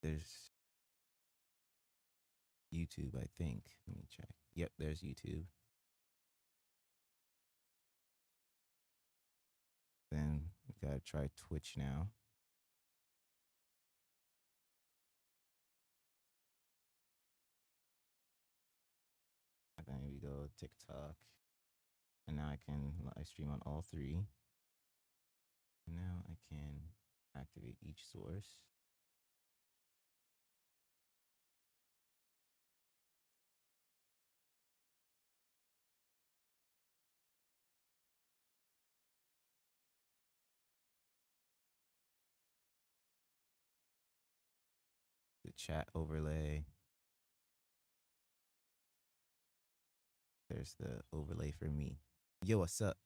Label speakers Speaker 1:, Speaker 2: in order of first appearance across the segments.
Speaker 1: There's YouTube, I think. Let me check. Yep, there's YouTube. Then we gotta try Twitch now. Then we go TikTok. And now I can live stream on all three. And now I can activate each source. The chat overlay. There's the overlay for me. Yo, what's up?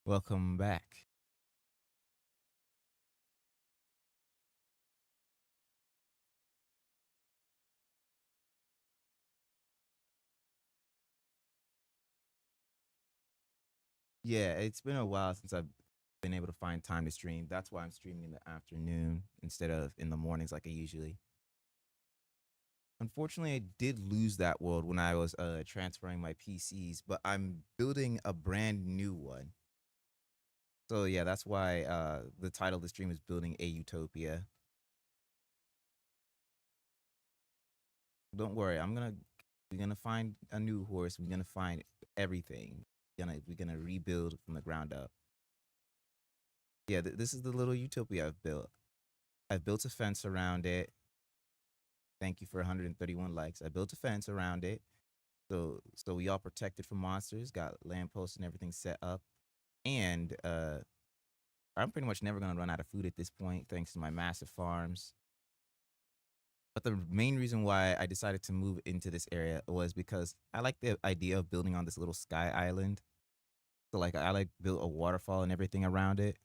Speaker 1: Welcome back. Yeah, it's been a while since I've been able to find time to stream. That's why I'm streaming in the afternoon instead of in the mornings like I usually. Unfortunately, I did lose that world when I was transferring my PCs, but I'm building a brand new one. So yeah, that's why the title of the stream is Building a Utopia. Don't worry, we're gonna find a new horse. We're gonna find everything. We're gonna rebuild from the ground up. Yeah, this is the little utopia I've built. I've built a fence around it. Thank you for 131 likes. I built a fence around it, so we all protected from monsters. Got lampposts and everything set up, and I'm pretty much never gonna run out of food at this point, thanks to my massive farms. But the main reason why I decided to move into this area was because I like the idea of building on this little sky island. So like I like built a waterfall and everything around it.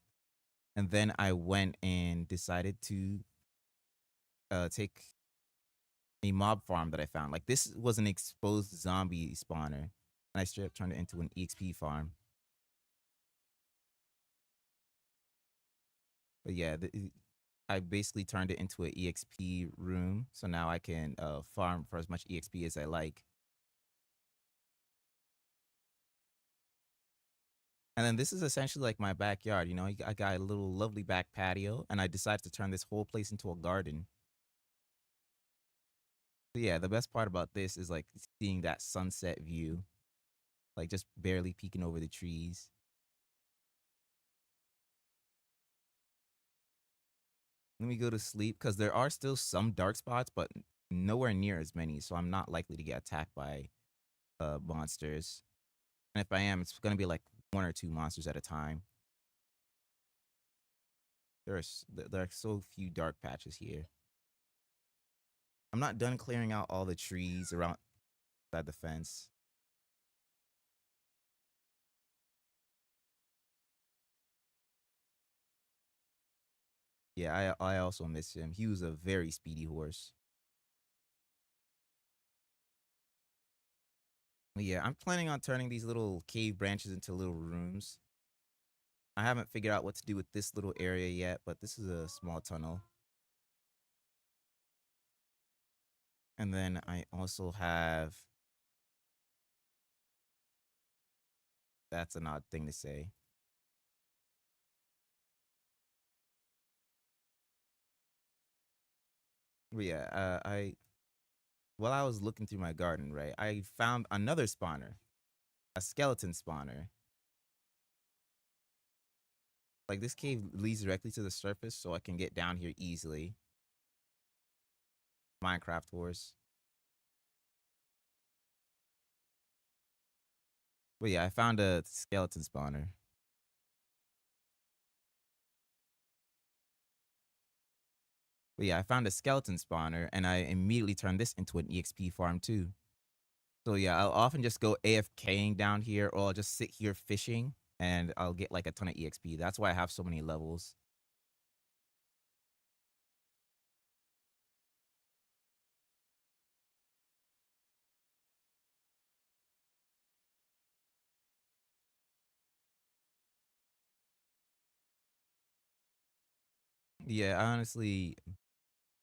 Speaker 1: And then I went and decided to take a mob farm that I found. Like this was an exposed zombie spawner. And I straight up turned it into an EXP farm. But yeah, I basically turned it into an EXP room. So now I can farm for as much EXP as I like. And then this is essentially like my backyard. You know, I got a little lovely back patio, and I decided to turn this whole place into a garden. So yeah, the best part about this is like seeing that sunset view, like just barely peeking over the trees. Let me go to sleep because there are still some dark spots, but nowhere near as many. So I'm not likely to get attacked by monsters. And if I am, it's gonna be like one or two monsters at a time. There are so few dark patches here. I'm not done clearing out all the trees around the fence. Yeah, I also miss him. He was a very speedy horse. But yeah, I'm planning on turning these little cave branches into little rooms. I haven't figured out what to do with this little area yet, but this is a small tunnel. And then I also have... That's an odd thing to say. But yeah, while I was looking through my garden, right, I found another spawner, a skeleton spawner. Like this cave leads directly to the surface, so I can get down here easily. Minecraft horse. But yeah, I found a skeleton spawner. But yeah, I found a skeleton spawner, and I immediately turned this into an EXP farm too. So yeah, I'll often just go AFKing down here, or I'll just sit here fishing, and I'll get like a ton of EXP. That's why I have so many levels. Yeah, honestly,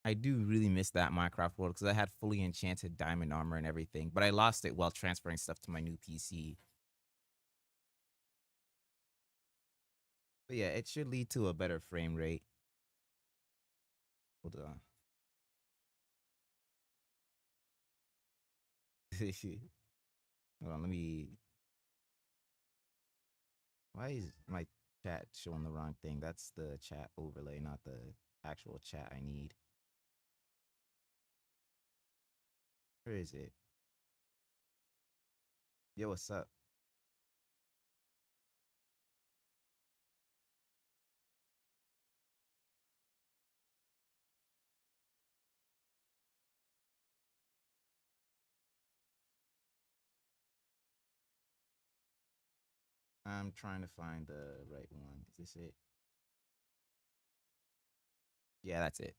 Speaker 1: I do really miss that Minecraft world because I had fully enchanted diamond armor and everything, but I lost it while transferring stuff to my new PC. But yeah, it should lead to a better frame rate. Hold on. Hold on, let me. Why is my chat showing the wrong thing? That's the chat overlay, not the actual chat I need. Where is it? Yo, what's up? I'm trying to find the right one. Is this it? Yeah, that's it.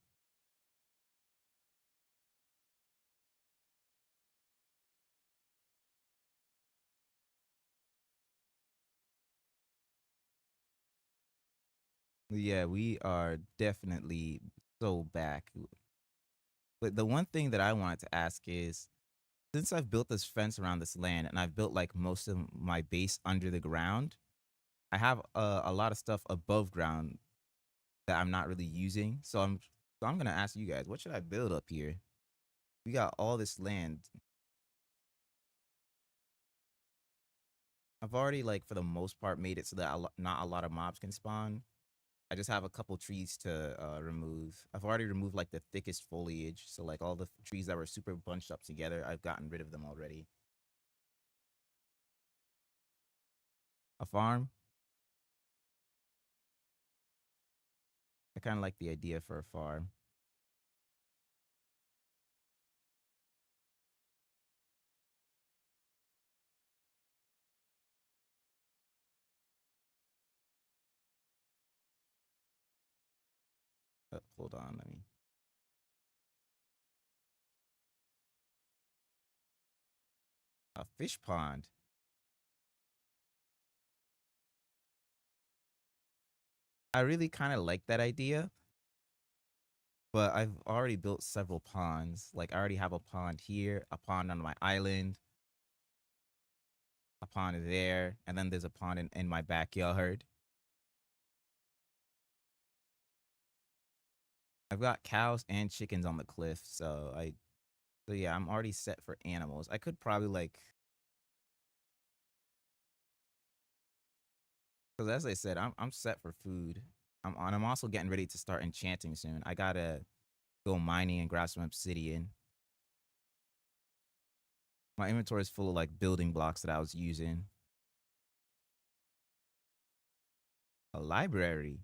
Speaker 1: Yeah, we are definitely so back. But the one thing that I wanted to ask is, since I've built this fence around this land and I've built like most of my base under the ground, I have a lot of stuff above ground that I'm not really using. So I'm gonna ask you guys, what should I build up here? We got all this land. I've already like for the most part made it so that not a lot of mobs can spawn. I just have a couple trees to remove. I've already removed like the thickest foliage, so like all the trees that were super bunched up together, I've gotten rid of them already. A farm. I kind of like the idea for a farm. Hold on, let me. A fish pond. I really kind of like that idea, but I've already built several ponds. Like I already have a pond here, a pond on my island, a pond there, and then there's a pond in my backyard. I've got cows and chickens on the cliff, so yeah, I'm already set for animals. I could probably like, because as I said, I'm set for food. I'm also getting ready to start enchanting soon. I gotta go mining and grab some obsidian. My inventory is full of like building blocks that I was using. A library.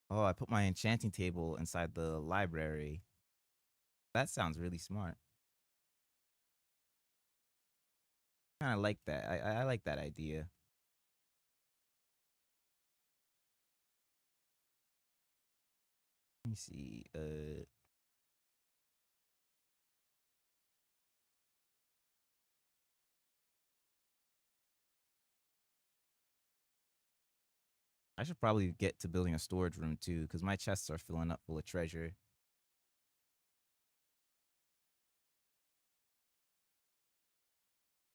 Speaker 1: Oh, I put my enchanting table inside the library. That sounds really smart. Kind of like that. I like that idea. Let me see. I should probably get to building a storage room too, because my chests are filling up full of treasure.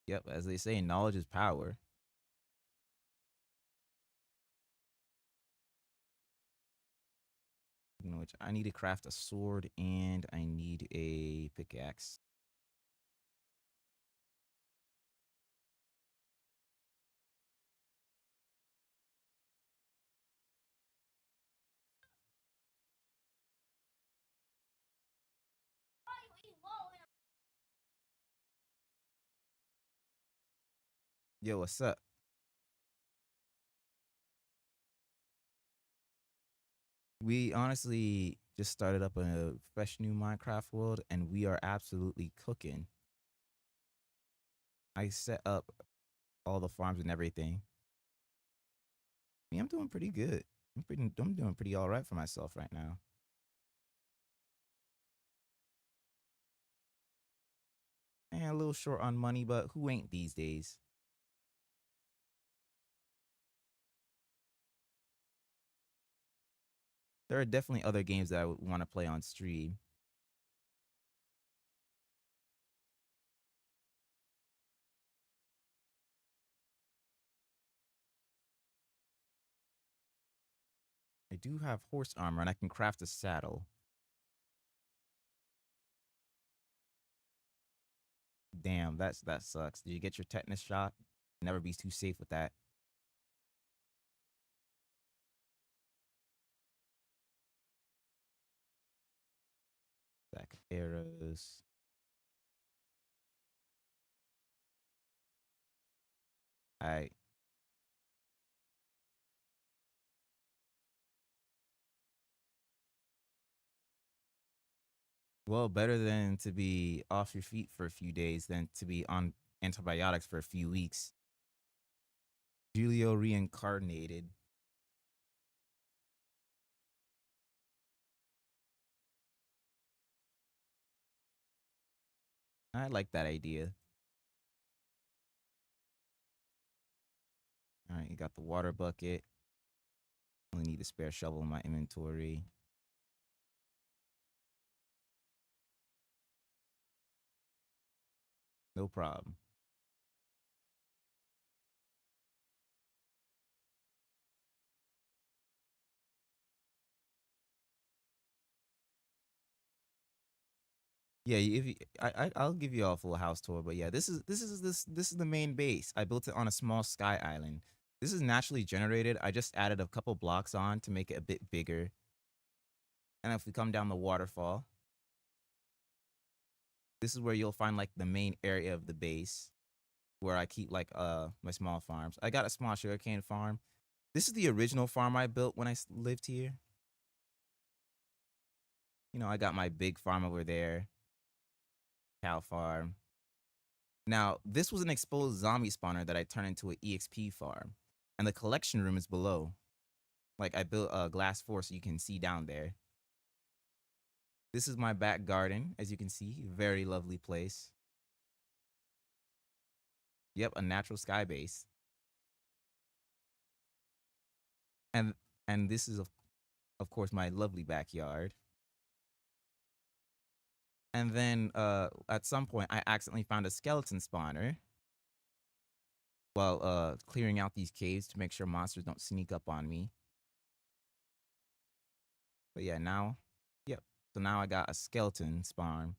Speaker 1: Yep, as they say, knowledge is power. Which I need to craft a sword and I need a pickaxe. Yo, what's up? We honestly just started up a fresh new Minecraft world and we are absolutely cooking. I set up all the farms and everything. I mean, I'm doing pretty good. I'm doing pretty all right for myself right now. And a little short on money, but who ain't these days? There are definitely other games that I would want to play on stream. I do have horse armor and I can craft a saddle. Damn, that sucks. Did you get your tetanus shot? Never be too safe with that. Stack of arrows. Alright. Well, better than to be off your feet for a few days than to be on antibiotics for a few weeks. Julio reincarnated. I like that idea. Alright, you got the water bucket. Only need a spare shovel in my inventory. No problem. Yeah, if you, I'll give you a full house tour, but yeah, this is the main base. I built it on a small sky island. This is naturally generated. I just added a couple blocks on to make it a bit bigger. And if we come down the waterfall, this is where you'll find like the main area of the base where I keep like my small farms. I got a small sugarcane farm. This is the original farm I built when I lived here. You know, I got my big farm over there, cow farm. Now, this was an exposed zombie spawner that I turned into an EXP farm, and the collection room is below. Like I built a glass floor so you can see down there. This is my back garden, as you can see, very lovely place. Yep, a natural sky base. And this is of course my lovely backyard. And then at some point I accidentally found a skeleton spawner while clearing out these caves to make sure monsters don't sneak up on me. But yeah, now, yep. So now I got a skeleton spawn.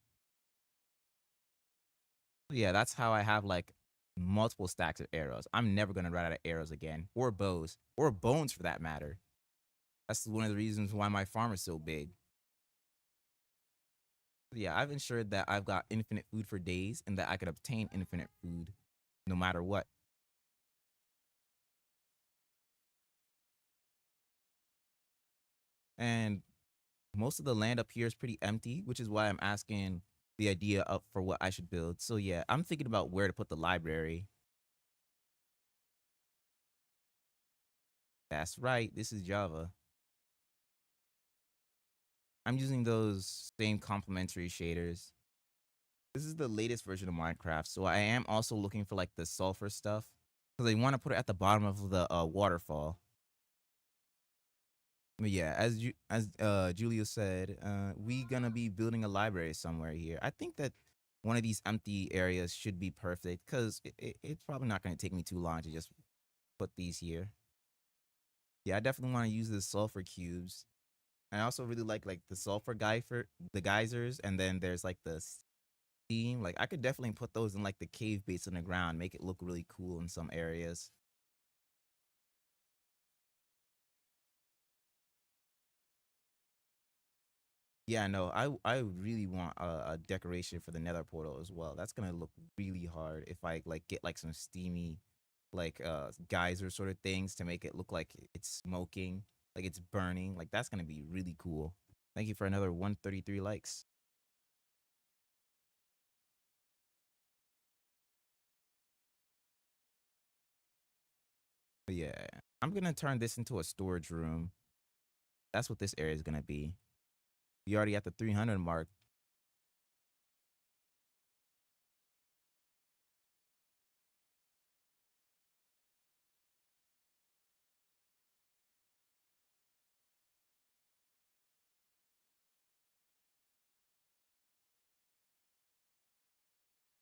Speaker 1: Yeah, that's how I have like multiple stacks of arrows. I'm never gonna run out of arrows again, or bows, or bones for that matter. That's one of the reasons why my farm is so big. Yeah, I've ensured that I've got infinite food for days and that I could obtain infinite food no matter what. And most of the land up here is pretty empty, which is why I'm asking the idea up for what I should build. So yeah, I'm thinking about where to put the library. That's right, this is Java. I'm using those same complementary shaders. This is the latest version of Minecraft, so I am also looking for like the sulfur stuff because I want to put it at the bottom of the waterfall. But yeah, as Julia said, we gonna be building a library somewhere here. I think that one of these empty areas should be perfect because it's probably not gonna take me too long to just put these here. Yeah, I definitely want to use the sulfur cubes. I also really like the sulfur guy for the geysers, and then there's like the steam. Like I could definitely put those in like the cave base in the ground, make it look really cool in some areas. Yeah, no, I really want a decoration for the Nether portal as well. That's gonna look really hard if I like get like some steamy, like geyser sort of things to make it look like it's smoking, like it's burning. Like that's gonna be really cool. Thank you for another 133 likes. But yeah, I'm gonna turn this into a storage room. That's what this area is gonna be. You already at the 300 mark.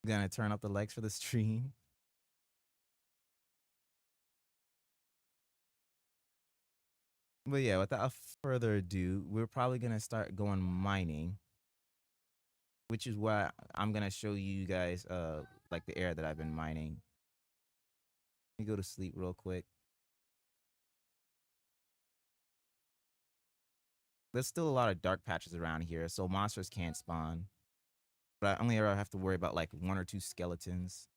Speaker 1: Gonna turn up the likes for the stream. But yeah, without further ado, we're probably gonna start going mining, which is why I'm gonna show you guys like the area that I've been mining. Let me go to sleep real quick. There's still a lot of dark patches around here, so monsters can't spawn. But I only ever have to worry about like 1 or 2 skeletons.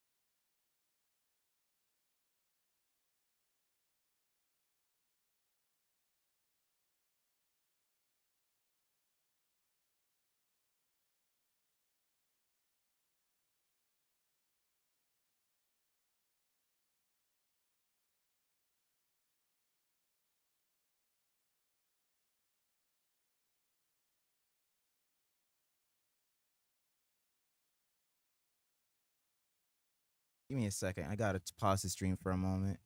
Speaker 1: Give me a second. I gotta pause the stream for a moment.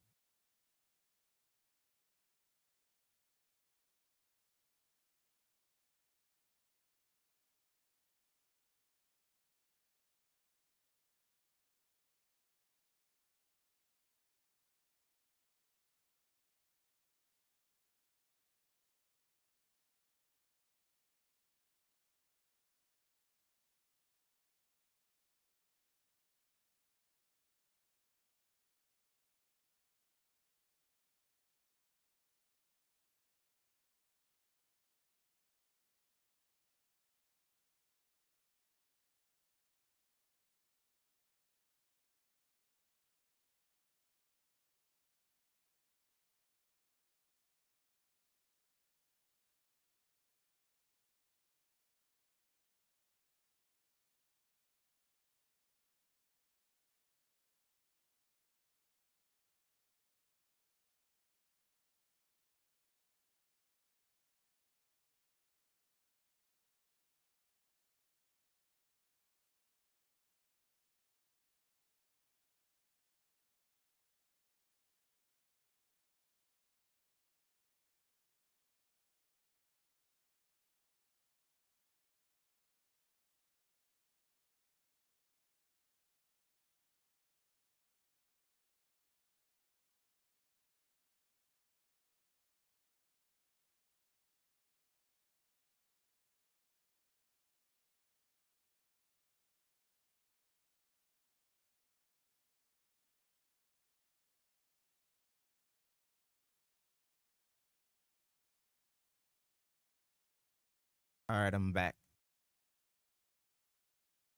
Speaker 1: All right, I'm back.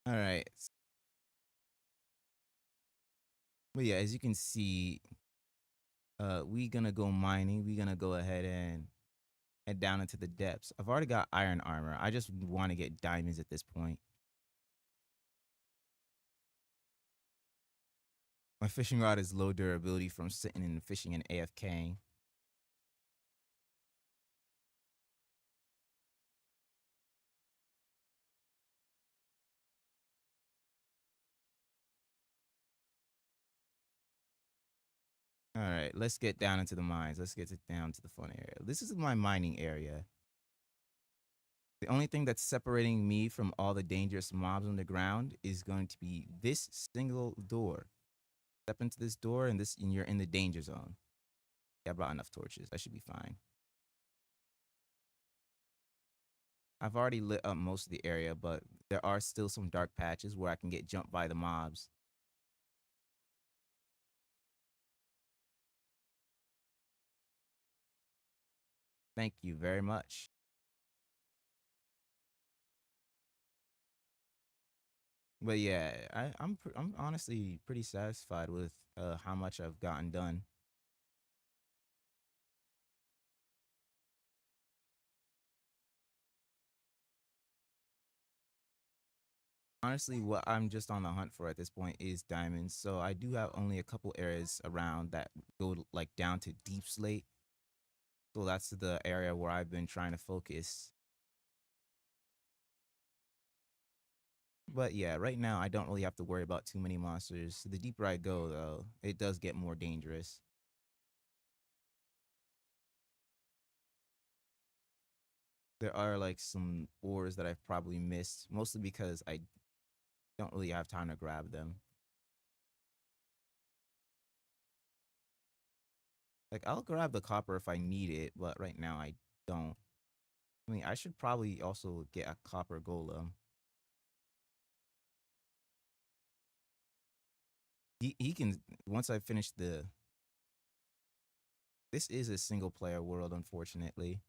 Speaker 1: All right. But yeah, as you can see, we gonna go mining. We gonna go ahead and head down into the depths. I've already got iron armor. I just want to get diamonds at this point. My fishing rod is low durability from sitting and fishing and AFKing. All right, let's get down into the mines. Let's get down to the fun area. This is my mining area. The only thing that's separating me from all the dangerous mobs on the ground is going to be this single door. Step into this door and you're in the danger zone. Yeah, I brought enough torches. That should be fine. I've already lit up most of the area, but there are still some dark patches where I can get jumped by the mobs. Thank you very much. But yeah, I'm honestly pretty satisfied with how much I've gotten done. Honestly, what I'm just on the hunt for at this point is diamonds. So I do have only a couple areas around that go like down to deep slate. So that's the area where I've been trying to focus. But yeah, right now I don't really have to worry about too many monsters. The deeper I go, though, it does get more dangerous. There are like some ores that I've probably missed, mostly because Don't really have time to grab them. Like, I'll grab the copper if I need it, but right now I don't. I mean, I should probably also get a copper golem. He can, once I finish the... This is a single player world, unfortunately.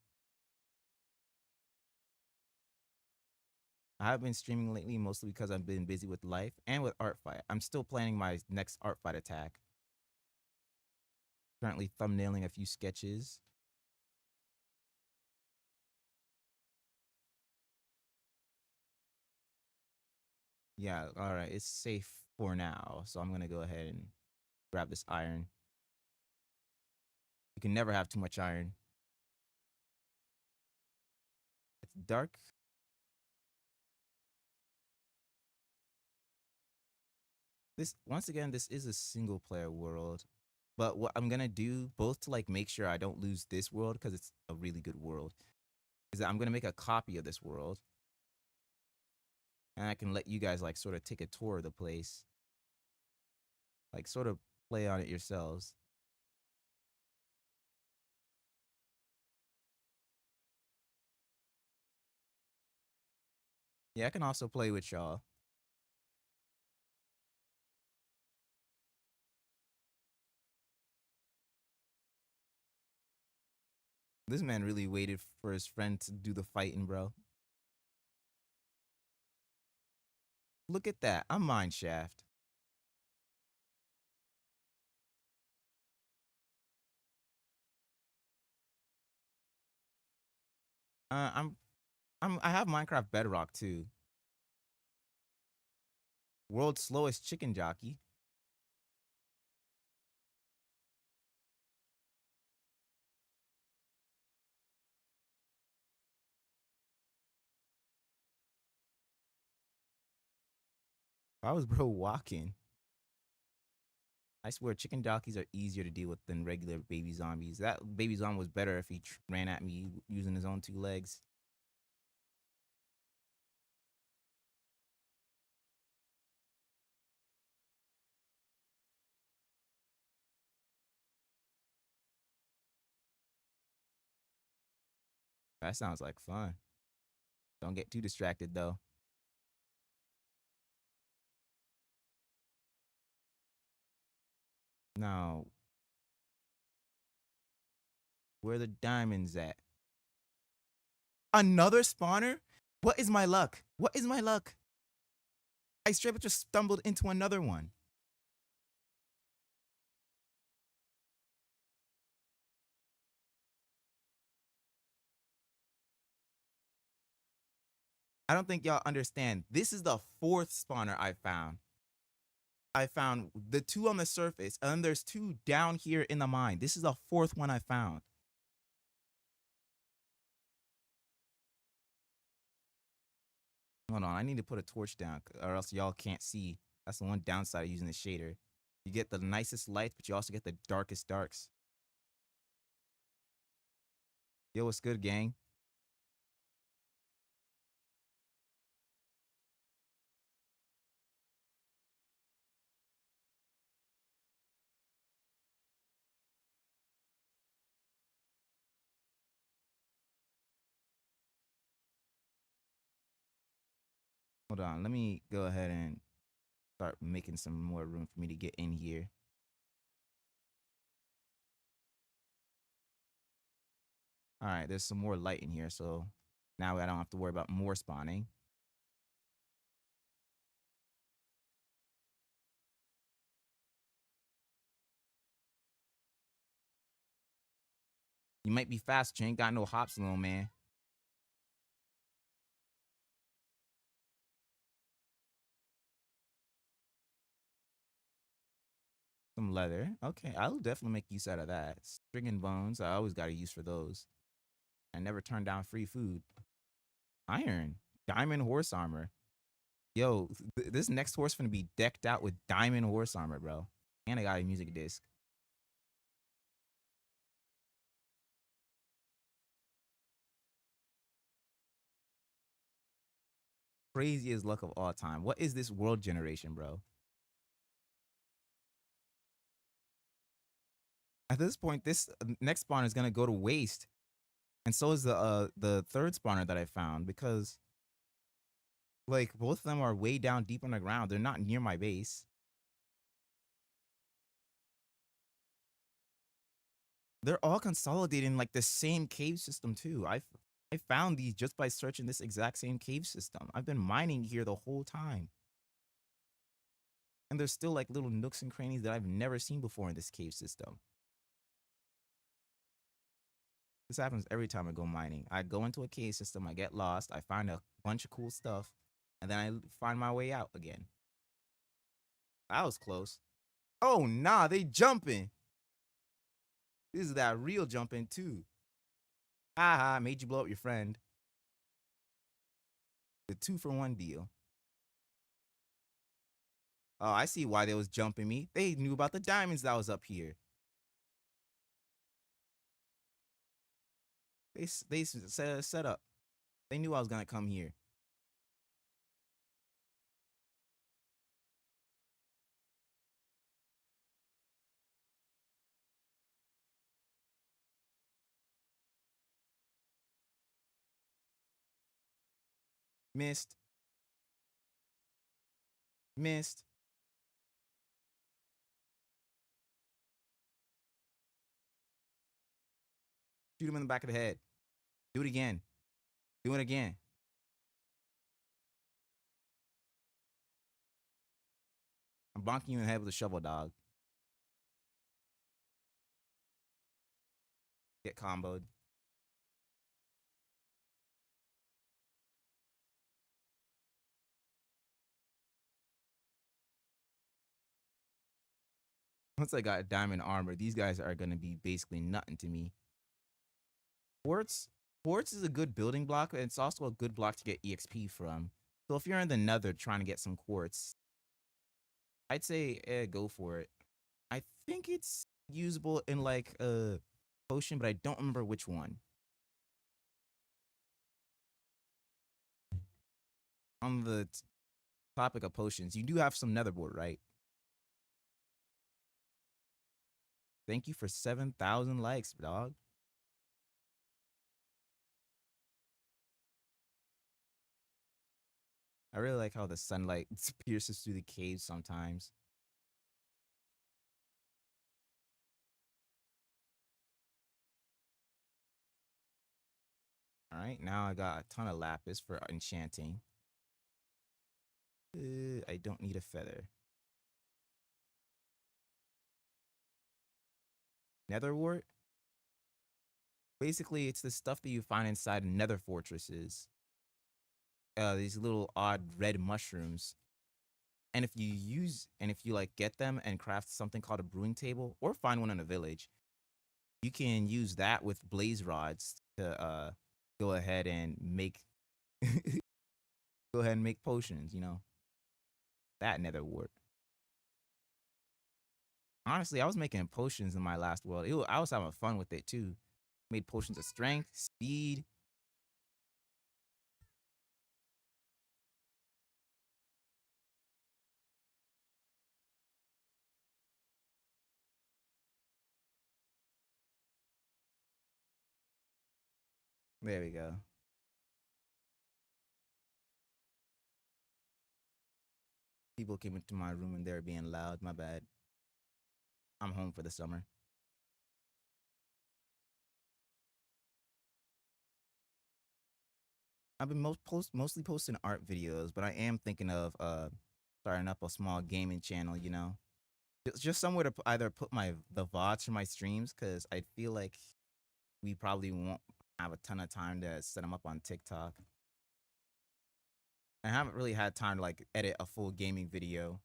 Speaker 1: I have been streaming lately mostly because I've been busy with life and with art fight. I'm still planning my next art fight attack. Currently thumbnailing a few sketches. Yeah, all right. It's safe for now. So I'm going to go ahead and grab this iron. You can never have too much iron. It's dark. This, once again, this is a single player world. But what I'm going to do, both to like make sure I don't lose this world because it's a really good world, is that I'm going to make a copy of this world. And I can let you guys like sort of take a tour of the place. Like sort of play on it yourselves. Yeah, I can also play with y'all. This man really waited for his friend to do the fighting, bro. Look at that. I'm mine shaft. I have Minecraft Bedrock too. World's slowest chicken jockey. Why was bro walking? I swear, chicken jockeys are easier to deal with than regular baby zombies. That baby zombie was better if he ran at me using his own 2 legs. That sounds like fun. Don't get too distracted though. Now, where the diamonds at? Another spawner? What is my luck? What is my luck? I straight up just stumbled into another one. I don't think y'all understand. This is the 4th spawner I found. I found the 2 on the surface, and then there's 2 down here in the mine. This is the 4th one I found. Hold on, I need to put a torch down, or else y'all can't see. That's the one downside of using the shader. You get the nicest lights, but you also get the darkest darks. Yo, what's good, gang? Hold on, let me go ahead and start making some more room for me to get in here. All right, there's some more light in here, so now I don't have to worry about more spawning. You might be fast, but you ain't got no hops, little man. Some leather. Okay, I'll definitely make use out of that. String and bones, I always got a use for those. I never turn down free food. Iron. Diamond horse armor. Yo, this next horse gonna be decked out with diamond horse armor, bro. And I got a music disc. Craziest luck of all time. What is this world generation, bro? At this point, this next spawner is gonna go to waste, and so is the third spawner that I found because like both of them are way down deep on the ground. They're not near my base. They're all consolidating like the same cave system too. I found these just by searching this exact same cave system. I've been mining here the whole time. And there's still like little nooks and crannies that I've never seen before in this cave system. This happens every time I go mining. I go into a cave system, I get lost, I find a bunch of cool stuff, and then I find my way out again. That was close. Oh, nah, they jumping. This is that real jumping too. Haha, made you blow up your friend. The 2-for-1 deal. Oh, I see why they was jumping me. They knew about the diamonds that was up here. They set up. They knew I was gonna come here. Missed. Missed. Shoot him in the back of the head. Do it again. Do it again. I'm bonking you in the head with a shovel, dog. Get comboed. Once I got diamond armor, these guys are gonna be basically nothing to me. Quartz is a good building block, and it's also a good block to get EXP from. So if you're in the nether trying to get some quartz, I'd say go for it. I think it's usable in like a potion, but I don't remember which one. On the topic of potions, you do have some netherboard, right? Thank you for 7,000 likes, dog. I really like how the sunlight pierces through the caves sometimes. All right, now I got a ton of lapis for enchanting. I don't need a feather. Netherwort? Basically, it's the stuff that you find inside nether fortresses. These little odd red mushrooms. And if you like get them and craft something called a brewing table or find one in a village, you can use that with blaze rods to go ahead and make go ahead and make potions, you know. That nether wart. Honestly, I was making potions in my last world. I was having fun with it too. Made potions of strength, speed. There we go. People came into my room and they were being loud. My bad. I'm home for the summer. I've been mostly posting art videos, but I am thinking of starting up a small gaming channel. You know, just somewhere to either put the VODs for my streams, because I feel like we probably won't have a ton of time to set them up on TikTok. I haven't really had time to like edit a full gaming video.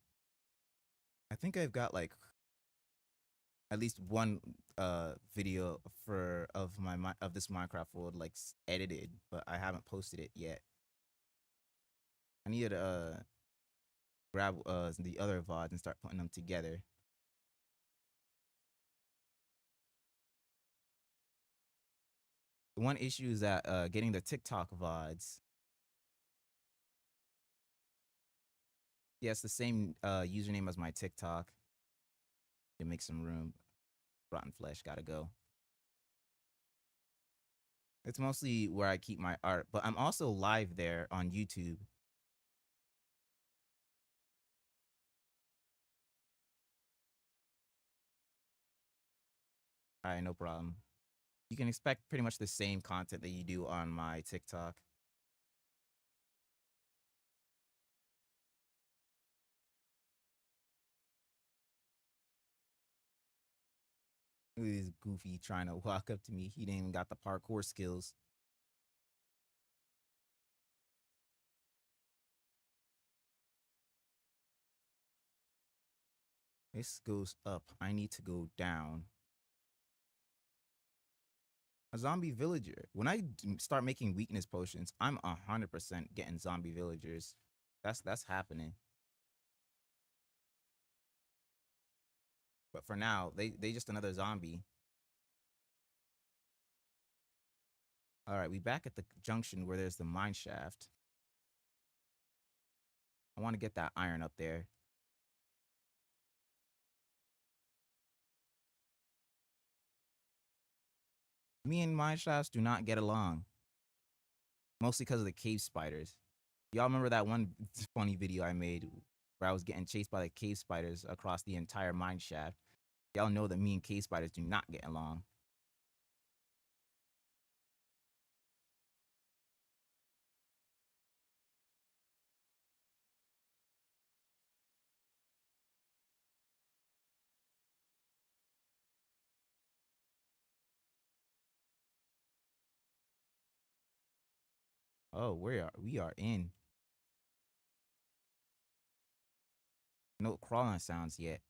Speaker 1: I think I've got like at least one video of this Minecraft world like edited, but I haven't posted it yet. I need to grab the other VODs and start putting them together. The one issue is that getting the TikTok VODs Yeah, it's the same username as my TikTok. To make some room. Rotten flesh gotta go. It's mostly where I keep my art, but I'm also live there on YouTube. All right, no problem. You can expect pretty much the same content that you do on my TikTok. Look at this goofy trying to walk up to me. He didn't even got the parkour skills. This goes up. I need to go down. A zombie villager. When I start making weakness potions, I'm 100% getting zombie villagers. That's happening. But for now, they just another zombie. All right, we back at the junction where there's the mine shaft. I want to get that iron up there. Me and mine shafts do not get along. Mostly because of the cave spiders. Y'all remember that one funny video I made where I was getting chased by the cave spiders across the entire mine shaft? Y'all know that me and cave spiders do not get along. Oh, we are in. No crawling sounds yet.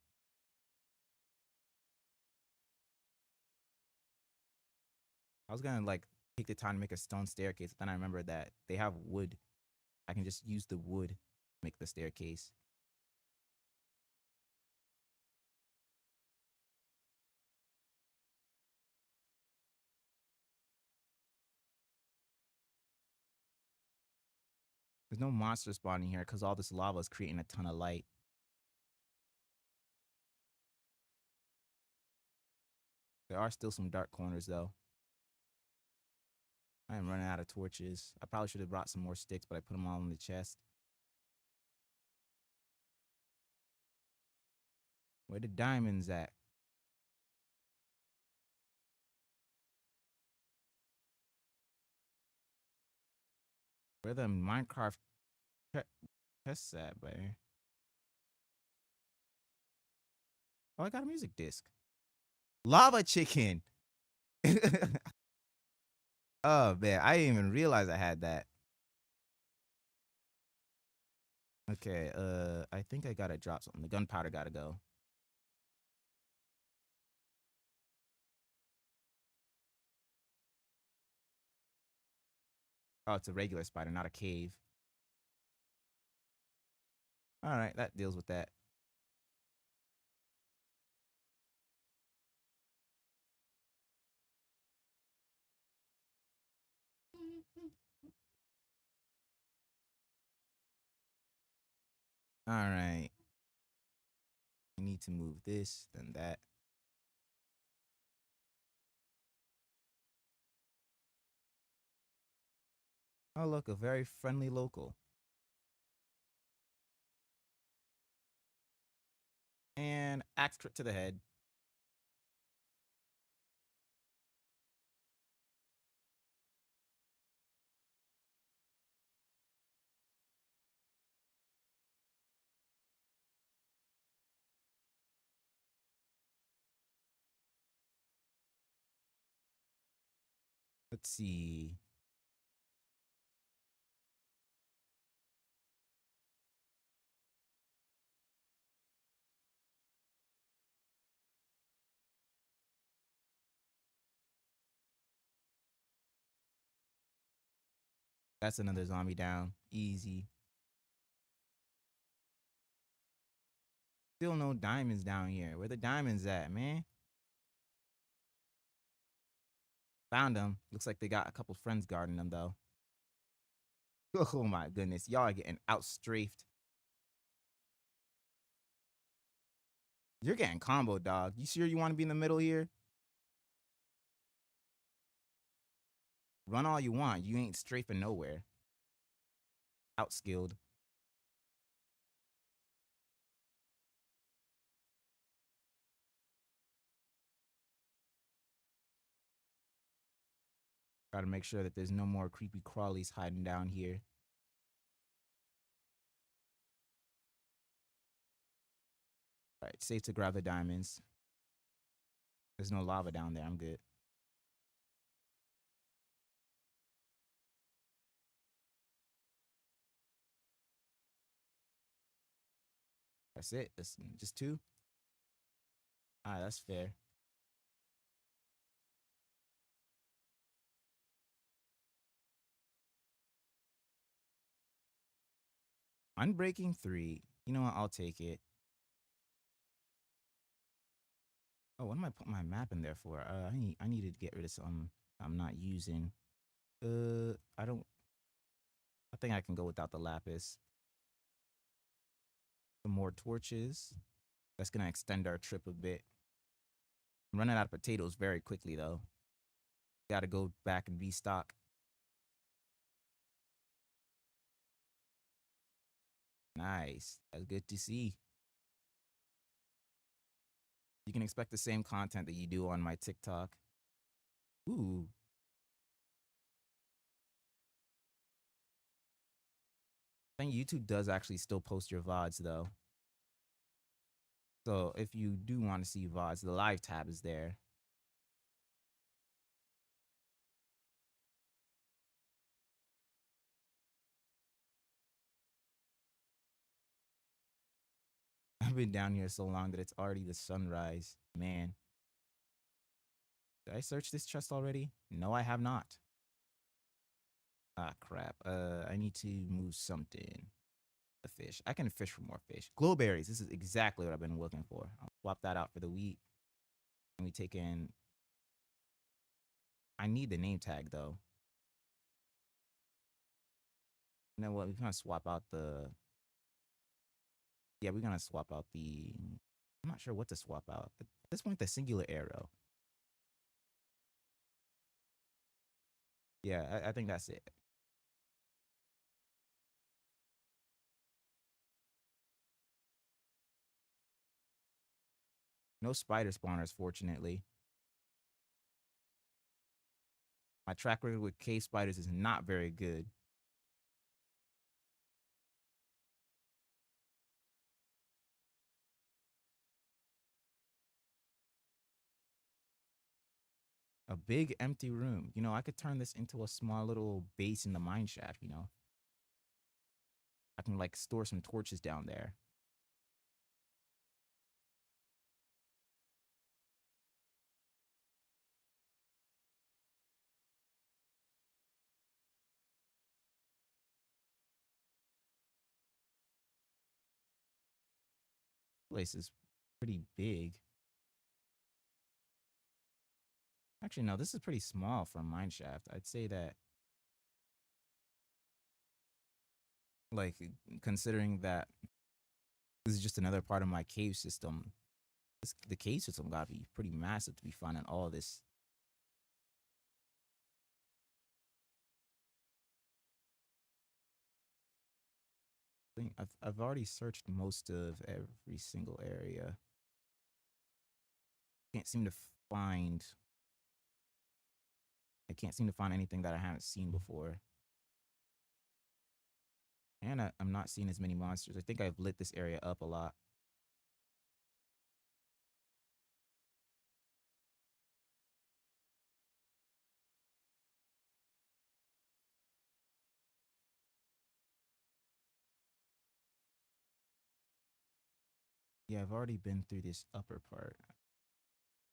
Speaker 1: I was gonna like take the time to make a stone staircase, but then I remembered that they have wood. I can just use the wood to make the staircase. There's no monster spawning here because all this lava is creating a ton of light. There are still some dark corners though. I am running out of torches. I probably should have brought some more sticks, but I put them all in the chest. Where the diamonds at? Where the Minecraft chests at, man? Oh, I got a music disc. Lava chicken. Oh man, I didn't even realize I had that. Okay, I think I gotta drop something. The gunpowder gotta go. Oh, it's a regular spider, not a cave. All right, that deals with that. All right. I need to move this, then that. Oh, look, a very friendly local. And axe trip to the head. Let's see. That's another zombie down. Easy. Still no diamonds down here. Where the diamonds at, man? Found them. Looks like they got a couple friends guarding them, though. Oh my goodness. Y'all are getting outstrafed. You're getting combo, dog. You sure you want to be in the middle here? Run all you want. You ain't strafing nowhere. Outskilled. Gotta make sure that there's no more creepy crawlies hiding down here. All right, safe to grab the diamonds. There's no lava down there. I'm good. That's it. That's just 2. All right, that's fair. Unbreaking 3. You know what? I'll take it. Oh, what am I putting my map in there for? I need to get rid of some I'm not using. I don't. I think I can go without the lapis. Some more torches. That's gonna extend our trip a bit. I'm running out of potatoes very quickly though. Gotta go back and restock. Nice. That's good to see. You can expect the same content that you do on my TikTok. Ooh. I think YouTube does actually still post your VODs though. So if you do want to see VODs, the live tab is there. I've been down here so long that it's already the sunrise. Man. Did I search this chest already? No, I have not. Ah, crap. I need to move something. A fish. I can fish for more fish. Glowberries. This is exactly what I've been looking for. I'll swap that out for the wheat. And we take in. I need the name tag though. You know what? We're gonna swap out the. Yeah, we're gonna swap out the. I'm not sure what to swap out. At this point, the singular arrow. Yeah, I think that's it. No spider spawners, fortunately. My track record with cave spiders is not very good. A big empty room. You know, I could turn this into a small little base in the mine shaft, you know? I can like store some torches down there. Place is pretty big. Actually, no, this is pretty small for a mine shaft. I'd say that, like, considering that this is just another part of my cave system, the cave system gotta be pretty massive to be finding all this. I think I've already searched most of every single area. Can't seem to find. I can't seem to find anything that I haven't seen before. And I'm not seeing as many monsters. I think I've lit this area up a lot. Yeah, I've already been through this upper part.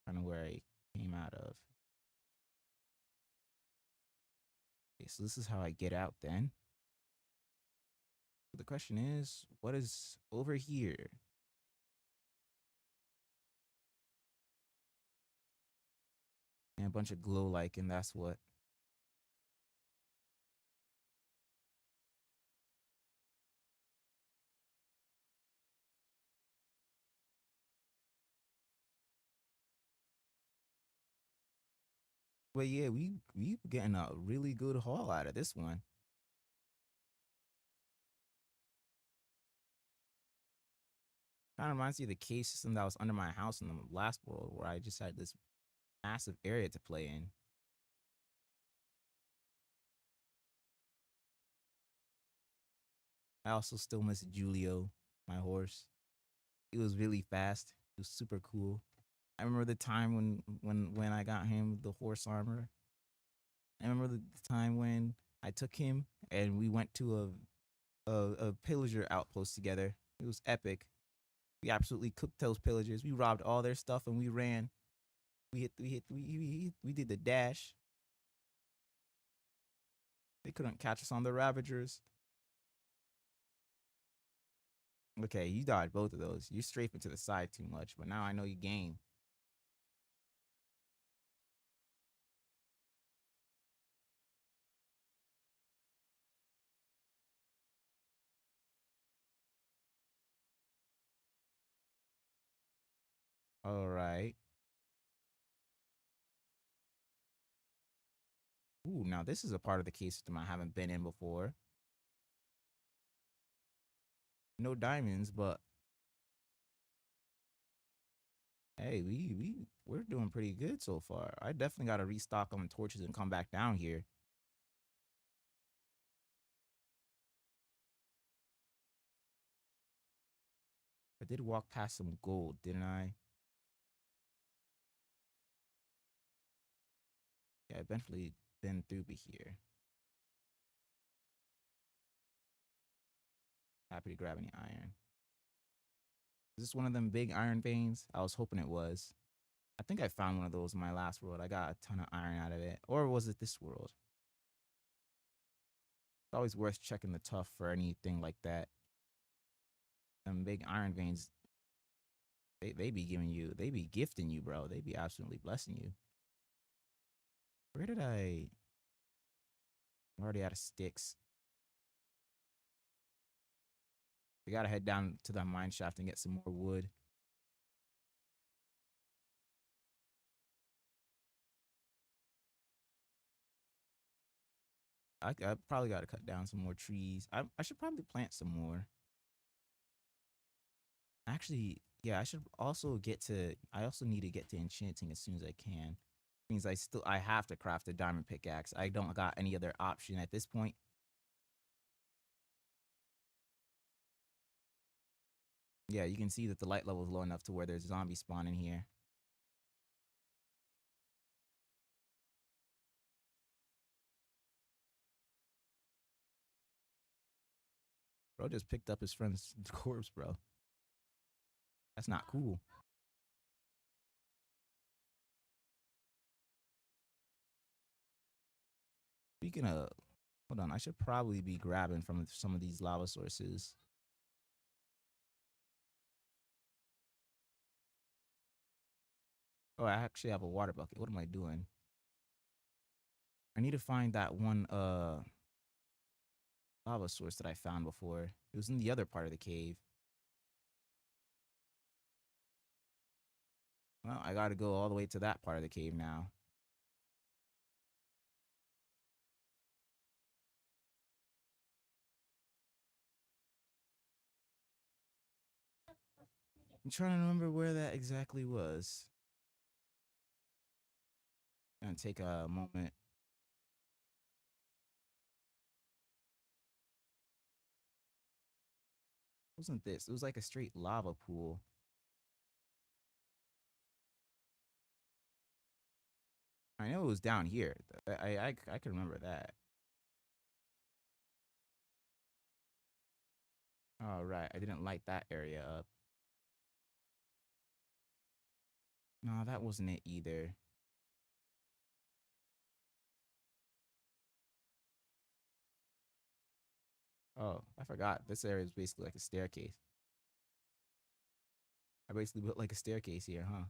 Speaker 1: Kind of where I came out of. Okay, so this is how I get out then. The question is, what is over here? And a bunch of glow like, and that's what. But yeah, we getting a really good haul out of this one. Kind of reminds me of the cave system that was under my house in the last world, where I just had this massive area to play in. I also still miss Julio, my horse. He was really fast. He was super cool. I remember the time when I got him the horse armor. I remember the time when I took him and we went to a pillager outpost together. It was epic. We absolutely cooked those pillagers. We robbed all their stuff and we ran. We did the dash. They couldn't catch us on the Ravagers. Okay, you dodged both of those. You're strafing to the side too much, but now I know you game. All right. Ooh, now this is a part of the cave system I haven't been in before. No diamonds, but hey, we're doing pretty good so far. I definitely got to restock on the torches and come back down here. I did walk past some gold, didn't I? Yeah, I eventually been through here. Happy to grab any iron. Is this one of them big iron veins? I was hoping it was. I think I found one of those in my last world. I got a ton of iron out of it. Or was it this world? It's always worth checking the tough for anything like that. Them big iron veins, they be giving you, they be gifting you, bro. They be absolutely blessing you. Where did I'm already out of sticks. We gotta head down to the mine shaft and get some more wood. I probably gotta cut down some more trees. I should probably plant some more. Actually, yeah, I should also get to. I also need to get to enchanting as soon as I can. Means I have to craft a diamond pickaxe. I don't got any other option at this point. Yeah, you can see that the light level is low enough to where there's zombies spawning here. Bro just picked up his friend's corpse, bro. That's not cool. Speaking of, hold on, I should probably be grabbing from some of these lava sources. Oh, I actually have a water bucket. What am I doing? I need to find that one lava source that I found before. It was in the other part of the cave. Well, I gotta go all the way to that part of the cave now. I'm trying to remember where that exactly was. Gonna take a moment. Wasn't this? It was like a straight lava pool. I know it was down here. I can remember that. All right, I didn't light that area up. No, that wasn't it either. Oh, I forgot. This area is basically like a staircase. I basically built like a staircase here, huh?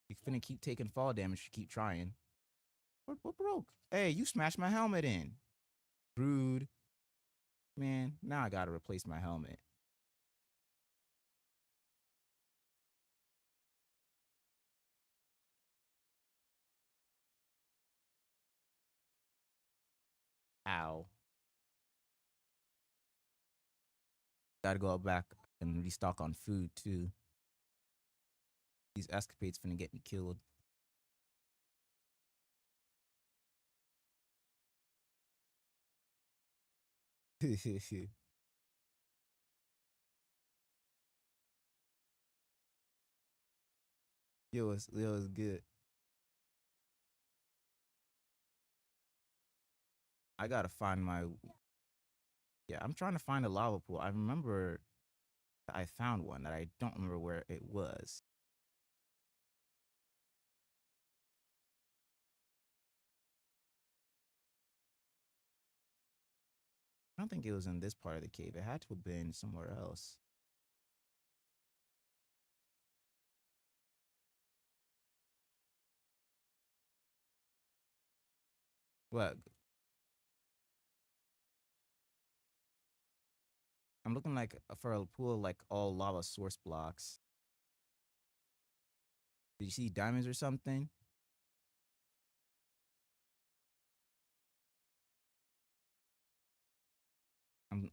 Speaker 1: You finna keep taking fall damage. You keep trying. What broke? Hey, you smashed my helmet in. Rude. Man, now I gotta replace my helmet. Ow. Gotta go back and restock on food too. These escapades finna get me killed. Yo, it's good. I gotta find my. Yeah, I'm trying to find a lava pool. I remember I found one that I don't remember where it was. I don't think it was in this part of the cave. It had to have been somewhere else. What? I'm looking like for a pool like all lava source blocks. Did you see diamonds or something?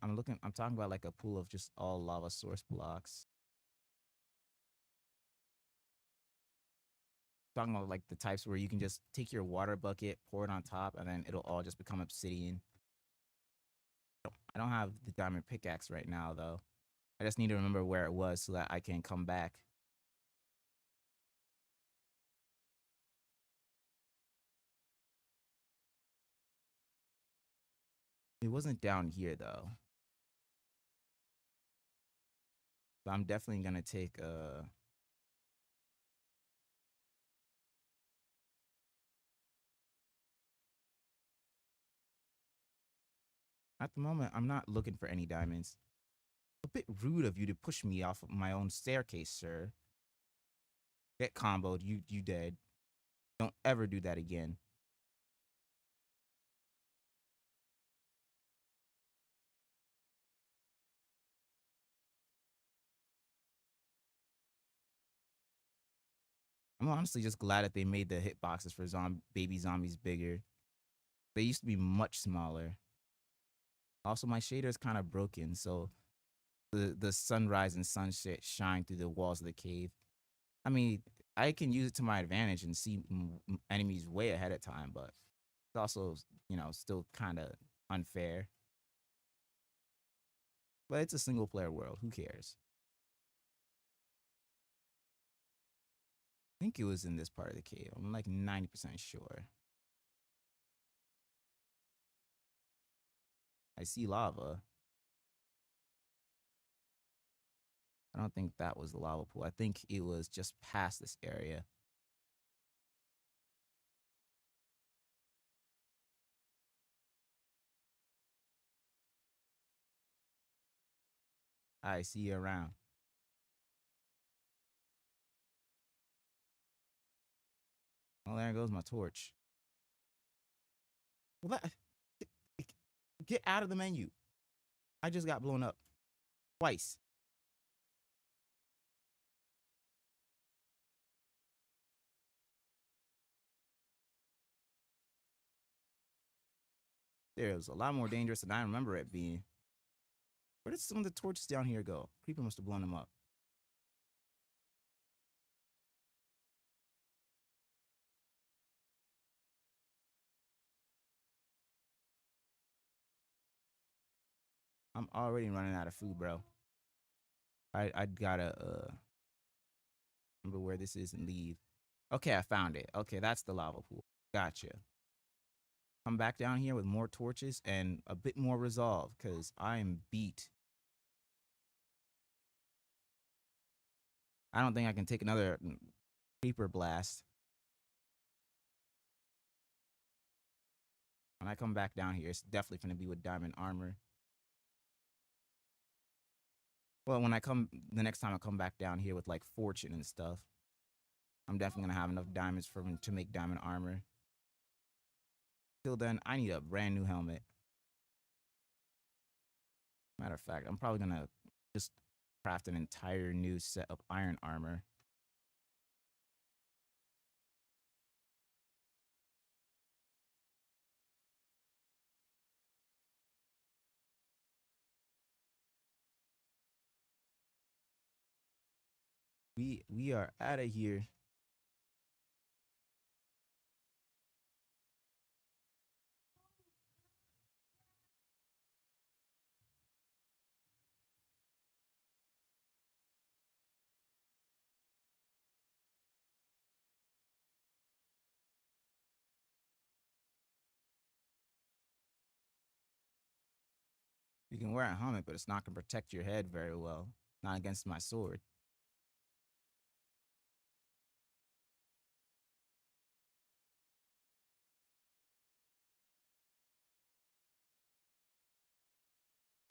Speaker 1: I'm looking. I'm talking about like a pool of just all lava source blocks. Talking about like the types where you can just take your water bucket, pour it on top, and then it'll all just become obsidian. I don't have the diamond pickaxe right now though. I just need to remember where it was so that I can come back. It wasn't down here though. So I'm definitely gonna take at the moment I'm not looking for any diamonds. A bit rude of you to push me off of my own staircase, sir. Get comboed, you dead. Don't ever do that again. I'm honestly just glad that they made the hitboxes for baby zombies bigger. They used to be much smaller. Also, my shader is kind of broken, so the sunrise and sunset shine through the walls of the cave. I mean, I can use it to my advantage and see enemies way ahead of time, but it's also, still kind of unfair. But it's a single player world. Who cares? I think it was in this part of the cave. I'm like 90% sure. I see lava. I don't think that was the lava pool. I think it was just past this area. I see you around. Well, there goes my torch. Well, get out of the menu. I just got blown up twice. There, it was a lot more dangerous than I remember it being. Where did some of the torches down here go? Creeper must have blown them up. I'm already running out of food, bro. I gotta remember where this is and leave. Okay, I found it. Okay, that's the lava pool. Gotcha. Come back down here with more torches and a bit more resolve, because I'm beat. I don't think I can take another creeper blast. When I come back down here, it's definitely gonna be with diamond armor. Well, when I come the next time I come back down here with like fortune and stuff, I'm definitely gonna have enough diamonds for me to make diamond armor. Till then, I need a brand new helmet. Matter of fact, I'm probably gonna just craft an entire new set of iron armor. We are out of here. You can wear a helmet, but it's not gonna protect your head very well. Not against my sword.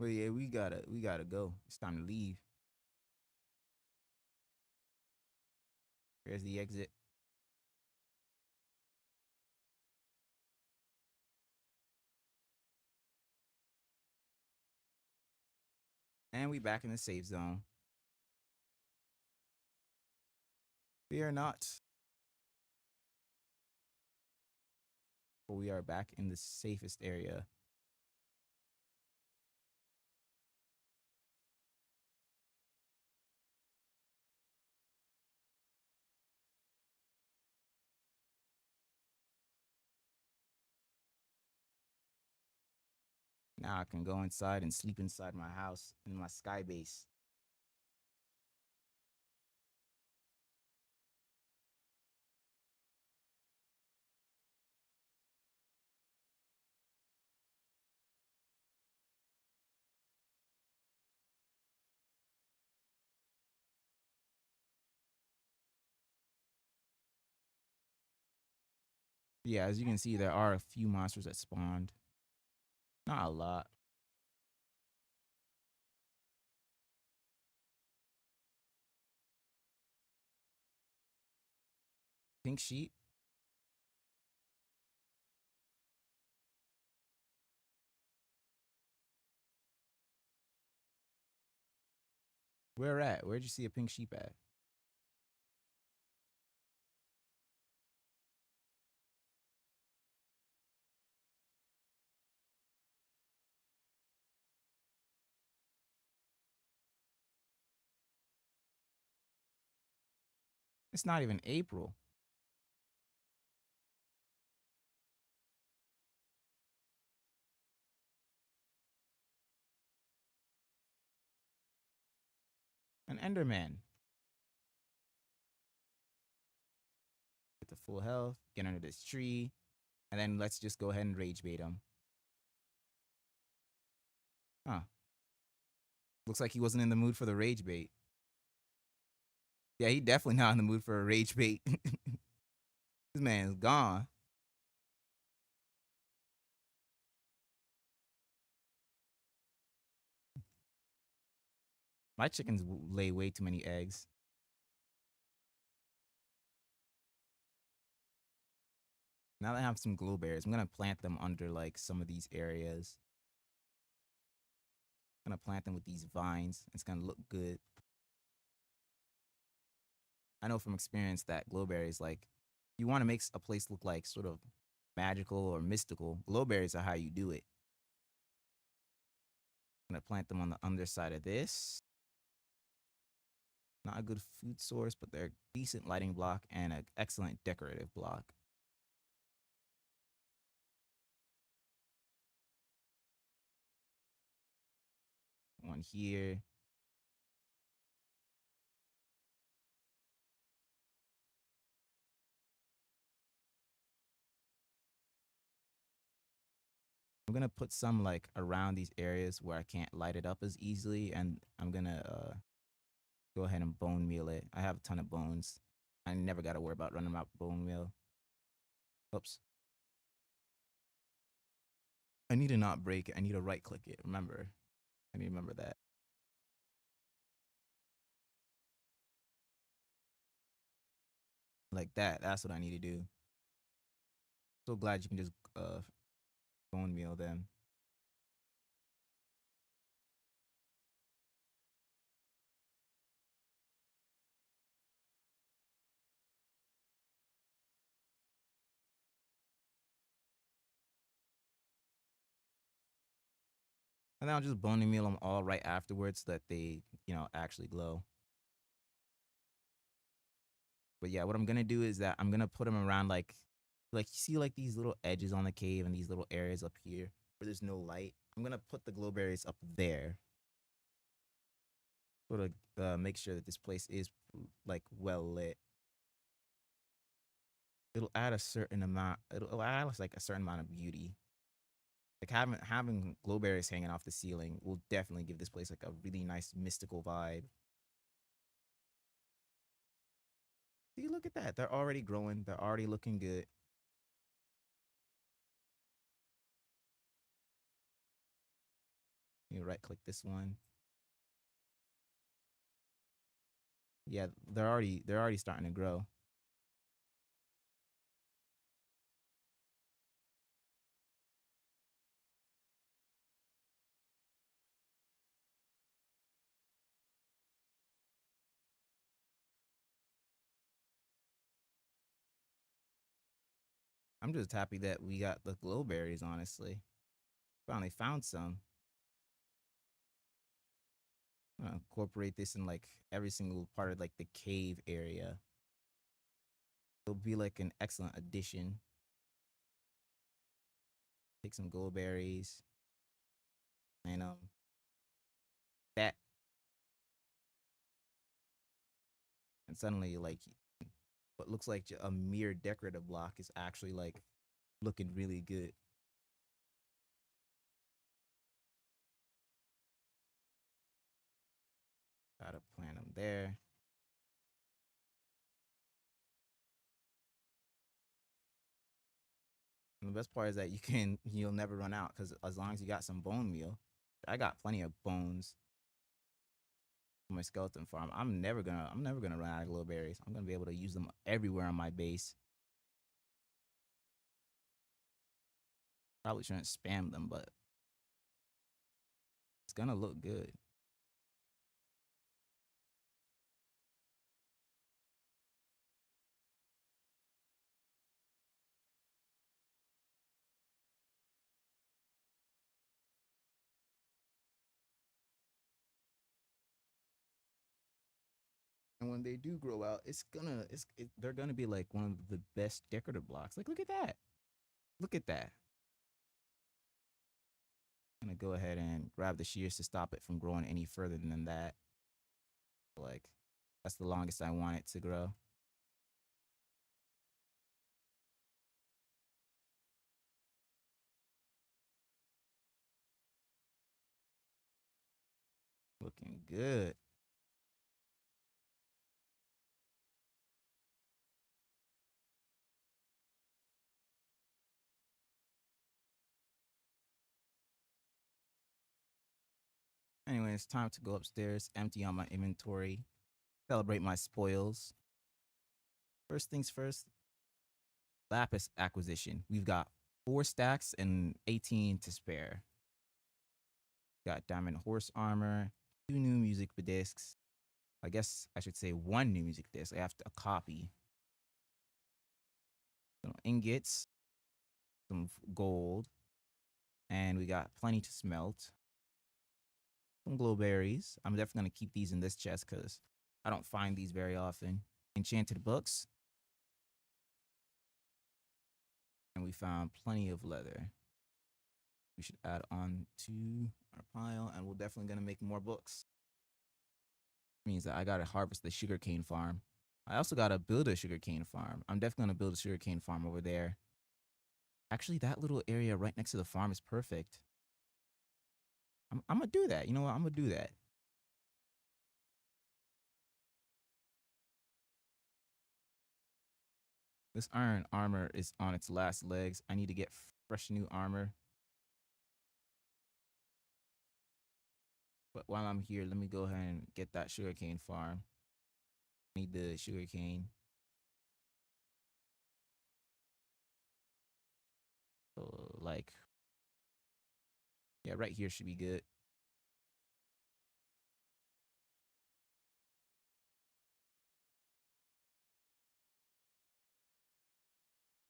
Speaker 1: But yeah, we gotta go. It's time to leave. Here's the exit. And we back in the safe zone. Fear not. But we are back in the safest area. Now I can go inside and sleep inside my house in my sky base. Yeah, as you can see, there are a few monsters that spawned. Not a lot. Pink sheep. Where at? Where'd you see a pink sheep at? It's not even April. An Enderman. Get the full health. Get under this tree. And then let's just go ahead and rage bait him. Huh. Looks like he wasn't in the mood for the rage bait. Yeah, he definitely not in the mood for a rage bait. This man's gone. My chickens lay way too many eggs. Now that I have some glowberries, I'm gonna plant them under like some of these areas. I'm gonna plant them with these vines. It's gonna look good. I know from experience that glowberries, like, you want to make a place look like sort of magical or mystical. Glowberries are how you do it. I'm gonna plant them on the underside of this. Not a good food source, but they're a decent lighting block and an excellent decorative block. One here. I'm gonna put some like around these areas where I can't light it up as easily, and I'm gonna go ahead and bone meal it. I have a ton of bones. I never gotta worry about running out bone meal. Oops. I need to not break it. I need to right click it. Remember. I need to remember that. Like that. That's what I need to do. So glad you can just bone meal them. And then I'll just bone meal them all right afterwards so that they, actually glow. But yeah, what I'm gonna do is that I'm gonna put them around like you see like these little edges on the cave and these little areas up here where there's no light. I'm gonna put the glow berries up there, sort of make sure that this place is like well lit. It'll add a certain amount. It'll add like a certain amount of beauty. Like having glowberries hanging off the ceiling will definitely give this place like a really nice mystical vibe. See, look at that. They're already growing. They're already looking good. You right click this one. Yeah, they're already starting to grow. I'm just happy that we got the glowberries, honestly. Finally found some. I'm gonna incorporate this in like every single part of like the cave area. It'll be like an excellent addition. Take some glowberries and that and suddenly like what looks like a mere decorative block is actually like looking really good. Gotta plant them there. And the best part is that you'll never run out because as long as you got some bone meal, I got plenty of bones for my skeleton farm. I'm never gonna run out of glowberries. I'm gonna be able to use them everywhere on my base. Probably shouldn't spam them, but it's gonna look good. And when they do grow out, they're gonna be like one of the best decorative blocks. Like look at that. Look at that. I'm gonna go ahead and grab the shears to stop it from growing any further than that. Like that's the longest I want it to grow. Looking good. Anyway, it's time to go upstairs, empty out my inventory, celebrate my spoils. First things first, lapis acquisition. We've got 4 stacks and 18 to spare. Got diamond horse armor, 2 new music discs. I guess I should say 1 new music disc. I have a copy. Some ingots, some gold, and we got plenty to smelt. Some glowberries. I'm definitely gonna keep these in this chest because I don't find these very often. Enchanted books, and we found plenty of leather. We should add on to our pile, and we're definitely gonna make more books. Means that I gotta harvest the sugarcane farm. I also gotta build a sugarcane farm. I'm definitely gonna build a sugarcane farm over there. Actually, that little area right next to the farm is perfect. I'm gonna do that. You know what? I'm gonna do that. This iron armor is on its last legs. I need to get fresh new armor. But while I'm here, let me go ahead and get that sugarcane farm. Need the sugarcane. So, like, yeah, right here should be good.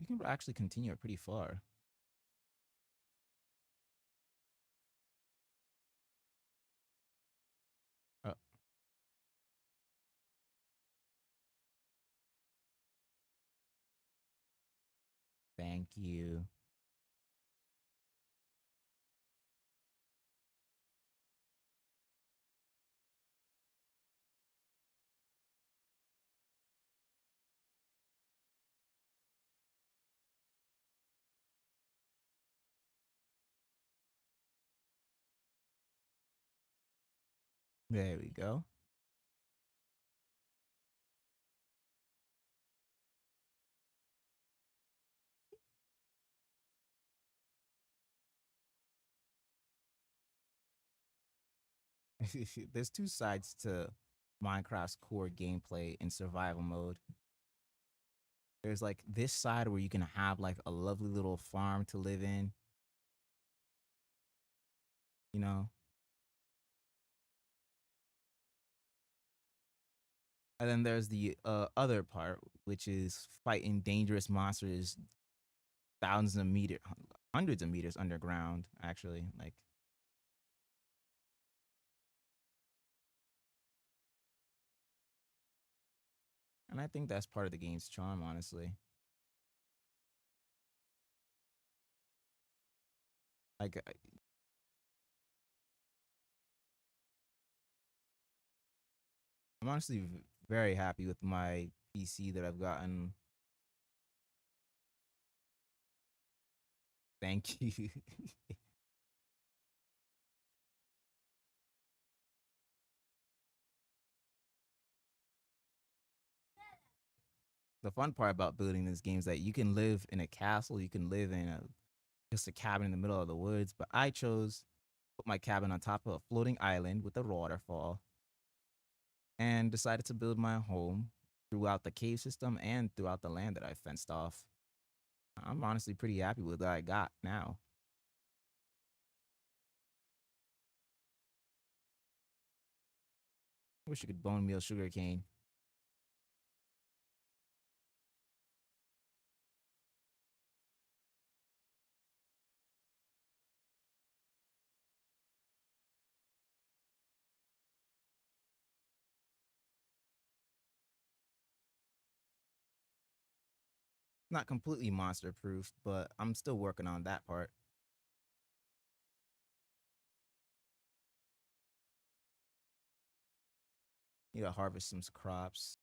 Speaker 1: We can actually continue it pretty far. Uh, Thank you. There we go. There's two sides to Minecraft's core gameplay in survival mode. There's like this side where you can have like a lovely little farm to live in, you know. And then there's the other part, which is fighting dangerous monsters thousands of meters, hundreds of meters underground, actually. Like, and I think that's part of the game's charm, honestly. Like, I'm honestly very happy with my PC that I've gotten. Thank you. The fun part about building this game is that you can live in a castle, you can live in just a cabin in the middle of the woods, but I chose to put my cabin on top of a floating island with a waterfall and decided to build my home throughout the cave system and throughout the land that I fenced off. I'm honestly pretty happy with what I got now. Wish you could bone meal sugarcane. Not completely monster proof, but I'm still working on that part. You gotta harvest some crops.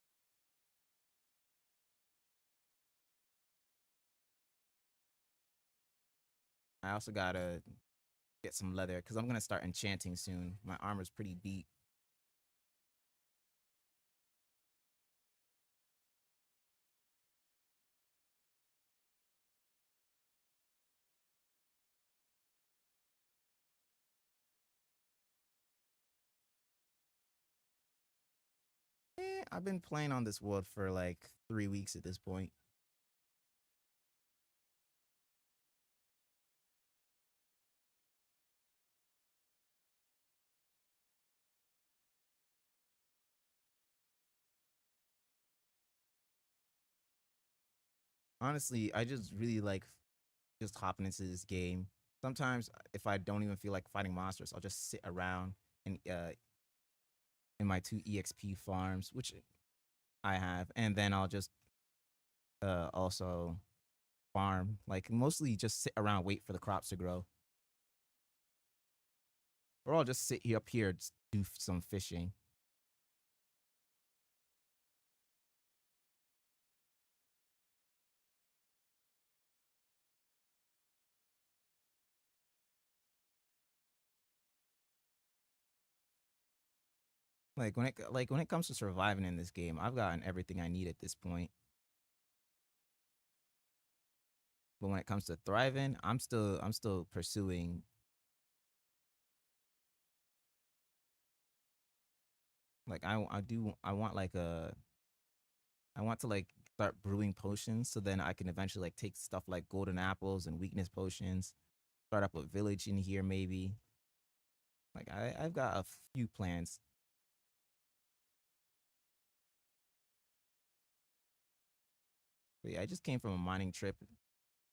Speaker 1: I also gotta get some leather because I'm gonna start enchanting soon. My armor's pretty beat. I've been playing on this world for like 3 weeks at this point. Honestly, I just really like just hopping into this game. Sometimes, if I don't even feel like fighting monsters, I'll just sit around and in my two EXP farms, which I have, and then I'll just also farm. Like mostly just sit around, wait for the crops to grow, or I'll just sit here up here, just do some fishing. Like when it comes to surviving in this game, I've gotten everything I need at this point. But when it comes to thriving, I'm still pursuing. Like I want like a I want to like start brewing potions so then I can eventually like take stuff like golden apples and weakness potions, start up a village in here maybe. Like I've got a few plans. But yeah, I just came from a mining trip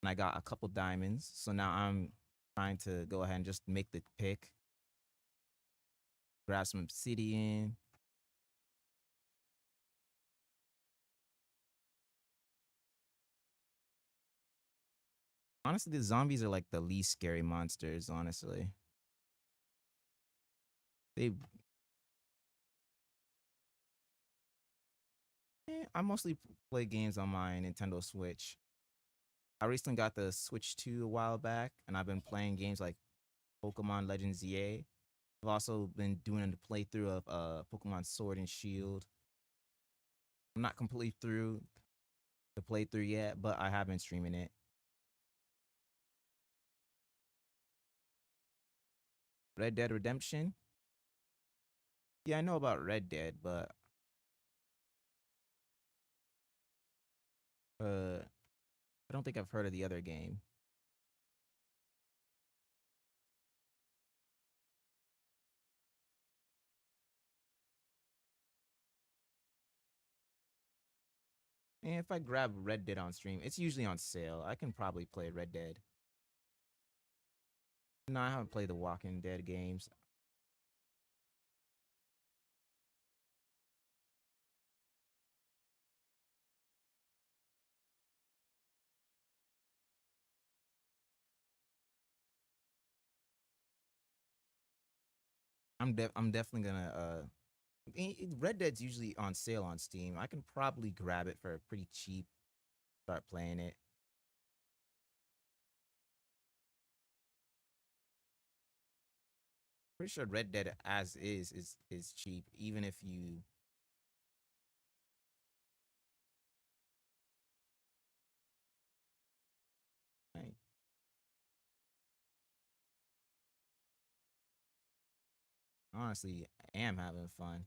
Speaker 1: and I got a couple diamonds. So now I'm trying to go ahead and just make the pick, grab some obsidian. Honestly, the zombies are like the least scary monsters. Honestly, they. I mostly play games on my Nintendo Switch. I recently got the Switch 2 a while back, and I've been playing games like Pokemon Legends ZA. I've also been doing a playthrough of Pokemon Sword and Shield. I'm not completely through the playthrough yet, but I have been streaming it. Red Dead Redemption. Yeah, I know about Red Dead, but I don't think I've heard of the other game. And if I grab Red Dead on stream, it's usually on sale. I can probably play Red Dead. No, I haven't played the Walking Dead games. I'm definitely gonna Red Dead's usually on sale on Steam. I can probably grab it for pretty cheap. Start playing it. Pretty sure Red Dead as is cheap, even if you. Like, honestly, I am having fun.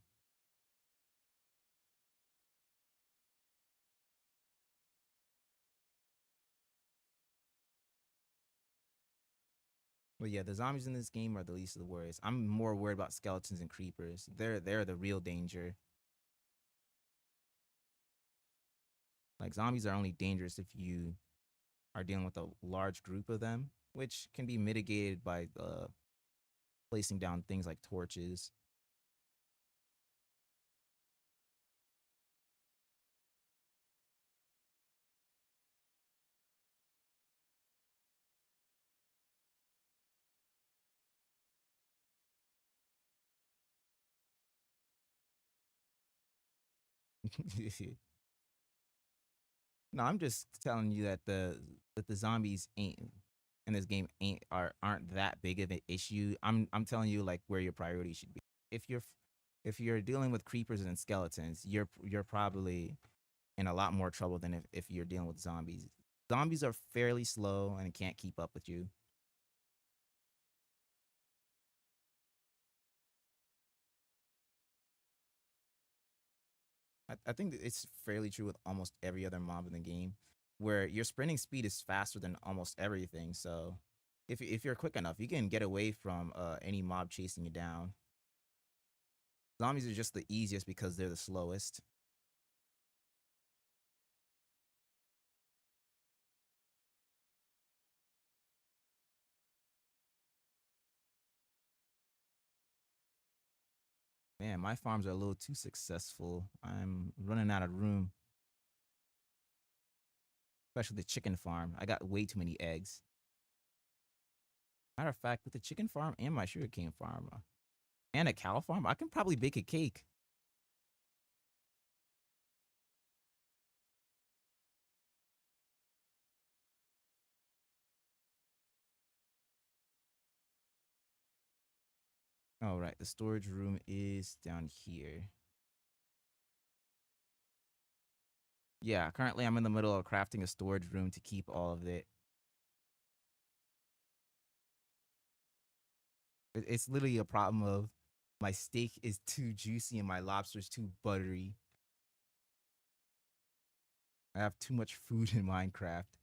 Speaker 1: But yeah, the zombies in this game are the least of the worries. I'm more worried about skeletons and creepers. They're the real danger. Like zombies are only dangerous if you are dealing with a large group of them, which can be mitigated by placing down things like torches. No, I'm just telling you that the zombies ain't in this game aren't that big of an issue. I'm telling you like where your priority should be. If you're if you're dealing with creepers and skeletons, you're probably in a lot more trouble than if you're dealing with zombies. Zombies are fairly slow and can't keep up with you. I think it's fairly true with almost every other mob in the game, where your sprinting speed is faster than almost everything. So if you're quick enough, you can get away from any mob chasing you down. Zombies are just the easiest because they're the slowest. Man, my farms are a little too successful. I'm running out of room, especially the chicken farm. I got way too many eggs. Matter of fact, with the chicken farm and my sugarcane farm and a cow farm, I can probably bake a cake. All right, the storage room is down here. Yeah, currently I'm in the middle of crafting a storage room to keep all of it. It's literally a problem of my steak is too juicy and my lobster's too buttery. I have too much food in Minecraft.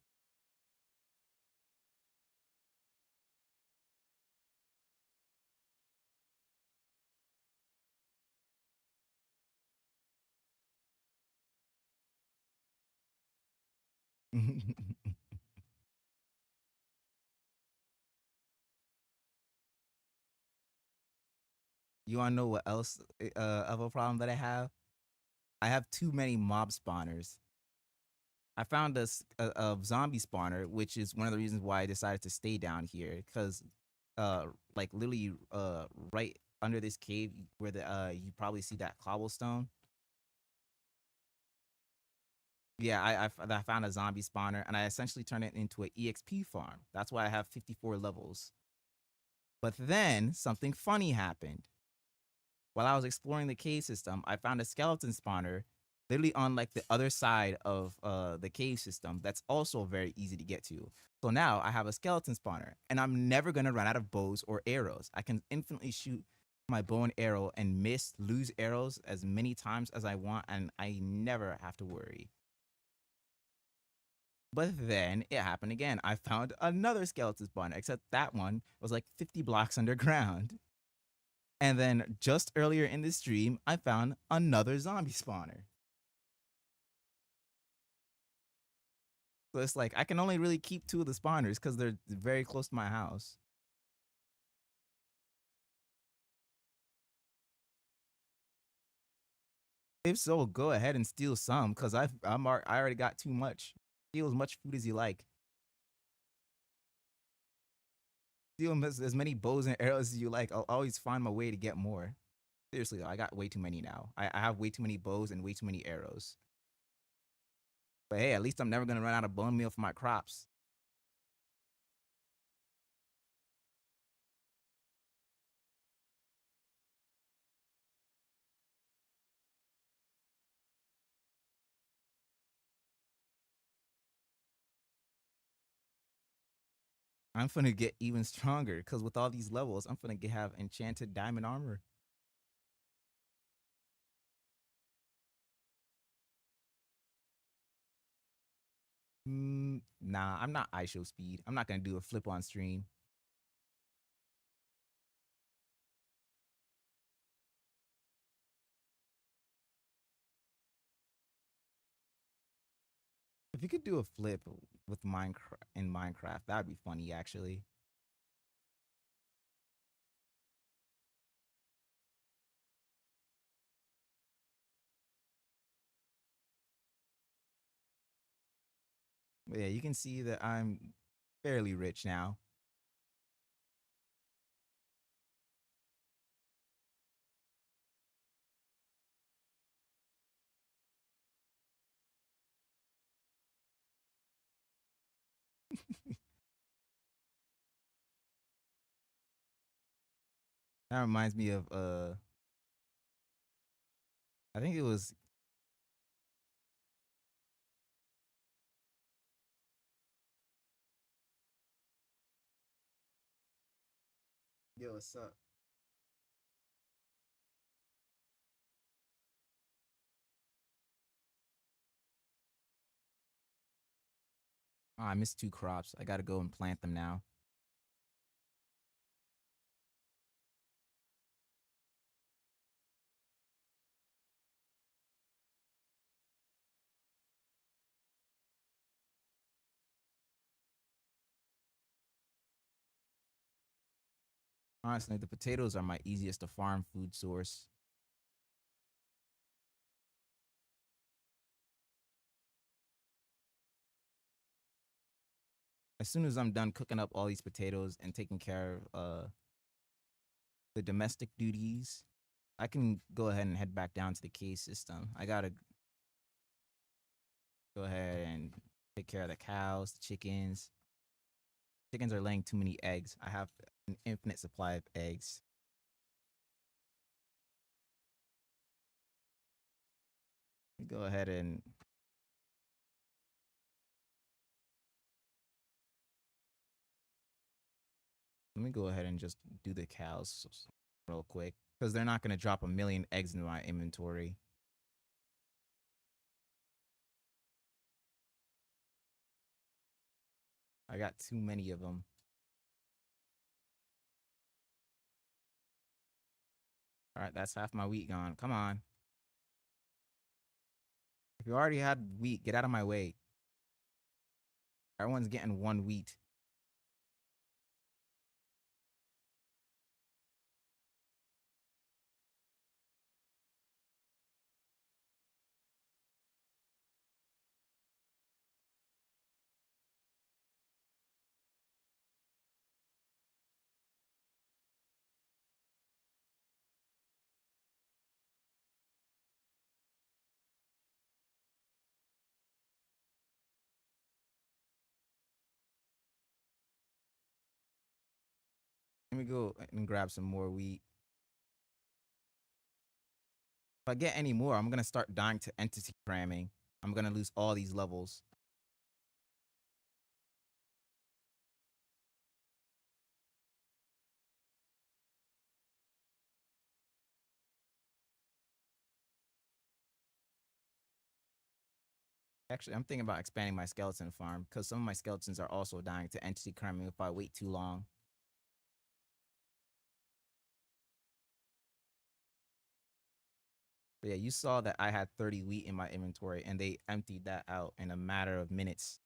Speaker 1: You wanna know what else of a problem that I have? I have too many mob spawners. I found a zombie spawner, which is one of the reasons why I decided to stay down here. Because, like literally, right under this cave where the you probably see that cobblestone. Yeah, I found a zombie spawner, and I essentially turned it into an EXP farm. That's why I have 54 levels. But then something funny happened. While I was exploring the cave system, I found a skeleton spawner literally on like the other side of the cave system that's also very easy to get to. So now I have a skeleton spawner, and I'm never gonna run out of bows or arrows. I can infinitely shoot my bow and arrow and lose arrows as many times as I want, and I never have to worry. But then it happened again. I found another skeleton spawner, except that one was like 50 blocks underground. And then just earlier in the stream, I found another zombie spawner. So it's like I can only really keep two of the spawners because they're very close to my house. If so, go ahead and steal some because I already got too much. Steal as much food as you like. Steal as many bows and arrows as you like. I'll always find my way to get more. Seriously though, I got way too many now. I have way too many bows and way too many arrows. But hey, at least I'm never gonna run out of bone meal for my crops. I'm gonna get even stronger because with all these levels, I'm gonna have enchanted diamond armor. Nah, I'm not ISO speed. I'm not gonna do a flip on stream. If you could do a flip with Minecraft in Minecraft, that'd be funny actually. But yeah, you can see that I'm fairly rich now. That reminds me of I think it was yo, what's up? Oh, I missed two crops. I gotta go and plant them now. Honestly, the potatoes are my easiest to farm food source. As soon as I'm done cooking up all these potatoes and taking care of the domestic duties, I can go ahead and head back down to the cave system. I gotta go ahead and take care of the cows, the chickens. Chickens are laying too many eggs. I have an infinite supply of eggs. Go ahead and let me go ahead and just do the cows real quick because they're not gonna drop a million eggs into my inventory. I got too many of them. All right, that's half my wheat gone. Come on. If you already had wheat, get out of my way. Everyone's getting one wheat. me go and grab some more wheat. If I get any more, I'm gonna start dying to entity cramming. I'm gonna lose all these levels. Actually, I'm thinking about expanding my skeleton farm because some of my skeletons are also dying to entity cramming if I wait too long. But yeah, you saw that I had 30 wheat in my inventory and they emptied that out in a matter of minutes.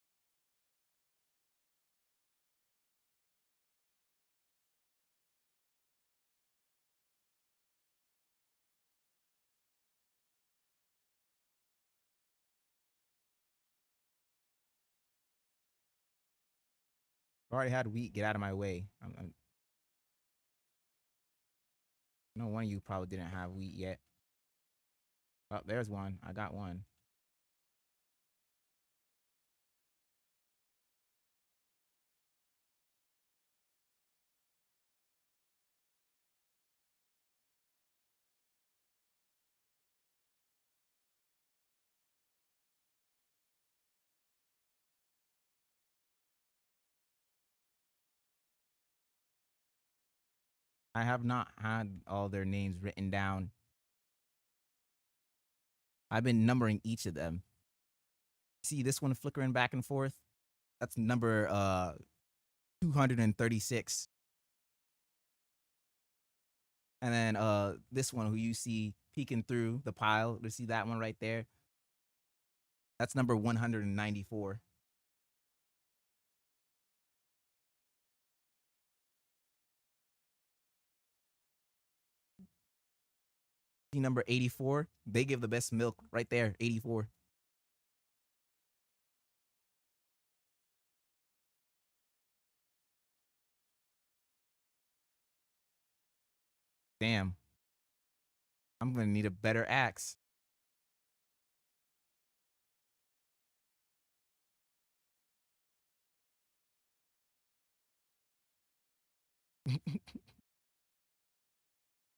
Speaker 1: I already had wheat. Get out of my way. No one of you probably didn't have wheat yet. Oh, there's one. I got one. I have not had all their names written down. I've been numbering each of them. See this one flickering back and forth? That's number 236. And then this one who you see peeking through the pile, you see that one right there? That's number 194. See number 84? They give the best milk right there, 84. Damn. I'm gonna need a better axe.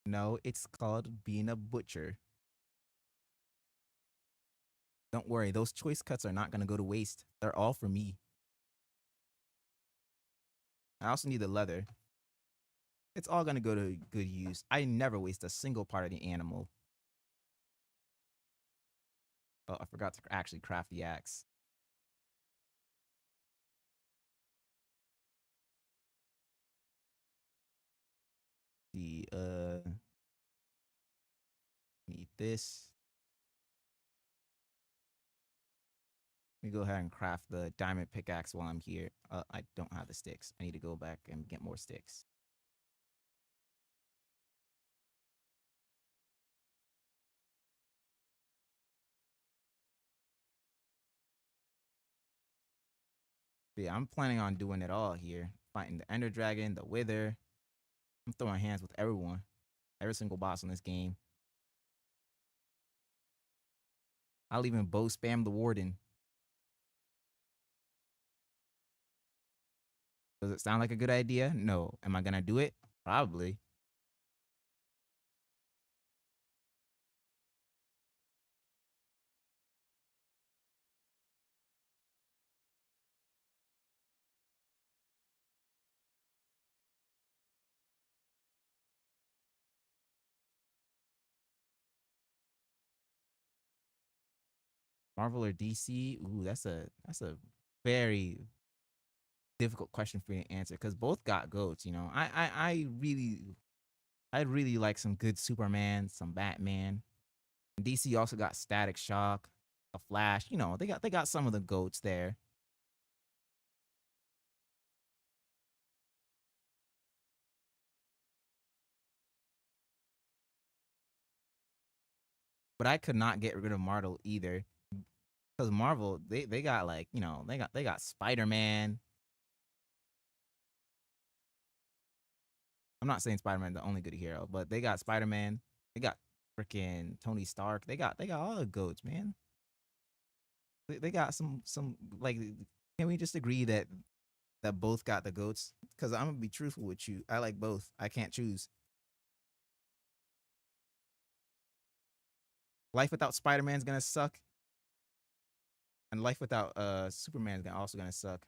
Speaker 1: No, it's called being a butcher. Don't worry, those choice cuts are not gonna go to waste. They're all for me. I also need the leather. It's all gonna go to good use. I never waste a single part of the animal. Oh, I forgot to actually craft the axe. The need this. Let me go ahead and craft the diamond pickaxe while I'm here. I don't have the sticks. I need to go back and get more sticks. But yeah, I'm planning on doing it all here. Fighting the Ender Dragon, the Wither. I'm throwing hands with everyone. Every single boss in this game. I'll even bow spam the Warden. Does it sound like a good idea? No. Am I gonna do it? Probably. Marvel or DC? Ooh, that's a very difficult question for you to answer because both got goats. You know, I really like some good Superman, some Batman. DC also got Static Shock, a Flash. You know, they got some of the goats there. But I could not get rid of Marvel either because Marvel they got like you know they got Spider Man. I'm not saying Spider Man the only good hero, but they got Spider Man. They got freaking Tony Stark. They got all the goats, man. They got some like. Can we just agree that both got the goats? Because I'm gonna be truthful with you. I like both. I can't choose. Life without Spider-Man's gonna suck, and life without Superman's also gonna suck.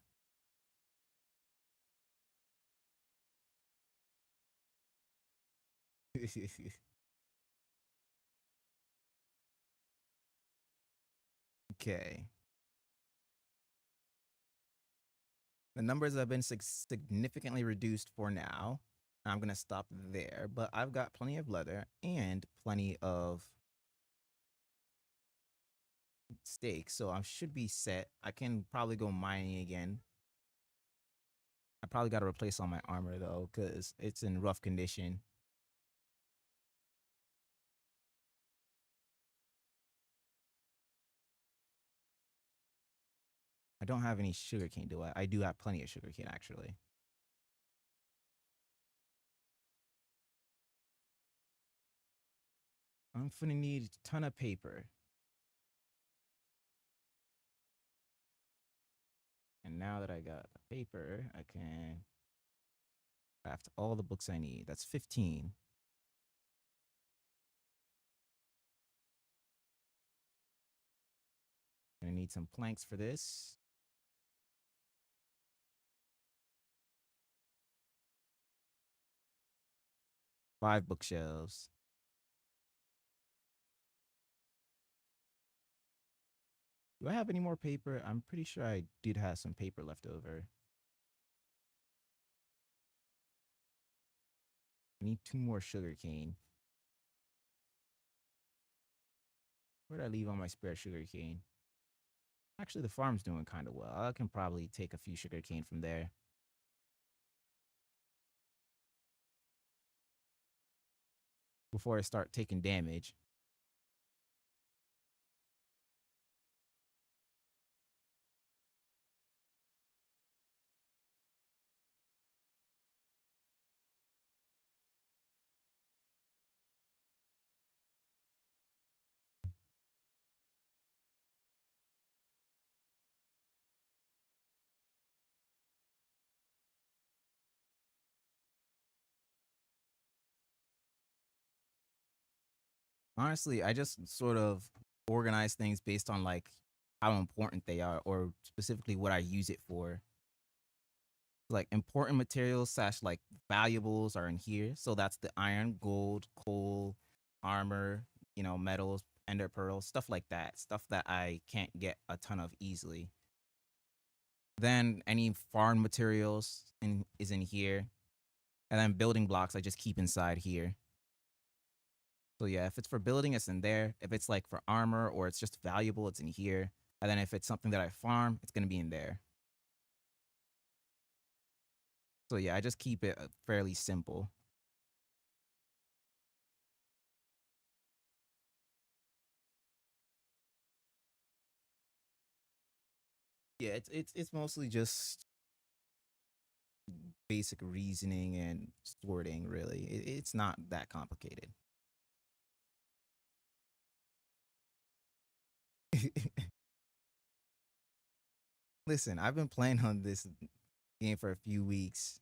Speaker 1: Okay. The numbers have been significantly reduced for now. I'm gonna stop there, but I've got plenty of leather and plenty of steak, so I should be set. I can probably go mining again. I probably got to replace all my armor though, because it's in rough condition. I don't have any sugarcane, do I? I do have plenty of sugarcane, actually. I'm gonna need a ton of paper. And now that I got the paper, I can craft all the books I need. That's 15. Gonna need some planks for this. 5 bookshelves. Do I have any more paper? I'm pretty sure I did have some paper left over. I need 2 more sugarcane. Where did I leave all my spare sugarcane? Actually, the farm's doing kind of well. I can probably take a few sugarcane from there before I start taking damage. Honestly, I just sort of organize things based on like how important they are or specifically what I use it for. Like important materials slash like valuables are in here. So that's the iron, gold, coal, armor, metals, ender pearls, stuff like that. Stuff that I can't get a ton of easily. Then any farm materials is in here. And then building blocks I just keep inside here. So yeah, if it's for building, it's in there. If it's like for armor or it's just valuable, it's in here. And then if it's something that I farm, it's gonna be in there. So yeah, I just keep it fairly simple. Yeah, it's mostly just basic reasoning and sorting. Really, it's not that complicated. Listen, I've been playing on this game for a few weeks.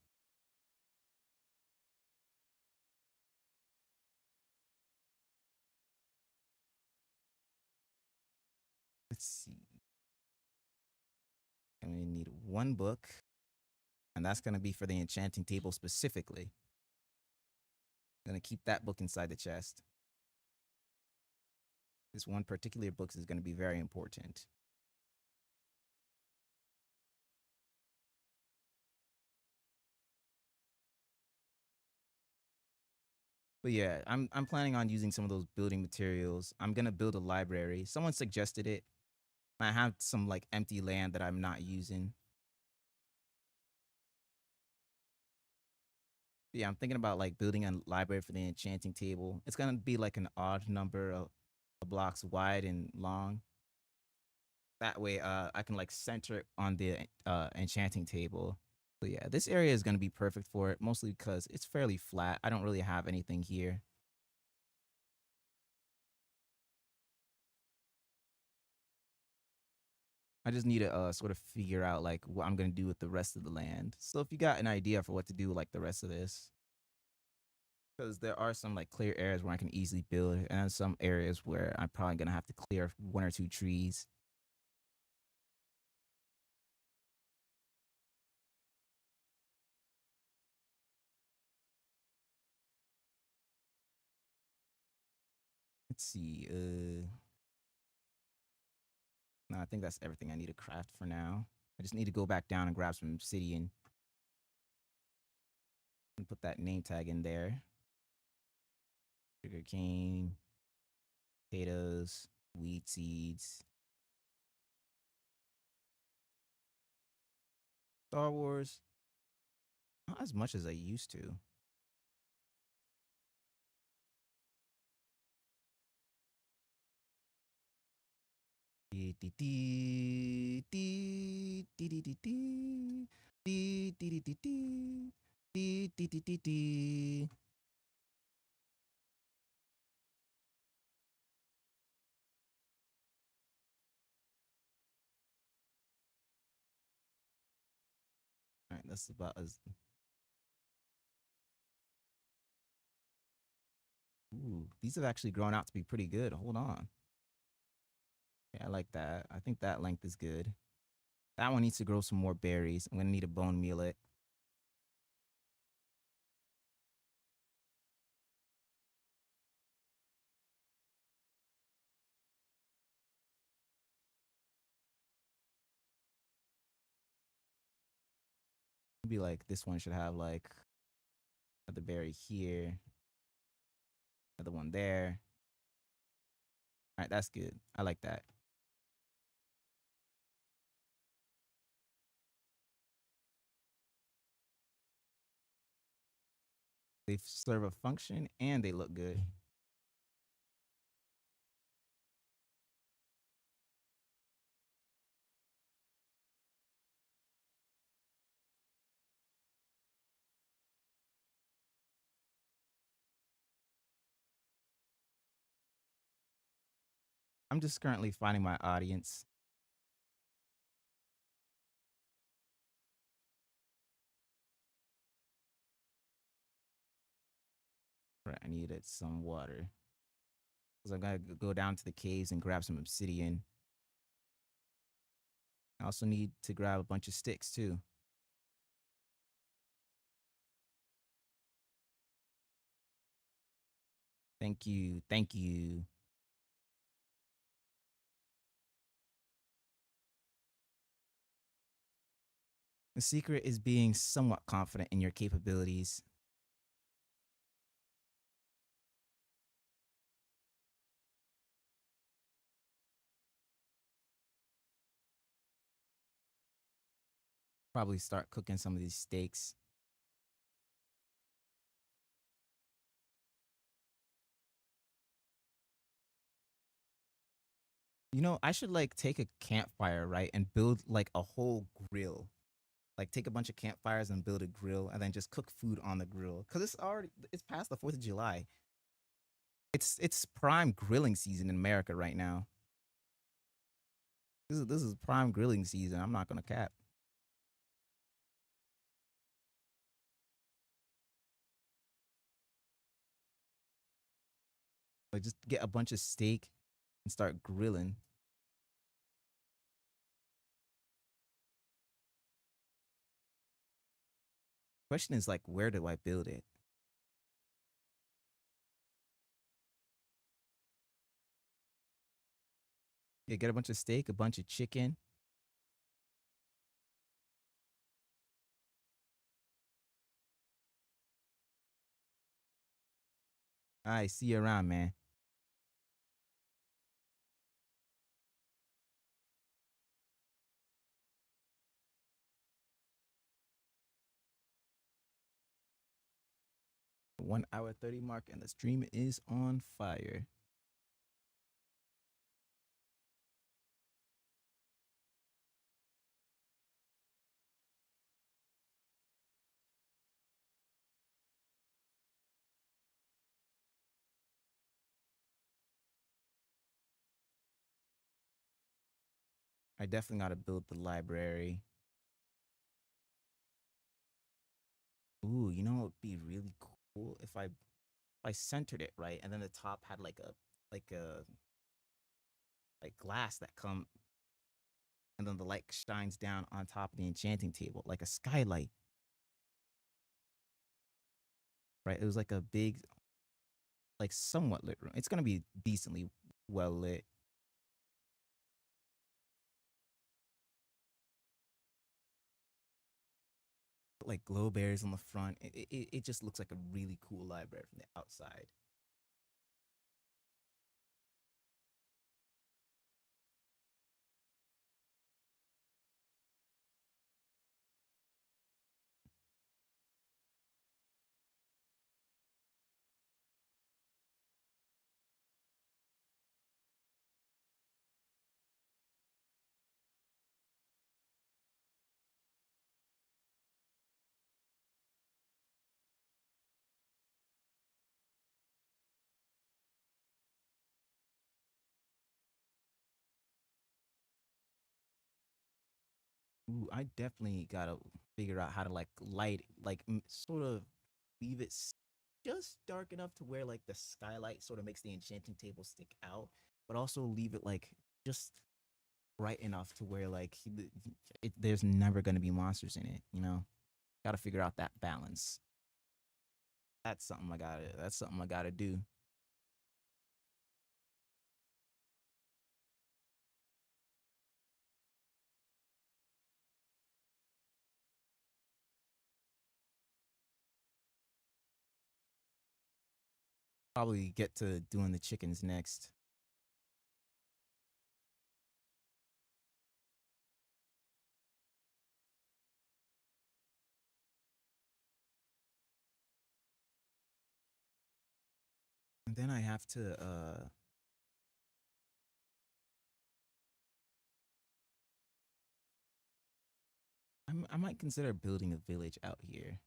Speaker 1: Let's see. I'm gonna need 1 book, and that's gonna be for the enchanting table specifically. I'm gonna keep that book inside the chest. This one particular book is gonna be very important. But yeah, I'm planning on using some of those building materials. I'm gonna build a library. Someone suggested it. I have some like empty land that I'm not using. Yeah, I'm thinking about like building a library for the enchanting table. It's gonna be like an odd number of blocks wide and long. That way, I can like center it on the enchanting table. So yeah, this area is gonna be perfect for it, mostly because it's fairly flat. I don't really have anything here. I just need to sort of figure out like what I'm gonna do with the rest of the land. So if you got an idea for what to do like the rest of this, because there are some like clear areas where I can easily build, and some areas where I'm probably gonna have to clear one or two trees. Let's see. No, I think that's everything I need to craft for now. I just need to go back down and grab some obsidian and put that name tag in there. Sugar cane, potatoes, wheat seeds. Star Wars, not as much as I used to. All right, that's about as. Ooh, these have actually grown out to be pretty good. Hold on. Yeah, I like that. I think that length is good. That one needs to grow some more berries. I'm gonna need a bone meal it. Be like this one should have like another berry here, another one there. All right, that's good. I like that. They serve a function and they look good. I'm just currently finding my audience. Right, I needed some water. Because I'm gonna go down to the caves and grab some obsidian. I also need to grab a bunch of sticks too. Thank you. Thank you. The secret is being somewhat confident in your capabilities. Probably start cooking some of these steaks. You know, I should like take a campfire, right? And build like a whole grill. Like take a bunch of campfires and build a grill and then just cook food on the grill. Cause it's past the 4th of July. It's prime grilling season in America right now. This is prime grilling season. I'm not gonna cap. Like just get a bunch of steak and start grilling. Question is like, where do I build it? Yeah, get a bunch of steak, a bunch of chicken. I see you around, man. One hour 30 mark, and the stream is on fire. I definitely got to build the library. Ooh, you know what would be really cool if I centered it right, and then the top had like a like glass that come, and then the light shines down on top of the enchanting table like a skylight, right? It was like a big, like somewhat lit room. It's gonna be decently well lit. Like glow berries on the front. It just looks like a really cool library from the outside. Ooh, I definitely gotta figure out how to like light, like sort of leave it just dark enough to where like the skylight sort of makes the enchanting table stick out, but also leave it like just bright enough to where like there's never gonna be monsters in it. You know, gotta figure out that balance. That's something I gotta. That's something I gotta do. Probably get to doing the chickens next. And then I have to I might consider building a village out here.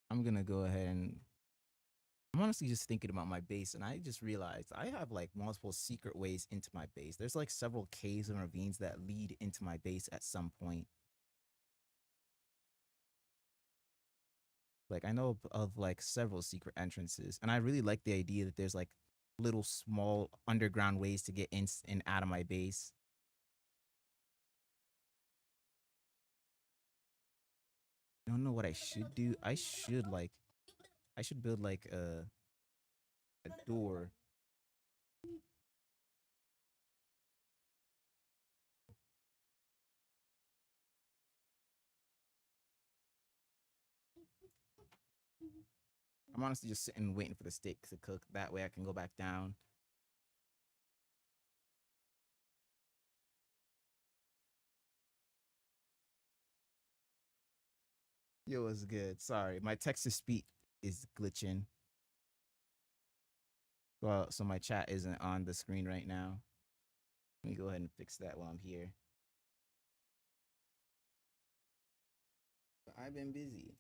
Speaker 1: I'm gonna go ahead and I'm honestly just thinking about my base, and I just realized I have like multiple secret ways into my base. There's like several caves and ravines that lead into my base at some point. Like I know of like several secret entrances, and I really like the idea that there's like little small underground ways to get in and out of my base. I don't know what I should do. I should build like a door. I'm honestly just sitting waiting for the steak to cook. That way I can go back down. Yo, it's good. Sorry, my text to speech is glitching. Well, so my chat isn't on the screen right now. Let me go ahead and fix that while I'm here. I've been busy.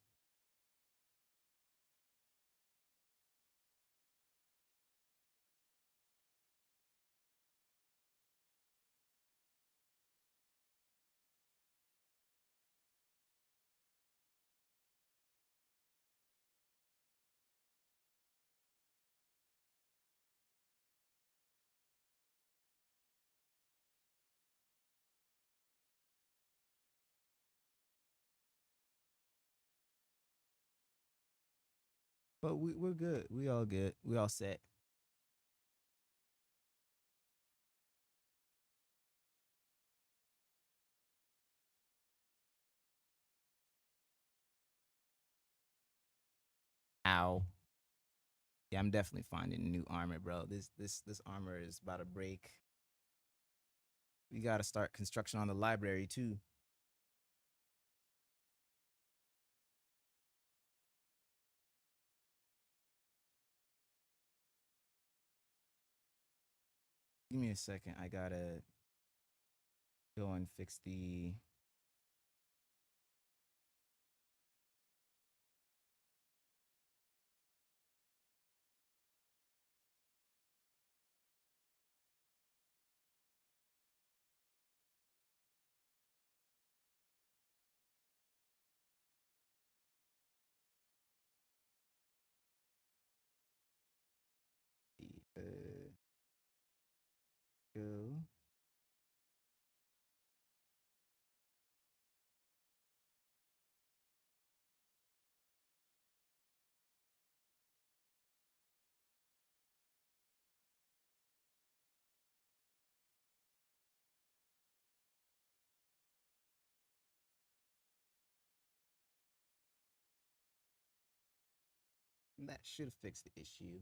Speaker 1: But we're good. We all good. We all set. Ow. Yeah, I'm definitely finding new armor, bro. This armor is about to break. We gotta start construction on the library too. Give me a second. I gotta go and fix the. Uh, go. That should fix the issue.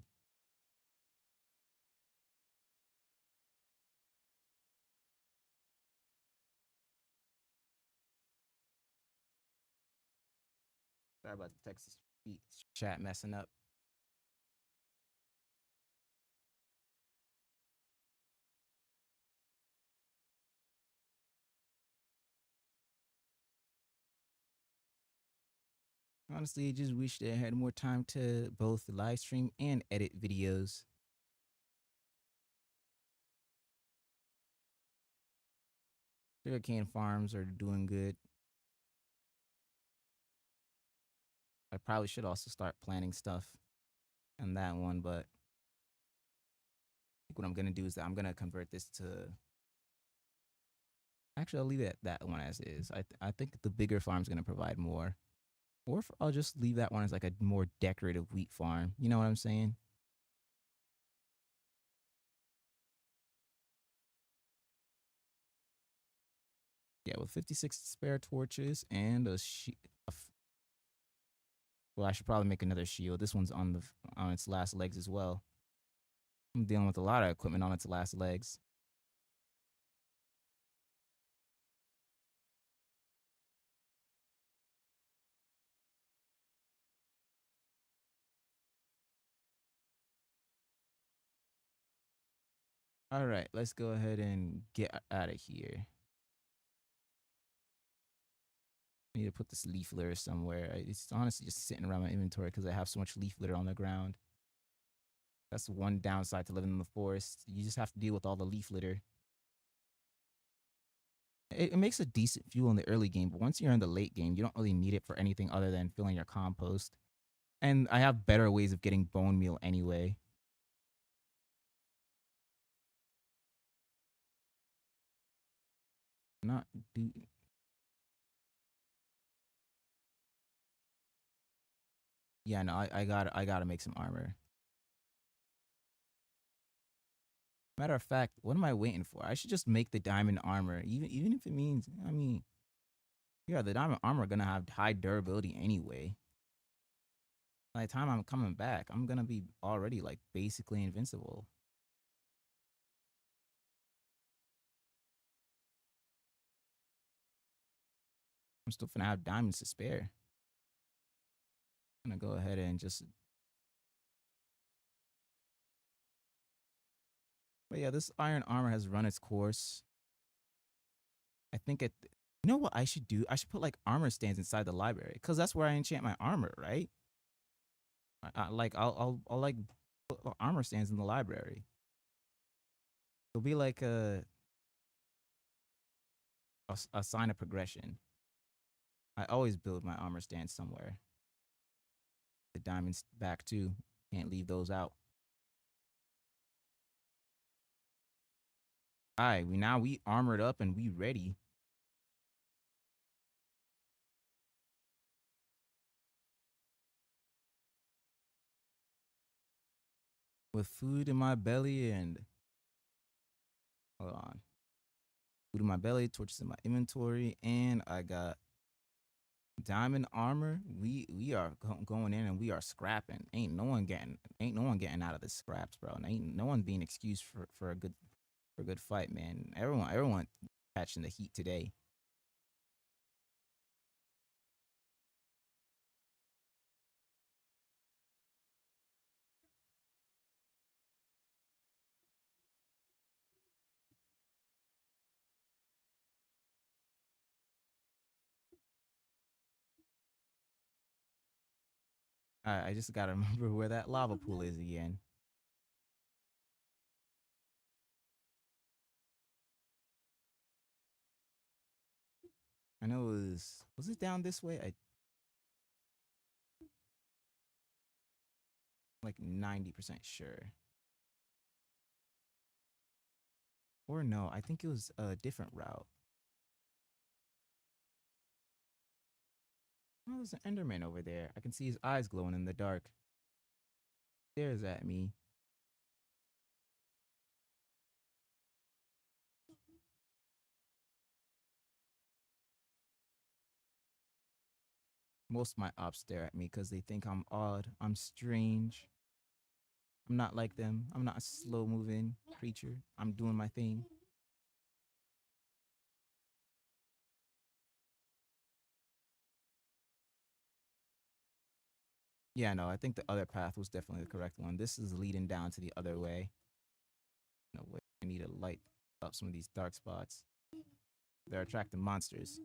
Speaker 1: Sorry about the Texas chat messing up. Honestly, I just wish they had more time to both live stream and edit videos. Sugarcane farms are doing good. I probably should also start planning stuff on that one, but I think what I'm gonna do is that I'm gonna convert this to. Actually, I'll leave it that one as is. I think the bigger farm's gonna provide more, or if I'll just leave that one as like a more decorative wheat farm. You know what I'm saying? Yeah, with 56 spare torches and well, I should probably make another shield. This one's on its last legs as well. I'm dealing with a lot of equipment on its last legs. All right, let's go ahead and get out of here. I need to put this leaf litter somewhere. It's honestly just sitting around my inventory because I have so much leaf litter on the ground. That's one downside to living in the forest. You just have to deal with all the leaf litter. It makes a decent fuel in the early game, but once you're in the late game, you don't really need it for anything other than filling your compost. And I have better ways of getting bone meal anyway. Not do. Yeah, no, I gotta make some armor. Matter of fact, what am I waiting for? I should just make the diamond armor, even if it means. I mean, yeah, the diamond armor gonna have high durability anyway. By the time I'm coming back, I'm gonna be already like basically invincible. I'm still gonna have diamonds to spare. I'm gonna go ahead and just. But yeah, this iron armor has run its course. I think it. You know what I should do? I should put like armor stands inside the library because that's where I enchant my armor, right? Like I'll like put armor stands in the library. It'll be like a sign of progression. I always build my armor stand somewhere. The diamonds back too. Can't leave those out. All right, we armored up and we ready. with food in my belly and hold on, food in my belly, torches in my inventory, and I got diamond armor. We are going in and we are scrapping. Ain't no one getting out of the scraps, bro. And ain't no one being excused for a good fight, man. Everyone catching the heat today. I just gotta remember where that lava pool is again. I know was it down this way? I like 90% sure. Or no, I think it was a different route. Oh, there's an Enderman over there. I can see his eyes glowing in the dark. Stares at me. Most of my ops stare at me because they think I'm odd. I'm strange. I'm not like them. I'm not a slow moving creature. I'm doing my thing. Yeah, no, I think the other path was definitely the correct one. This is leading down to the other way. No way. I need to light up some of these dark spots. They're attracting monsters.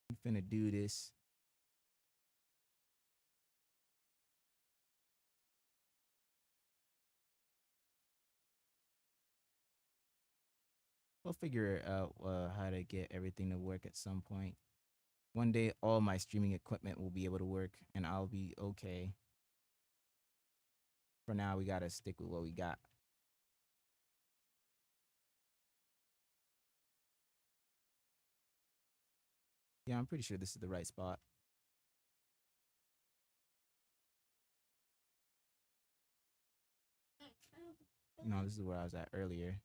Speaker 1: I'm finna do this. We'll figure out how to get everything to work at some point. One day, all my streaming equipment will be able to work, and I'll be okay. For now, we gotta stick with what we got. Yeah, I'm pretty sure this is the right spot. No, this is where I was at earlier.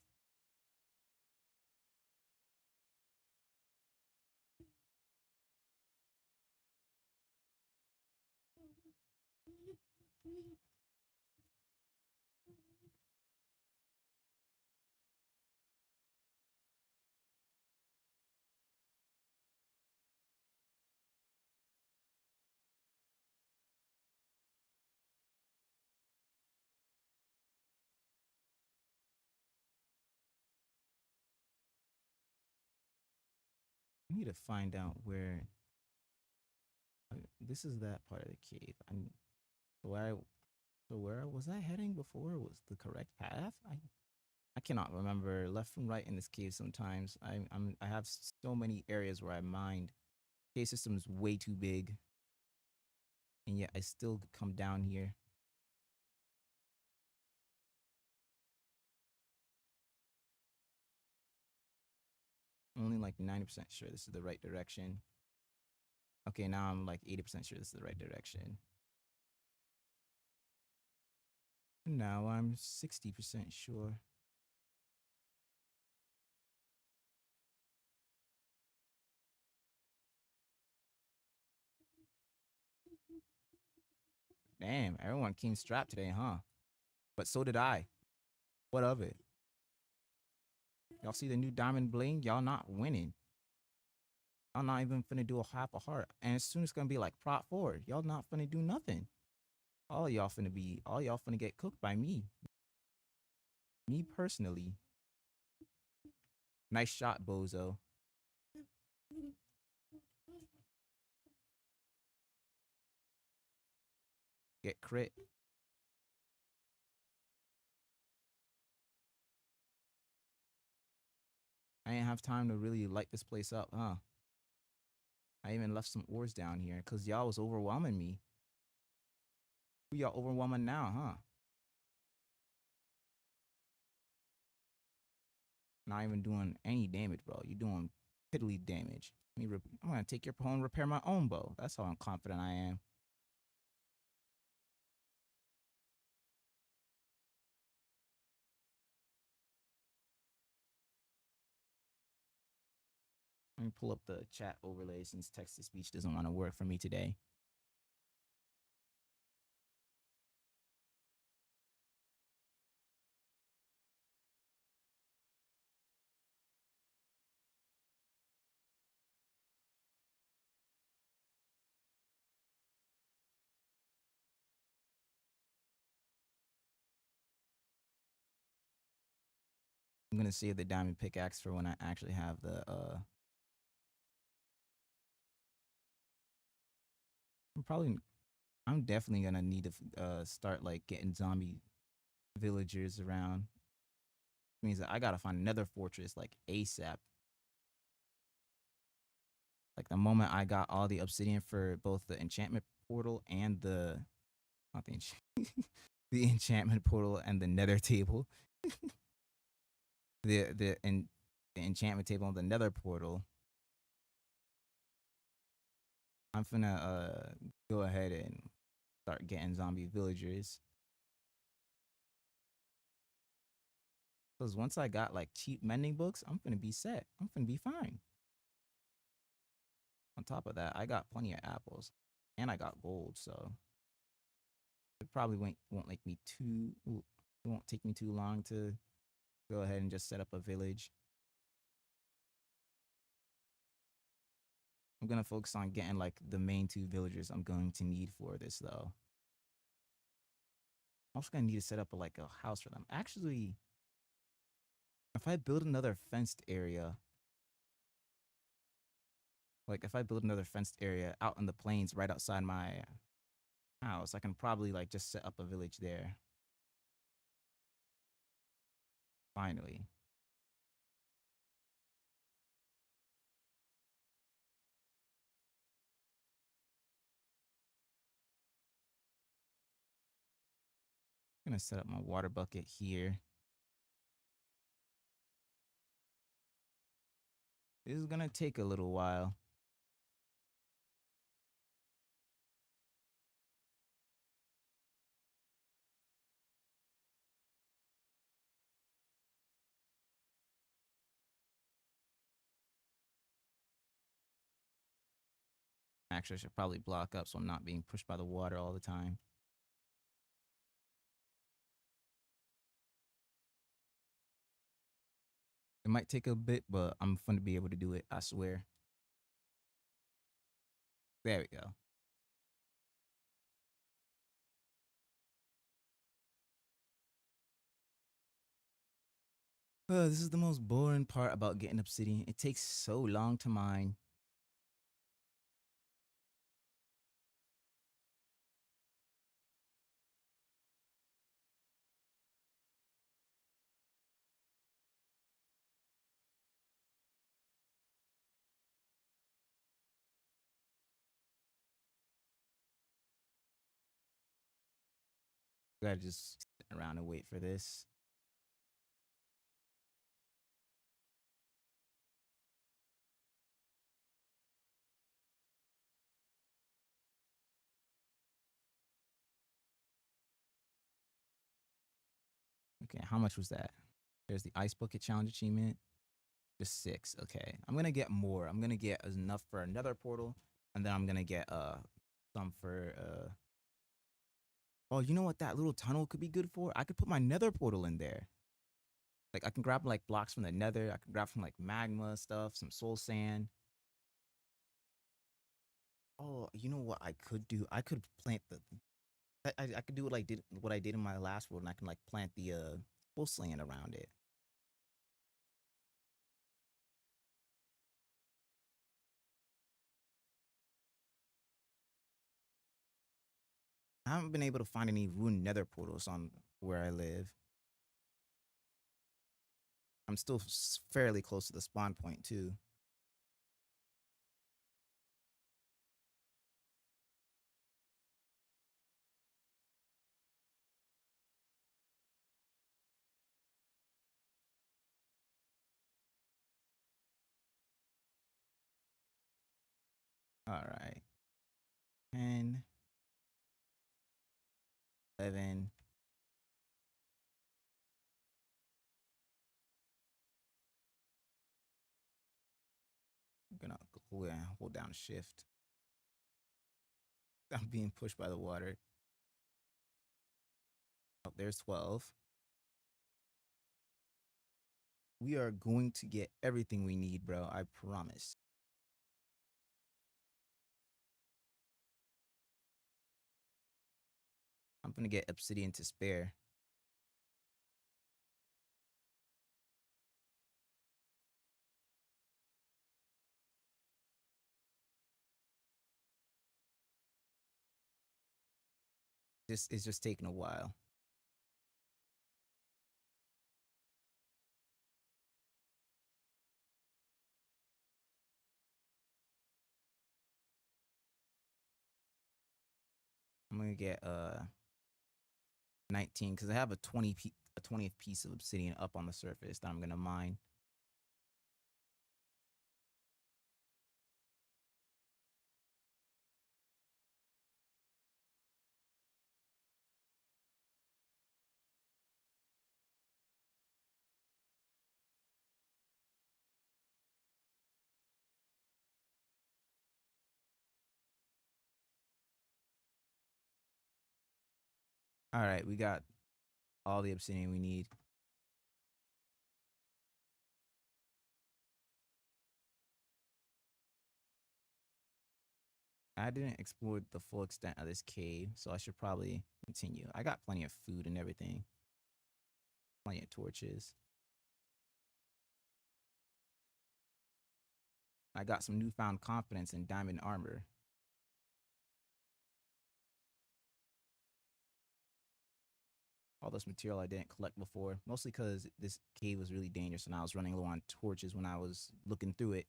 Speaker 1: I need to find out where. This is that part of the cave. Where I, so where was I heading before was the correct path? I cannot remember left from right in this cave. Sometimes I have so many areas where I mined. Cave system is way too big, and yet I still come down here. I'm only like 90% sure this is the right direction. Okay, now I'm like 80% sure this is the right direction. Now I'm 60% sure. Damn, everyone came strapped today, huh? But so did I. What of it? Y'all see the new diamond bling? Y'all not winning. Y'all not even finna do a half a heart. And as soon as it's gonna be like prop 4, y'all not finna do nothing. All y'all finna get cooked by me. Me personally. Nice shot, bozo. Get crit. I ain't have time to really light this place up, huh? I even left some ores down here because y'all was overwhelming me. Who y'all overwhelming now, huh? Not even doing any damage, bro. You're doing piddly damage. I'm gonna take your bow and repair my own bow. That's how confident I am. Let me pull up the chat overlay since text to speech doesn't want to work for me today. I'm gonna save the diamond pickaxe for when I actually have the I'm definitely gonna need to start like getting zombie villagers around. It means that I gotta find another fortress like ASAP. Like the moment I got all the obsidian for both the enchantment portal and the not the the enchantment portal and the nether table. The enchantment table and the nether portal. I'm finna go ahead and start getting zombie villagers. Cause once I got like cheap mending books, I'm finna be set. I'm finna be fine. On top of that, I got plenty of apples, and I got gold, so it probably won't make me too. It won't take me too long to go ahead and just set up a village. I'm gonna focus on getting like the main two villagers I'm going to need for this though. I'm also gonna need to set up like a house for them. Actually, if I build another fenced area, like if I build another fenced area out in the plains right outside my house, I can probably like just set up a village there. Finally. I'm gonna set up my water bucket here. This is gonna take a little while. Actually, I should probably block up so I'm not being pushed by the water all the time. It might take a bit, but I'm fun to be able to do it. I swear. There we go. This is the most boring part about getting obsidian. It takes so long to mine. Gotta just sit around and wait for this. Okay, how much was that? There's the ice bucket challenge achievement. Just 6. Okay, I'm gonna get more. I'm gonna get enough for another portal, and then I'm gonna get some for Oh, you know what that little tunnel could be good for? I could put my nether portal in there. Like I can grab like blocks from the nether. I can grab some like magma stuff, some soul sand. Oh, you know what I could do? I could plant the. I could do what I did in my last world, and I can like plant the soul sand around it. I haven't been able to find any ruined nether portals on where I live. I'm still fairly close to the spawn point too. All right. 10, 11. I'm gonna hold down shift. I'm being pushed by the water. Oh, there's 12. We are going to get everything we need, bro. I promise. I'm gonna get obsidian to spare. It's just taking a while. I'm gonna get 19 because I have a 20th piece of obsidian up on the surface that I'm gonna mine. All right, we got all the obsidian we need. I didn't explore the full extent of this cave, so I should probably continue. I got plenty of food and everything. Plenty of torches. I got some newfound confidence in diamond armor. All this material I didn't collect before, mostly because this cave was really dangerous and I was running low on torches when I was looking through it.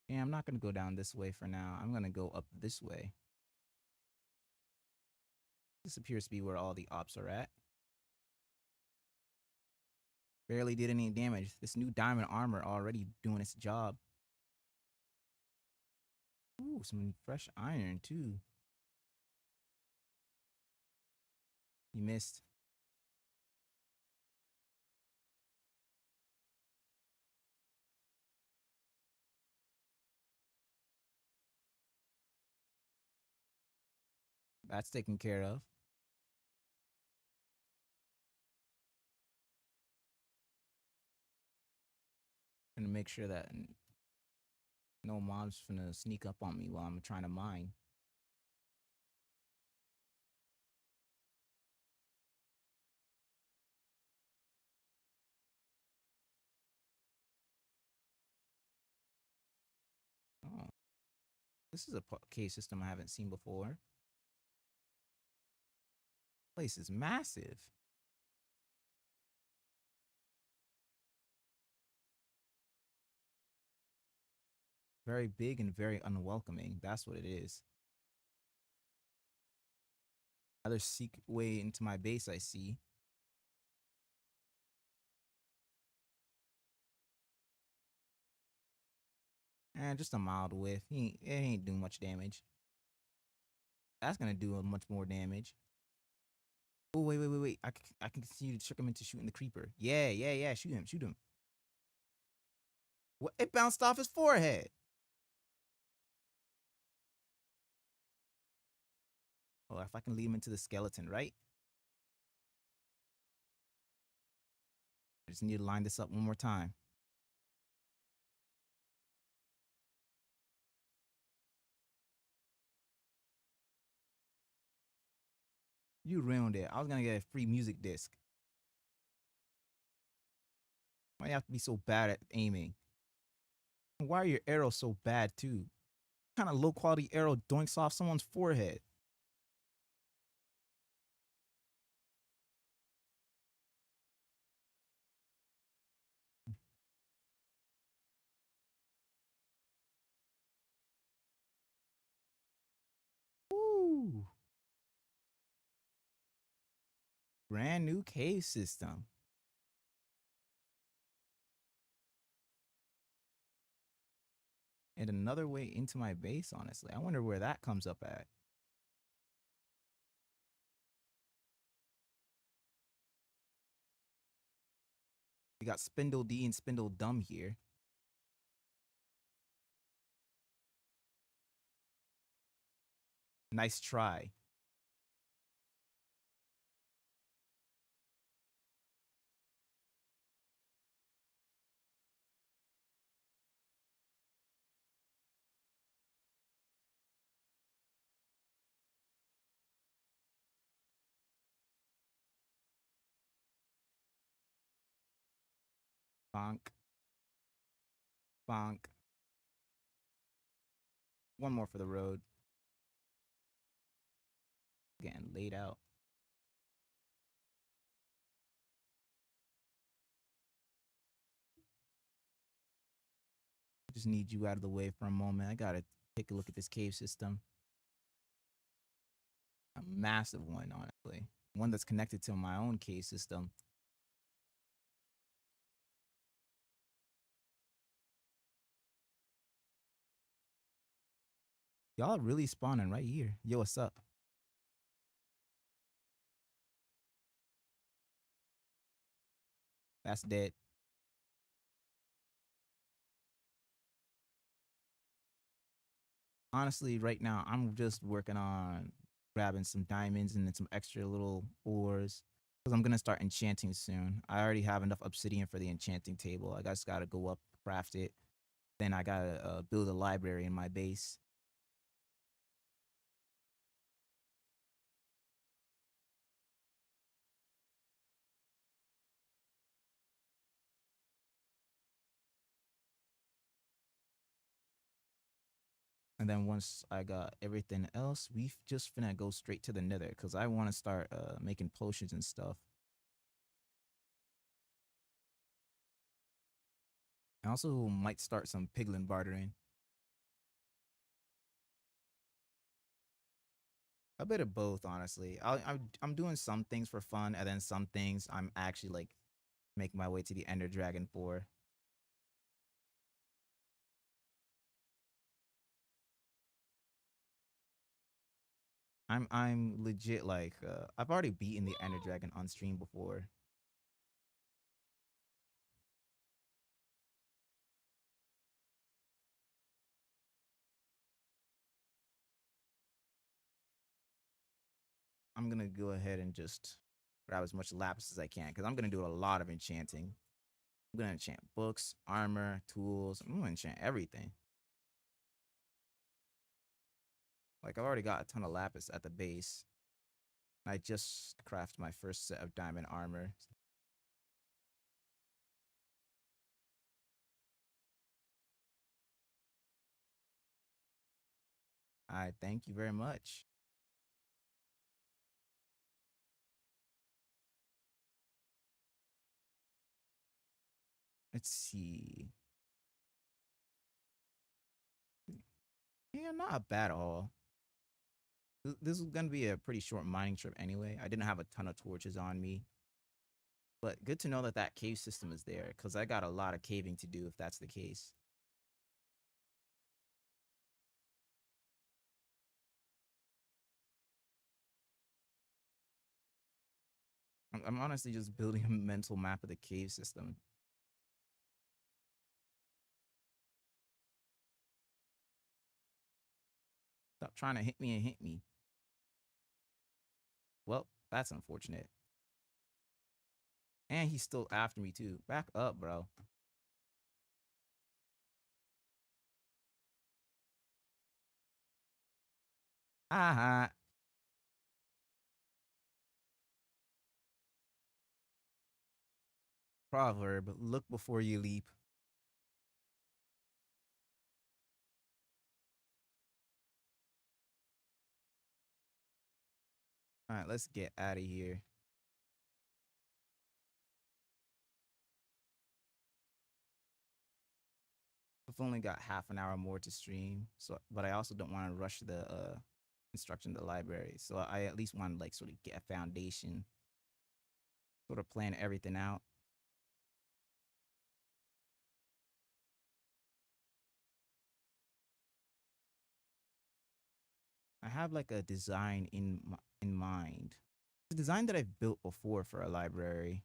Speaker 1: Yeah, I'm not going to go down this way for now. I'm going to go up this way. This appears to be where all the ops are at. Barely did any damage. This new diamond armor already doing its job. Ooh, some fresh iron too. You missed. That's taken care of. Gonna make sure that no mobs finna sneak up on me while I'm trying to mine. Oh, this is a cave system I haven't seen before. Place is massive. Very big and very unwelcoming. That's what it is. Another secret way into my base I see. And just a mild whiff. It ain't doing much damage. That's gonna do much more damage. Oh, wait. I can continue to trick him into shooting the creeper. Yeah. Shoot him. What? It bounced off his forehead. Or if I can lead him into the skeleton, right? I just need to line this up one more time. You ruined it. I was gonna get a free music disc. Why you have to be so bad at aiming? Why are your arrows so bad too? What kind of low quality arrow doinks off someone's forehead? Brand new cave system. And another way into my base, honestly. I wonder where that comes up at. We got Spindle D and Spindle Dumb here. Nice try. Bonk. Bonk. One more for the road. Getting laid out. Just need you out of the way for a moment. I gotta take a look at this cave system. A massive one, honestly. One that's connected to my own cave system. Y'all really spawning right here. Yo, what's up? That's dead. Honestly, right now, I'm just working on grabbing some diamonds and then some extra little ores. Because I'm going to start enchanting soon. I already have enough obsidian for the enchanting table. I just got to go up, craft it. Then I got to build a library in my base. And then once I got everything else, we just finna go straight to the nether because I want to start making potions and stuff. I also might start some piglin bartering. A bit of both, honestly. I'm doing some things for fun, and then some things I'm actually like making my way to the Ender Dragon for. I'm legit like I've already beaten the Ender Dragon on stream before. I'm gonna go ahead and just grab as much lapis as I can because I'm gonna do a lot of enchanting. I'm gonna enchant books, armor, tools. I'm gonna enchant everything. Like I've already got a ton of lapis at the base. I just crafted my first set of diamond armor. I thank you very much. Let's see. Yeah, not bad at all. This is gonna be a pretty short mining trip anyway. I didn't have a ton of torches on me. But good to know that that cave system is there, because I got a lot of caving to do if that's the case. I'm honestly just building a mental map of the cave system. Stop trying to hit me and hit me. Well, that's unfortunate. And he's still after me too. Back up, bro. Aha. Proverb, look before you leap. All right, let's get out of here. I've only got half an hour more to stream, so but I also don't want to rush the construction of the library. So I at least want to like sort of get a foundation. Sort of plan everything out. I have like a design in mind. It's a design that I've built before for a library.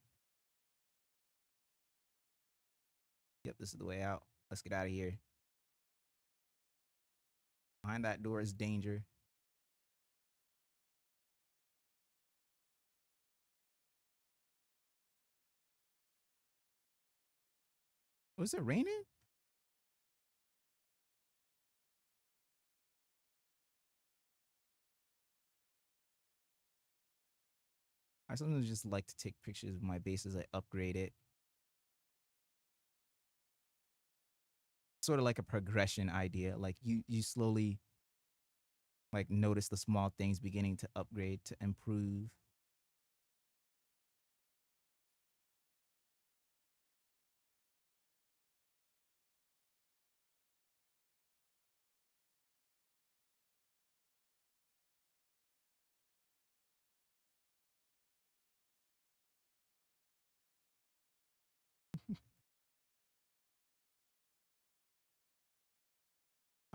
Speaker 1: Yep, this is the way out. Let's get out of here. Behind that door is danger. Was it raining? I sometimes just like to take pictures of my base as I upgrade it. Sort of like a progression idea. Like you slowly like notice the small things beginning to upgrade to improve.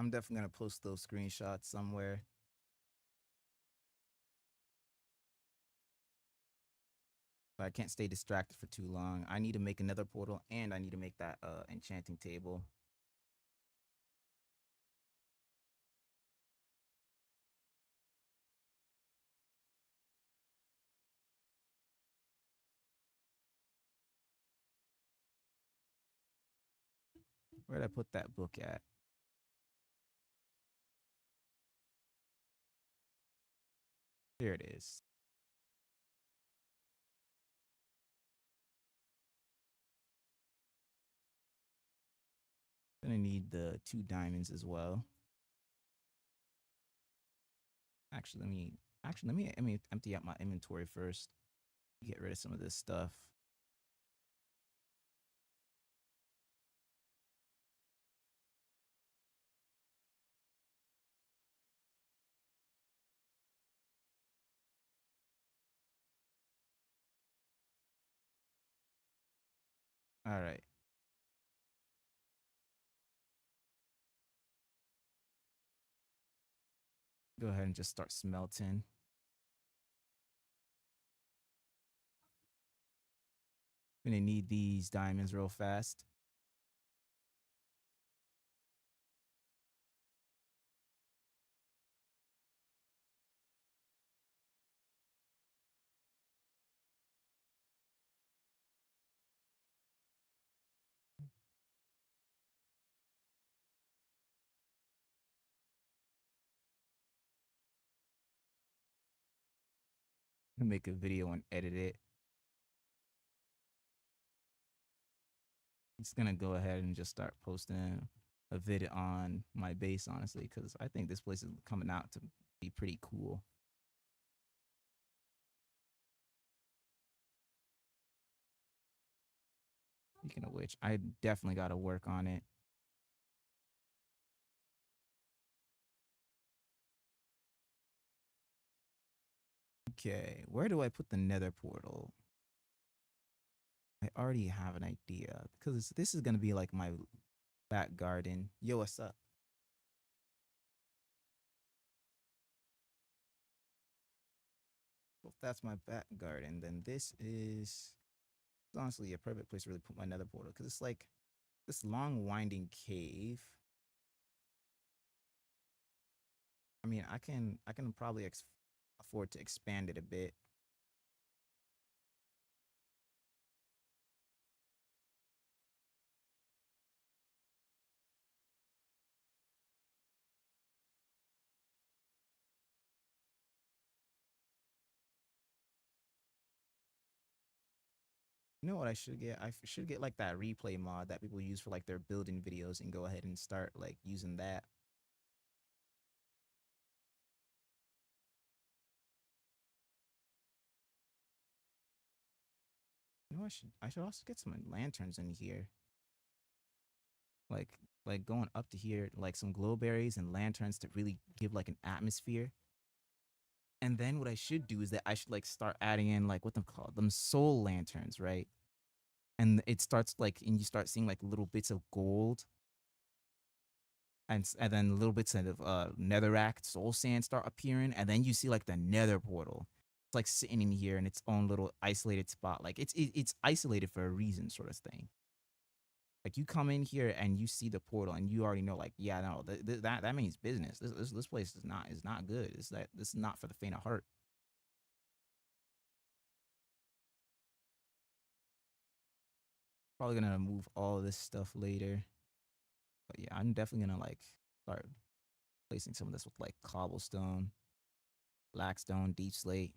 Speaker 1: I'm definitely gonna post those screenshots somewhere. But I can't stay distracted for too long. I need to make another portal and I need to make that enchanting table. Where did I put that book at? Here it is. Gonna need the 2 diamonds as well. Actually, let me empty out my inventory first. Get rid of some of this stuff. All right. Go ahead and just start smelting. Gonna need these diamonds real fast. Make a video and edit it. Just gonna go ahead and just start posting a vid on my base, honestly, because I think this place is coming out to be pretty cool. Speaking of which, I definitely got to work on it. Okay, where do I put the nether portal? I already have an idea because this is gonna be like my back garden. Yo, what's up? Well, if that's my back garden, then this is honestly a perfect place to really put my nether portal because it's like this long winding cave. I mean, I can probably afford to expand it a bit. You know what I should get? I should get like that replay mod that people use for like their building videos and go ahead and start like using that. You know, I should also get some lanterns in here. Like like going up to here, like some glowberries and lanterns to really give like an atmosphere. And then what I should do is that I should like start adding in like what them called them soul lanterns, right? And it starts like and you start seeing like little bits of gold and then little bits of netherrack soul sand start appearing, and then you see like the nether portal. It's like sitting in here in its own little isolated spot. Like it's isolated for a reason, sort of thing. Like you come in here and you see the portal and you already know, like, yeah, no, that means business. This place is not good. This is not for the faint of heart. Probably gonna move all this stuff later, but yeah, I'm definitely gonna like start placing some of this with like cobblestone, blackstone, deep slate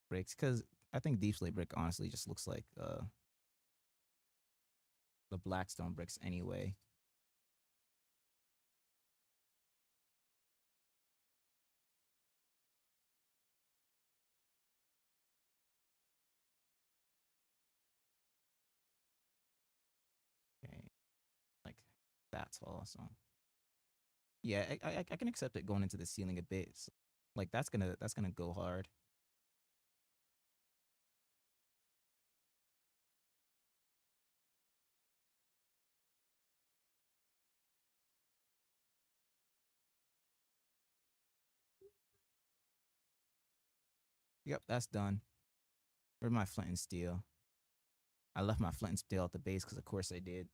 Speaker 1: bricks, because I think deep slate brick honestly just looks like the blackstone bricks anyway. Okay, like that's awesome. Yeah, I can accept it going into the ceiling a bit. Like that's gonna go hard. Yep, that's done. Where's my flint and steel? I left my flint and steel at the base because of course I did.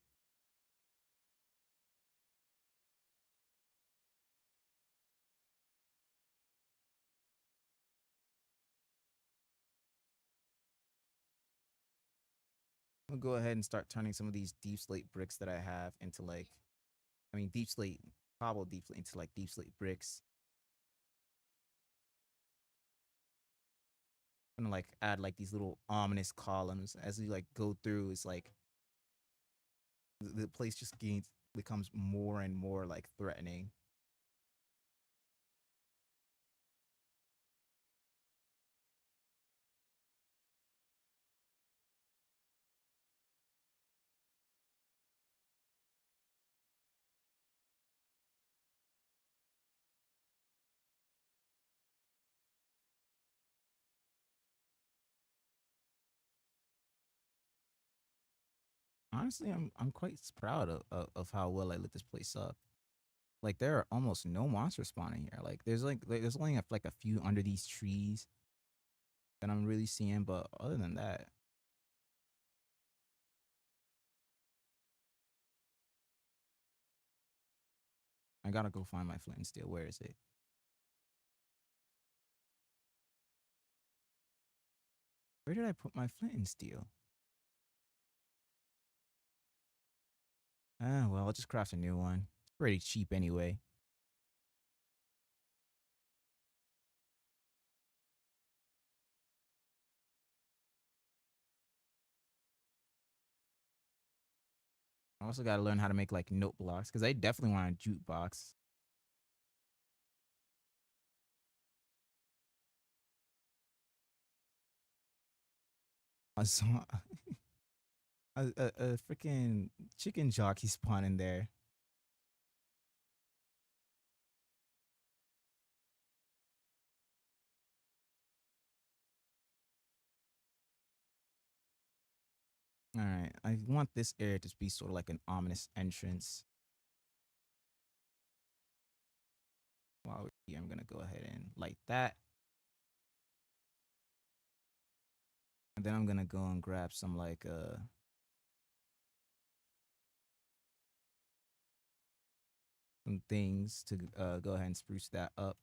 Speaker 1: I'm gonna go ahead and start turning some of these deep slate bricks that I have into like, I mean deep slate cobble deep slate into like deep slate bricks. I'm gonna like add like these little ominous columns as you like go through. It's like the place just becomes more and more like threatening. Honestly, I'm quite proud of how well I lit this place up. Like there are almost no monsters spawning here. Like there's only like a few under these trees that I'm really seeing, but other than that, I gotta go find my flint and steel. Where is it? Where did I put my flint and steel? Ah, well, I'll just craft a new one. It's pretty cheap anyway. I also gotta learn how to make like note blocks because I definitely want a jukebox. I saw a freaking chicken jockey spawn in there. All right, I want this area to be sort of like an ominous entrance. While we're here, I'm gonna go ahead and light that, and then I'm gonna go and grab some like some things to go ahead and spruce that up.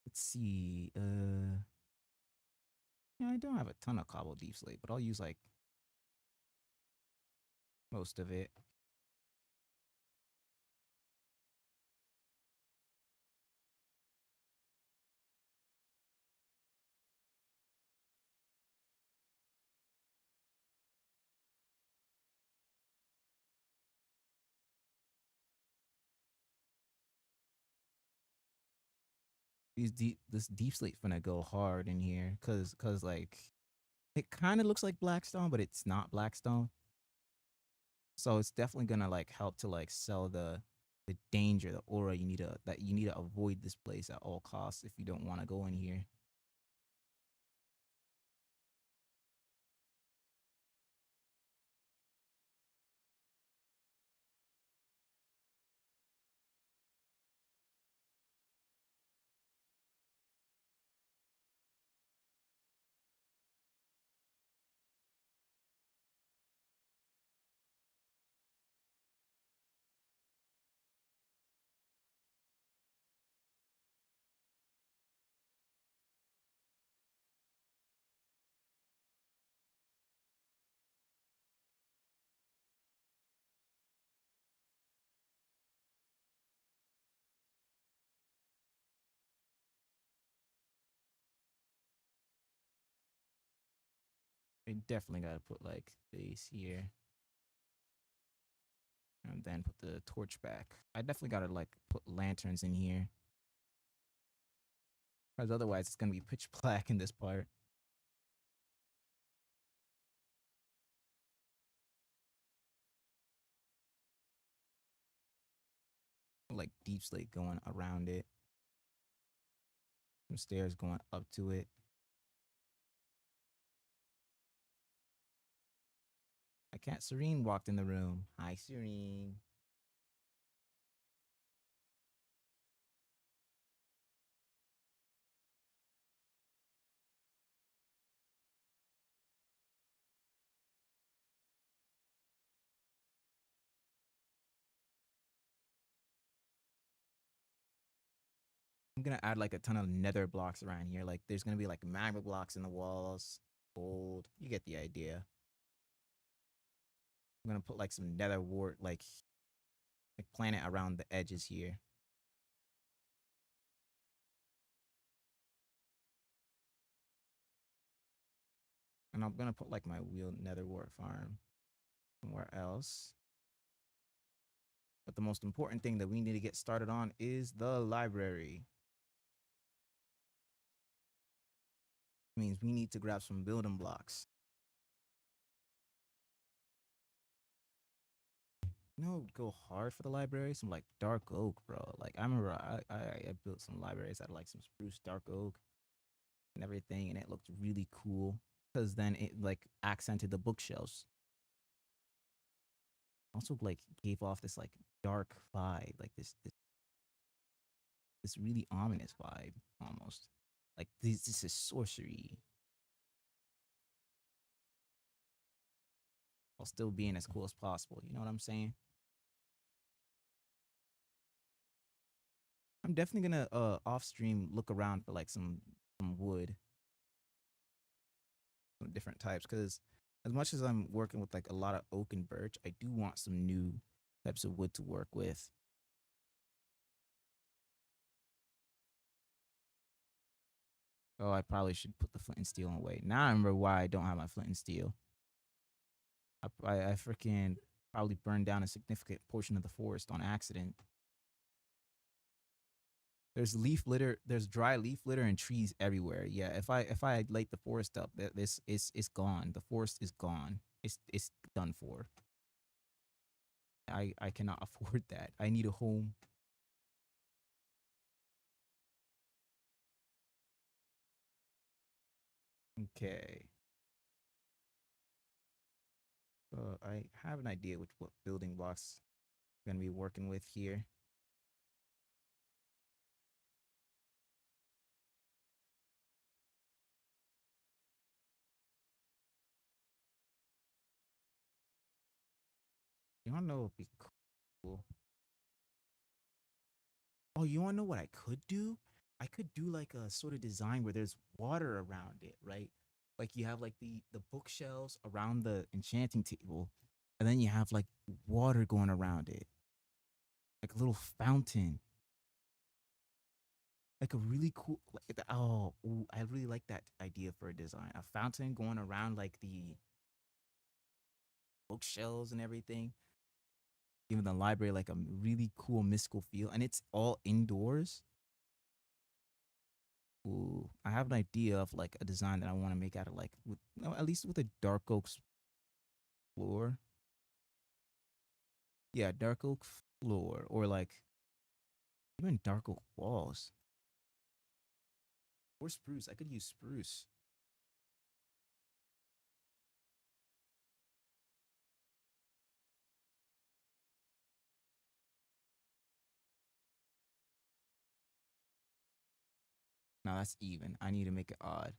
Speaker 1: Let's see. Yeah, I don't have a ton of cobble deep slate, but I'll use like most of it. This deep slate finna go hard in here, cause like it kind of looks like blackstone, but it's not blackstone. So it's definitely gonna like help to like sell the danger, the aura you need to avoid this place at all costs if you don't want to go in here. We definitely gotta put like this here, and then put the torch back. I definitely gotta like put lanterns in here, because otherwise it's gonna be pitch black in this part. Like deep slate going around it, some stairs going up to it. I can't. Serene walked in the room. Hi, Serene. I'm gonna add like a ton of nether blocks around here. Like there's gonna be like magma blocks in the walls, gold. You get the idea. I'm gonna put like some nether wart like planet around the edges here. And I'm gonna put like my wheel nether wart farm somewhere else. But the most important thing that we need to get started on is the library. It means we need to grab some building blocks. You know, go hard for the library. Some like dark oak, bro. Like I remember I built some libraries out of like some spruce dark oak and everything, and it looked really cool because then it like accented the bookshelves. Also, like gave off this like dark vibe, like this really ominous vibe almost. Like this is sorcery while still being as cool as possible. You know what I'm saying? I'm definitely gonna off stream look around for like some wood, some different types, because as much as I'm working with like a lot of oak and birch, I do want some new types of wood to work with. Oh, I probably should put the flint and steel away. Now I remember why I don't have my flint and steel. I freaking probably burned down a significant portion of the forest on accident. There's leaf litter. There's dry leaf litter and trees everywhere. Yeah, if I light the forest up, this is it's gone. The forest is gone. It's done for. I cannot afford that. I need a home. Okay. I have an idea which what building blocks I'm gonna be working with here. You wanna know what would be cool? Oh, you wanna know what I could do? I could do like a sort of design where there's water around it, right? Like you have like the bookshelves around the enchanting table, and then you have like water going around it, like a little fountain, like a really cool. Like, oh, ooh, I really like that idea for a design. A fountain going around like the bookshelves and everything, giving the library like a really cool mystical feel, and it's all indoors. Ooh, I have an idea of like a design that I want to make out of like with no, at least with a dark oak floor. Yeah, dark oak floor or like even dark oak walls or spruce. I could use spruce. Now that's even. I need to make it odd.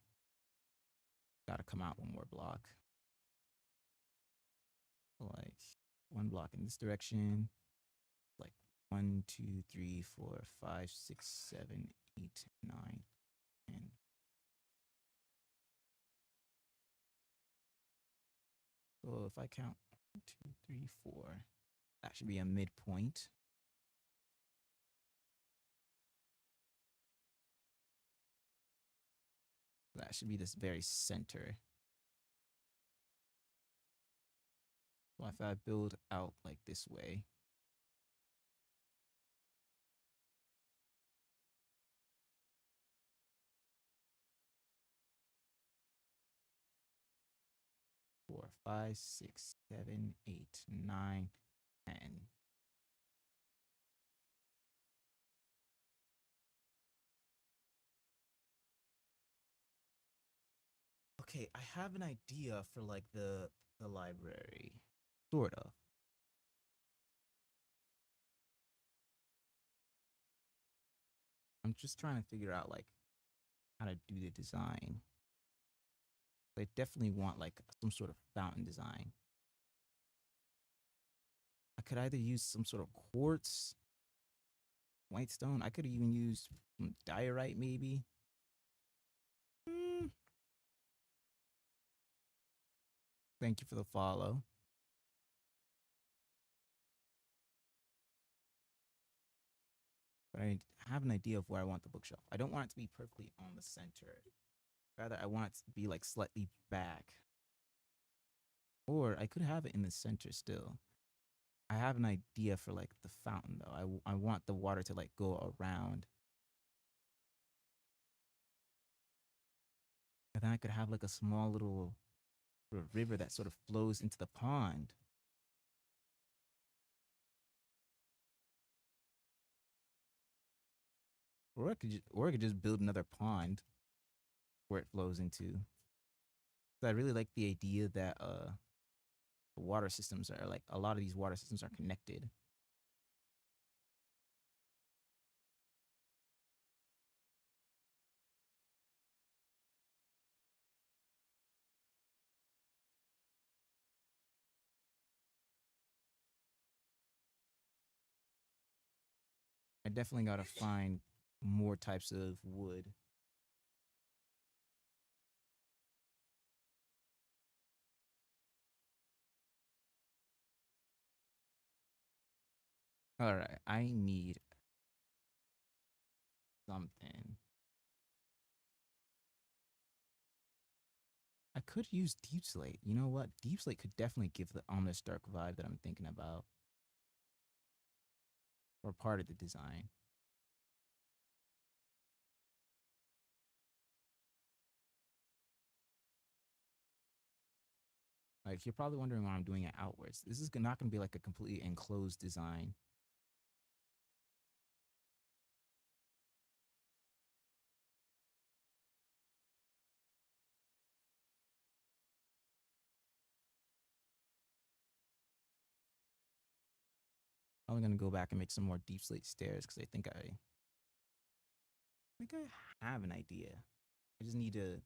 Speaker 1: Gotta come out one more block. Like one block in this direction. Like 1, 2, 3, 4, 5, 6, 7, 8, 9, 10. So if I count 1, 2, 3, 4, that should be a midpoint. That should be this very center. So if I build out like this way, 4, 5, 6, 7, 8, 9, 10. Okay, I have an idea for like the library, sort of. I'm just trying to figure out like how to do the design. I definitely want like some sort of fountain design. I could either use some sort of quartz, white stone. I could even use some diorite maybe. Mm, thank you for the follow. But I have an idea of where I want the bookshelf. I don't want it to be perfectly on the center. Rather, I want it to be like slightly back. Or I could have it in the center still. I have an idea for like the fountain though. I want the water to like go around. And then I could have like a small little river that sort of flows into the pond. Or I could just build another pond where it flows into. So I really like the idea that water systems are like a lot of these water systems are connected. I definitely gotta find more types of wood. All right, I need something. I could use deep slate. You know what? Deep slate could definitely give the ominous dark vibe that I'm thinking about, or part of the design. Like you're probably wondering why I'm doing it outwards. This is not going to be like a completely enclosed design. I'm gonna go back and make some more deep slate stairs because I think I have an idea. I just need to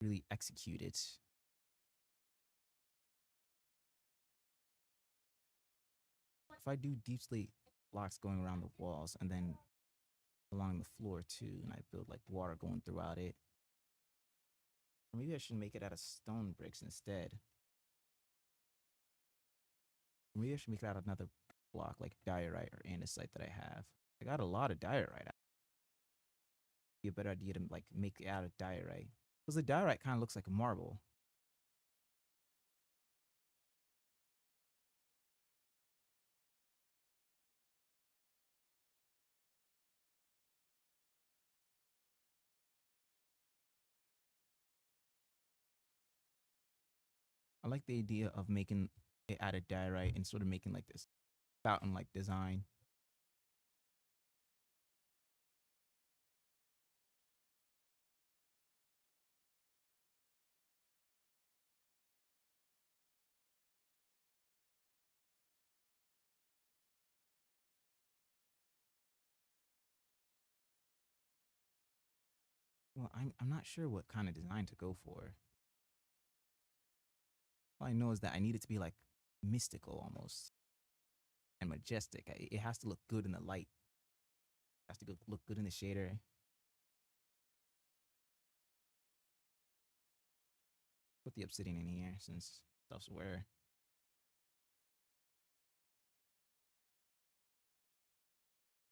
Speaker 1: really execute it. If I do deep slate blocks going around the walls and then along the floor too, and I build like water going throughout it, or maybe I should make it out of stone bricks instead. Or maybe I should make it out of another block like diorite or andesite that I have. I got a lot of diorite. Be a better idea to like make it out of diorite because the diorite kind of looks like a marble. I like the idea of making it out of diorite and sort of making like this fountain like design. Well, I'm not sure what kind of design to go for. All I know is that I need it to be like mystical almost and majestic. It has to look good in the light. It has to look good in the shader. Put the obsidian in here since stuff's where.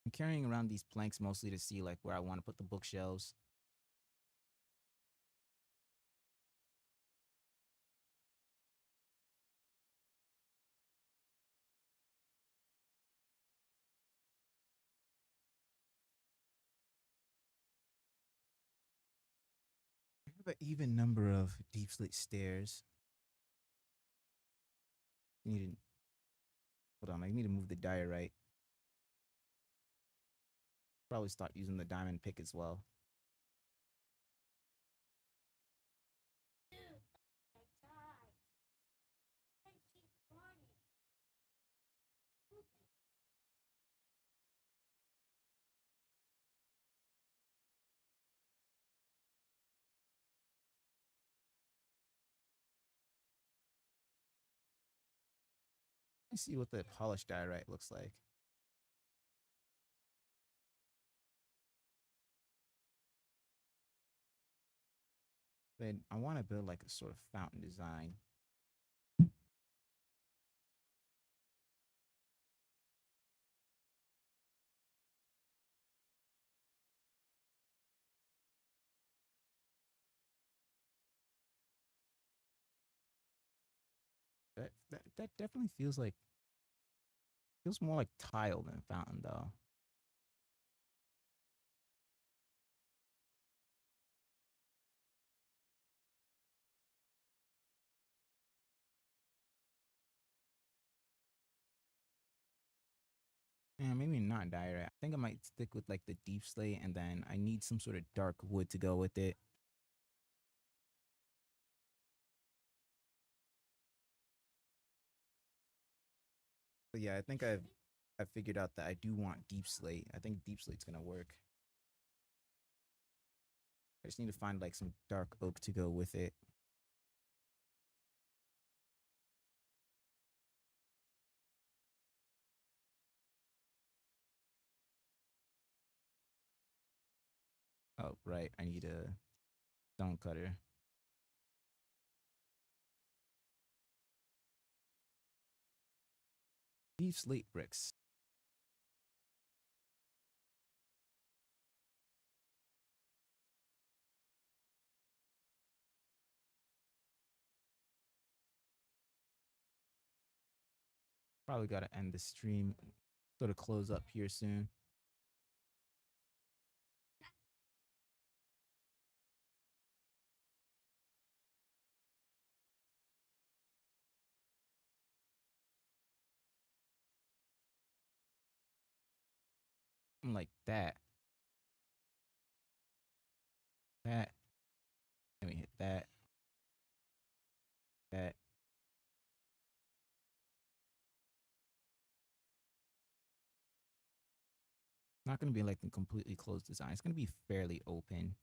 Speaker 1: I'm carrying around these planks mostly to see like where I want to put the bookshelves. I have an even number of deep slit stairs. I need to hold on. I need to move the diorite. Probably start using the diamond pick as well. Let's see what the polished diorite looks like. Then I want to build like a sort of fountain design. That definitely feels more like tile than fountain though. Yeah, maybe not diorite. I think I might stick with like the deep slate, and then I need some sort of dark wood to go with it. But yeah, I think I figured out that I do want deep slate. I think deep slate's gonna work. I just need to find like some dark oak to go with it. Oh, right. I need a stone cutter. Deep slate bricks. Probably gotta end the stream. Sort of close up here soon. Like that. That. Let me hit that. That. Not gonna be like a completely closed design. It's gonna be fairly open.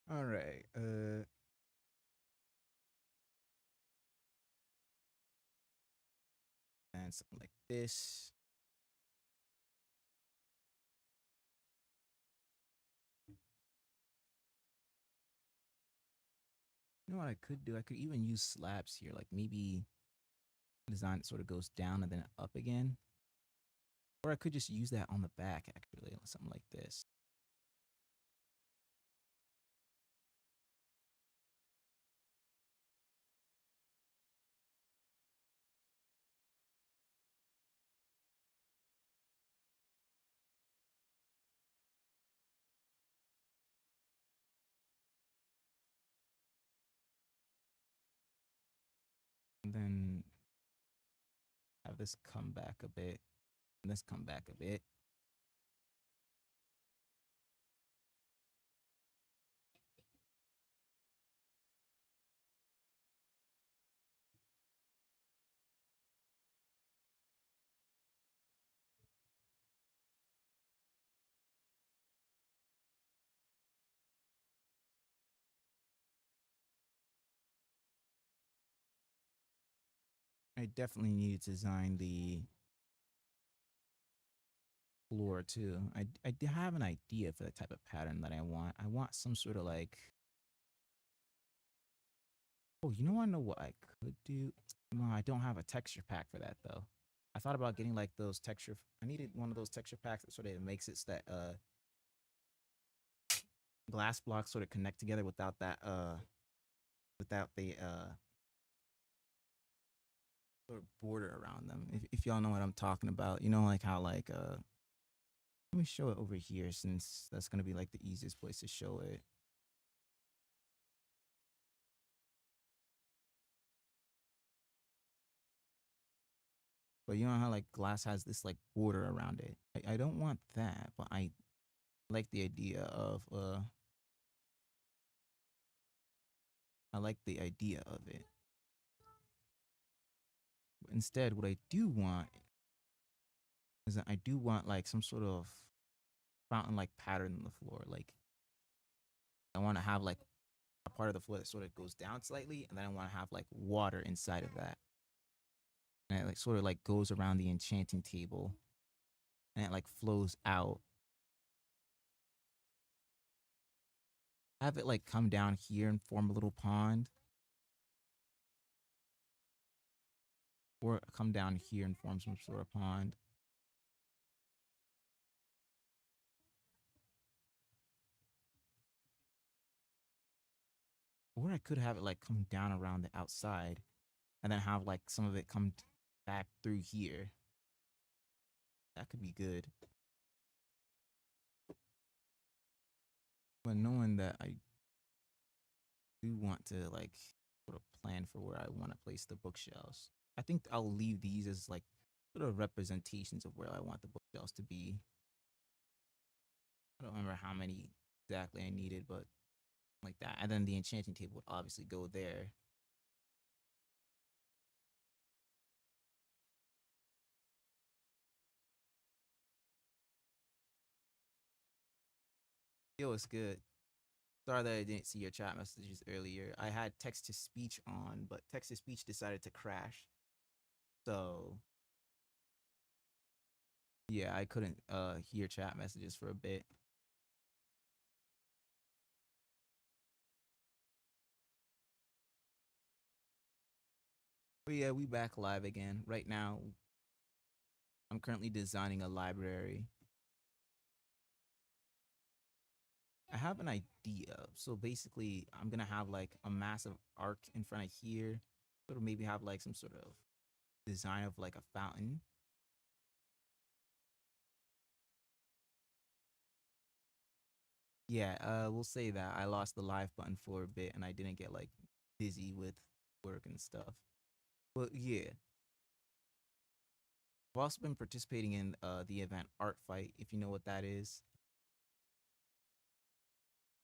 Speaker 1: All right. And something like this. You know what I could do? I could even use slabs here. Like maybe design it sort of goes down and then up again. Or I could just use that on the back, actually, something like this. And then have this come back a bit. And this come back a bit. I definitely need to design the floor too. I have an idea for the type of pattern that I want. I want some sort of like, oh, you know, I know what I could do. No, I don't have a texture pack for that though. I thought about getting like those texture. I needed one of those texture packs that sort of makes it so that glass blocks sort of connect together without that without the sort of border around them. If y'all know what I'm talking about, you know, like how like let me show it over here since that's gonna be like the easiest place to show it. But you know how like glass has this like border around it. I don't want that, but I like the idea of I like the idea of it. But instead, what I do want is that I do want like some sort of fountain like pattern on the floor. Like I want to have like a part of the floor that sort of goes down slightly, and then I want to have like water inside of that. And it like sort of like goes around the enchanting table and it like flows out. Have it like come down here and form a little pond. Or come down here and form some sort of pond. Or I could have it like come down around the outside and then have like some of it come back through here. That could be good. But knowing that I do want to like sort of plan for where I want to place the bookshelves, I think I'll leave these as like sort of representations of where I want the bookshelves to be. I don't remember how many exactly I needed, but like that. And then the enchanting table would obviously go there. Yo, it's good. Sorry that I didn't see your chat messages earlier. I had text to speech on, but text to speech decided to crash. So yeah, I couldn't hear chat messages for a bit. But yeah, we back live again. Right now, I'm currently designing a library. I have an idea. So basically, I'm gonna have like a massive arc in front of here. Sort of maybe have like some sort of design of like a fountain. Yeah, we'll say that I lost the live button for a bit and I didn't get like busy with work and stuff. But yeah, I've also been participating in the event Art Fight, if you know what that is.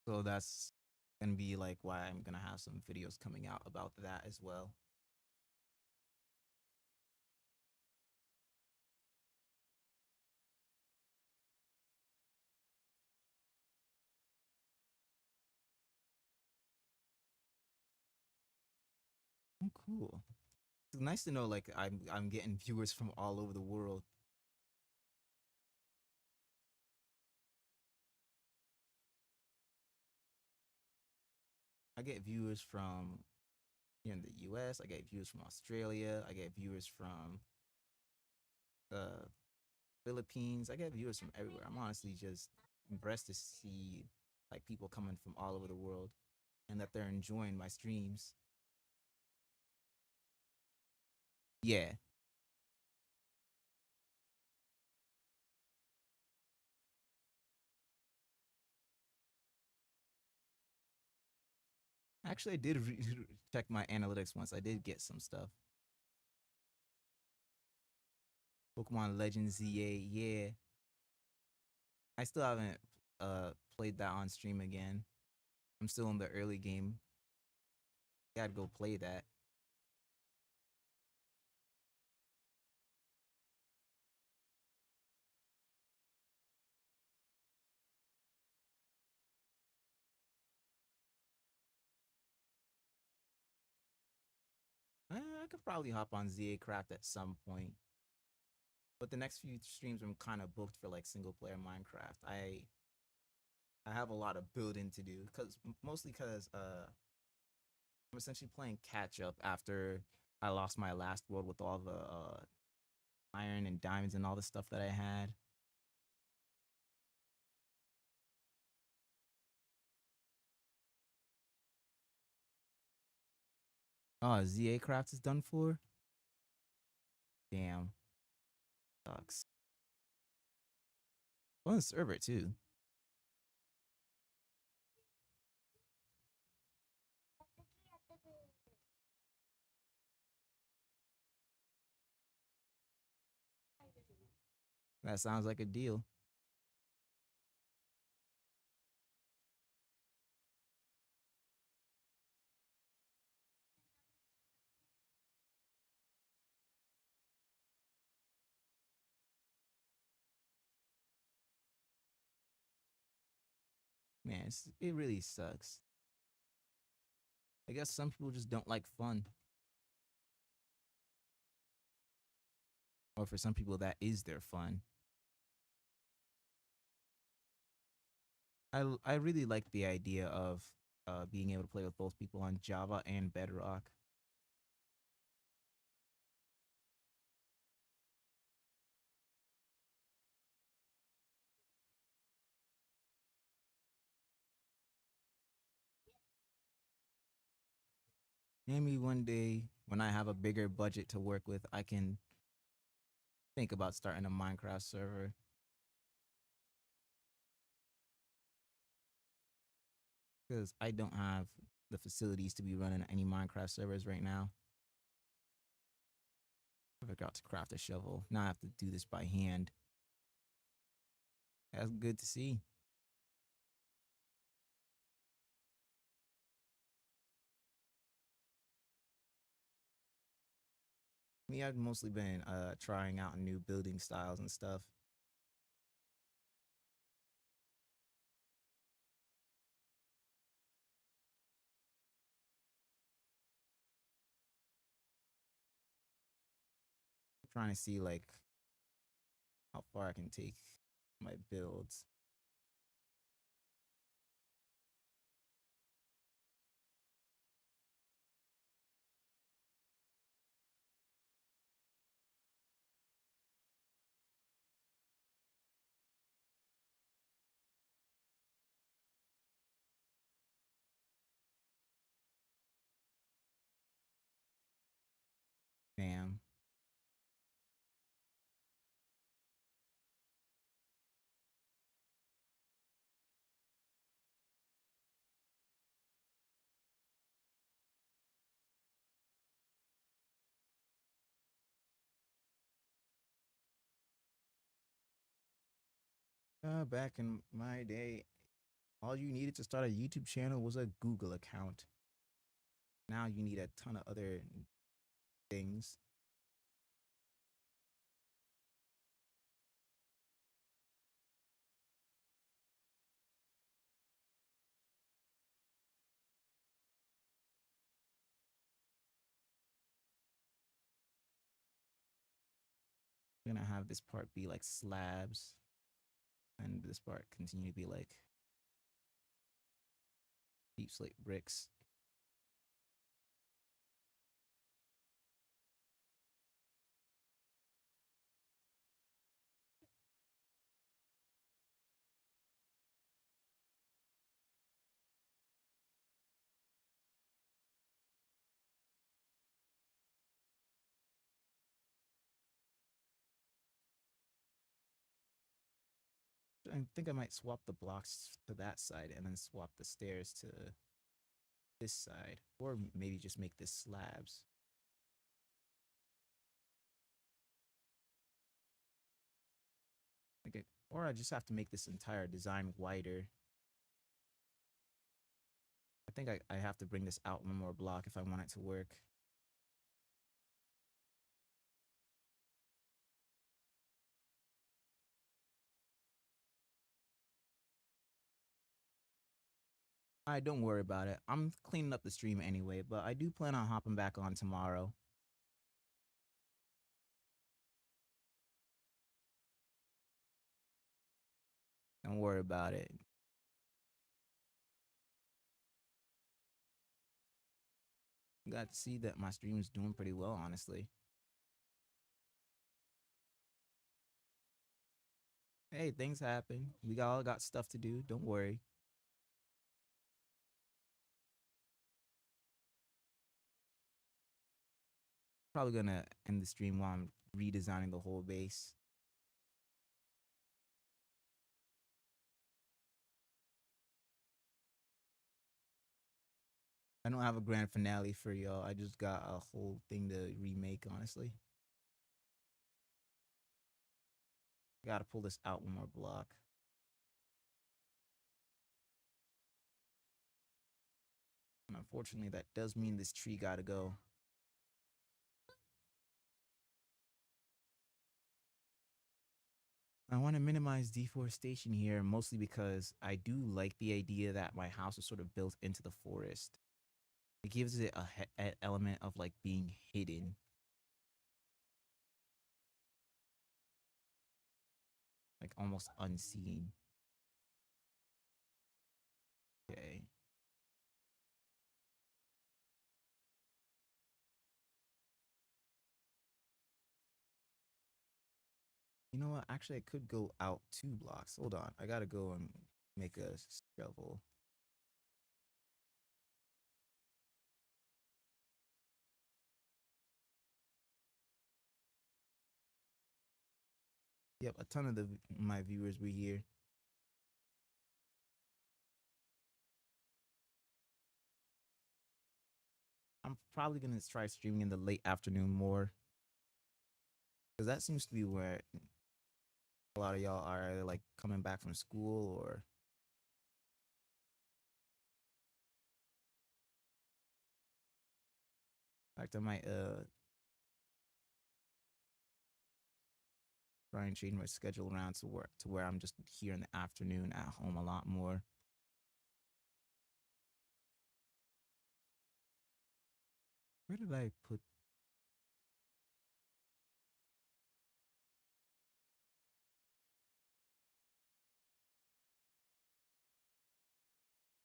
Speaker 1: So that's gonna be like why I'm gonna have some videos coming out about that as well. Oh, cool. It's nice to know like I'm getting viewers from all over the world. I get viewers from here in the U.S. I get viewers from Australia. I get viewers from the Philippines. I get viewers from everywhere. I'm honestly just impressed to see like people coming from all over the world and that they're enjoying my streams. Yeah. Actually, I did check my analytics once. I did get some stuff. Pokemon Legends ZA, yeah. I still haven't played that on stream again. I'm still in the early game. Gotta go play that. I could probably hop on ZA Craft at some point. But the next few streams I'm kind of booked for like single player Minecraft. I have a lot of building to do cuz mostly cuz I'm essentially playing catch up after I lost my last world with all the iron and diamonds and all the stuff that I had. Oh, ZA Craft is done for? Damn. Sucks. On the server too. That sounds like a deal. Man, it really sucks. I guess some people just don't like fun. Or for some people, that is their fun. I really like the idea of being able to play with both people on Java and Bedrock. Maybe one day when I have a bigger budget to work with, I can think about starting a Minecraft server. Because I don't have the facilities to be running any Minecraft servers right now. I forgot to craft a shovel. Now I have to do this by hand. That's good to see. Me, I've mostly been trying out new building styles and stuff. Trying to see like how far I can take my builds. Damn. Back in my day, all you needed to start a YouTube channel was a Google account. Now you need a ton of other things. We're gonna have this part be like slabs, and this part continue to be like deep slate bricks. I think I might swap the blocks to that side and then swap the stairs to this side, or maybe just make this slabs. Okay, or I just have to make this entire design wider. I think I have to bring this out one more block if I want it to work. Alright, don't worry about it. I'm cleaning up the stream anyway, but I do plan on hopping back on tomorrow. Don't worry about it. Got to see that my stream is doing pretty well, honestly. Hey, things happen. We all got stuff to do. Don't worry. Probably gonna end the stream while I'm redesigning the whole base. I don't have a grand finale for y'all. I just got a whole thing to remake, honestly. Gotta pull this out one more block. And unfortunately, that does mean this tree gotta go. I want to minimize deforestation here, mostly because I do like the idea that my house is sort of built into the forest. It gives it a element of like being hidden. Like almost unseen. Okay. You know what? Actually, I could go out 2 blocks. Hold on. I gotta go and make a shovel. Yep, a ton of my viewers were here. I'm probably gonna try streaming in the late afternoon more, because that seems to be where a lot of y'all are either like coming back from school or. In fact, I might try and change my schedule around to where I'm just here in the afternoon at home a lot more. Where did I put?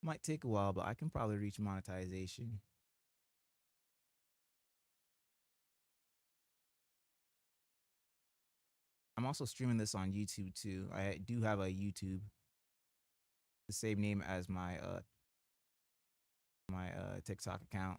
Speaker 1: Might take a while, but I can probably reach monetization. I'm also streaming this on YouTube too. I do have a YouTube, the same name as my TikTok account.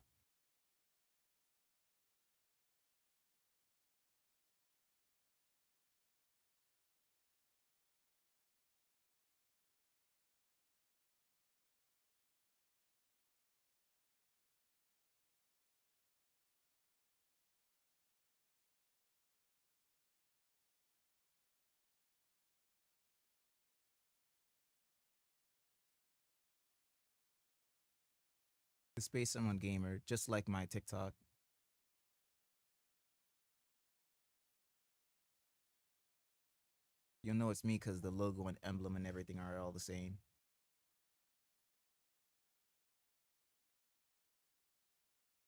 Speaker 1: thespaceemeraldgamer, just like my TikTok. You'll know it's me because the logo and emblem and everything are all the same.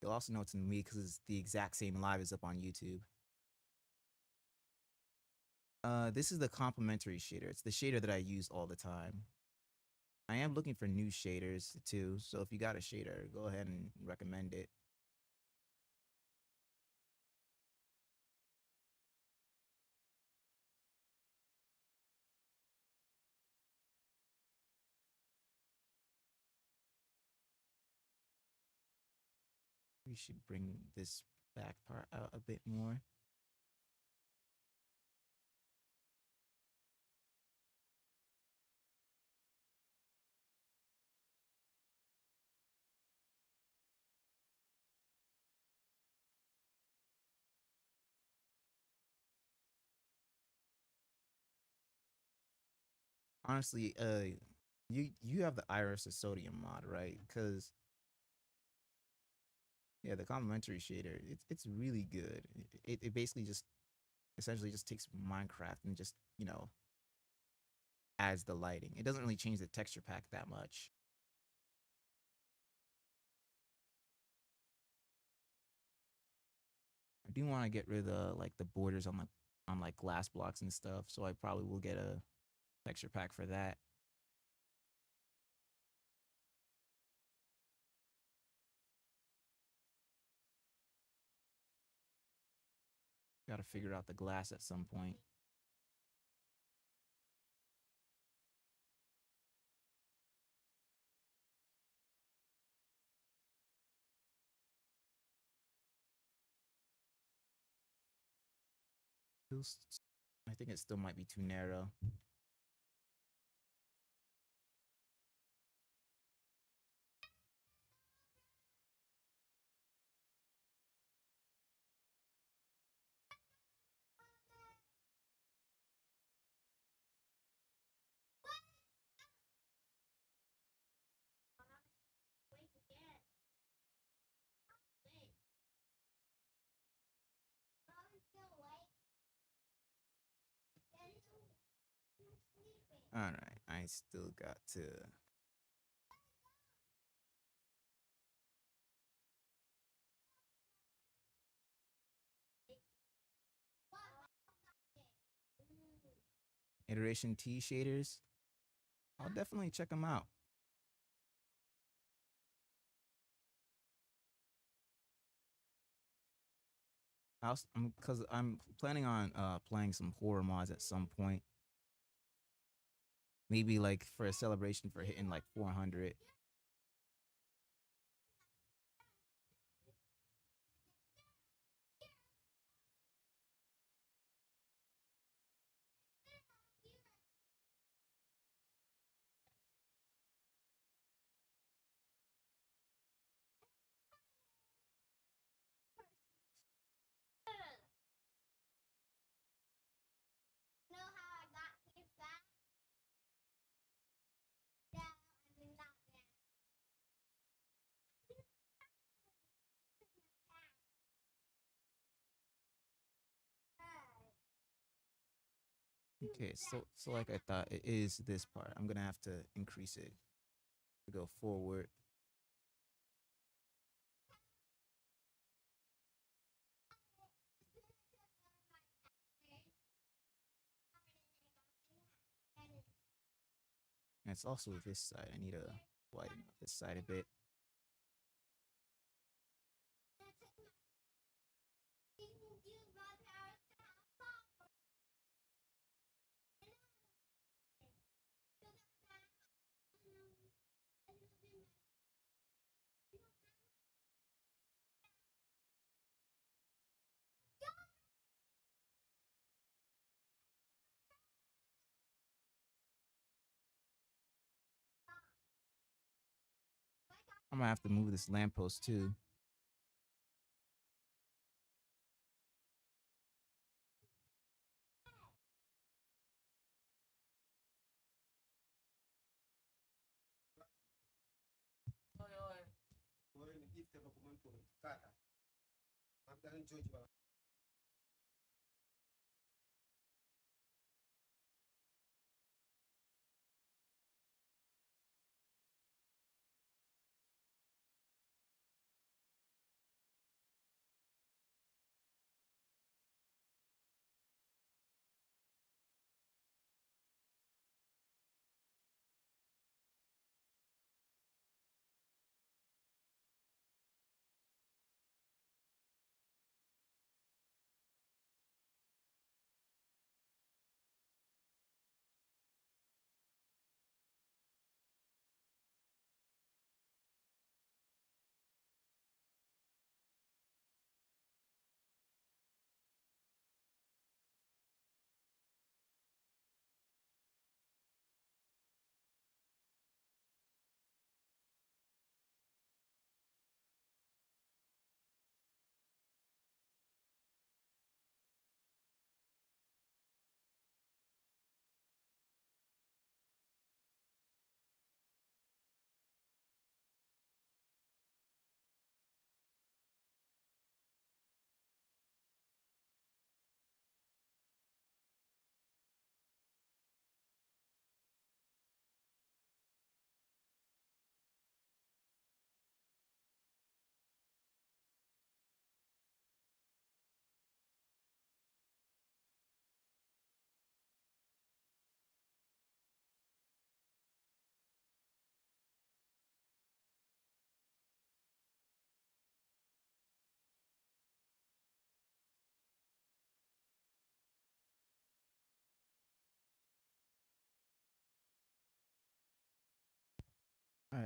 Speaker 1: You'll also know it's me because it's the exact same live as up on YouTube. This is the complementary shader. It's the shader that I use all the time. I am looking for new shaders too, so if you got a shader, go ahead and recommend it. We should bring this back part out a bit more. honestly, you have the iris of sodium mod, right? Because yeah, the complementary shader, it's really good. It basically just essentially just takes Minecraft and just adds the lighting. It doesn't really change the texture pack that much. I do want to get rid of like the borders on like glass blocks and stuff, so I probably will get a texture pack for that. Got to figure out the glass at some point. I think it still might be too narrow. All right, I still got to. Iteration T shaders. I'll definitely check them out. Because I'm planning on playing some horror mods at some point. Maybe like for a celebration for hitting like 400. Okay, so like I thought, it is this part. I'm gonna have to increase it to go forward. And it's also this side. I need to widen up this side a bit. I'm gonna have to move this lamppost too.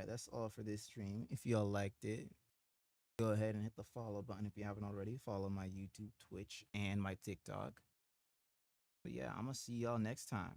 Speaker 1: right, that's all for this stream. If y'all liked it, go ahead and hit the follow button if you haven't already. Follow my YouTube, Twitch, and my TikTok. But yeah, I'm gonna see y'all next time.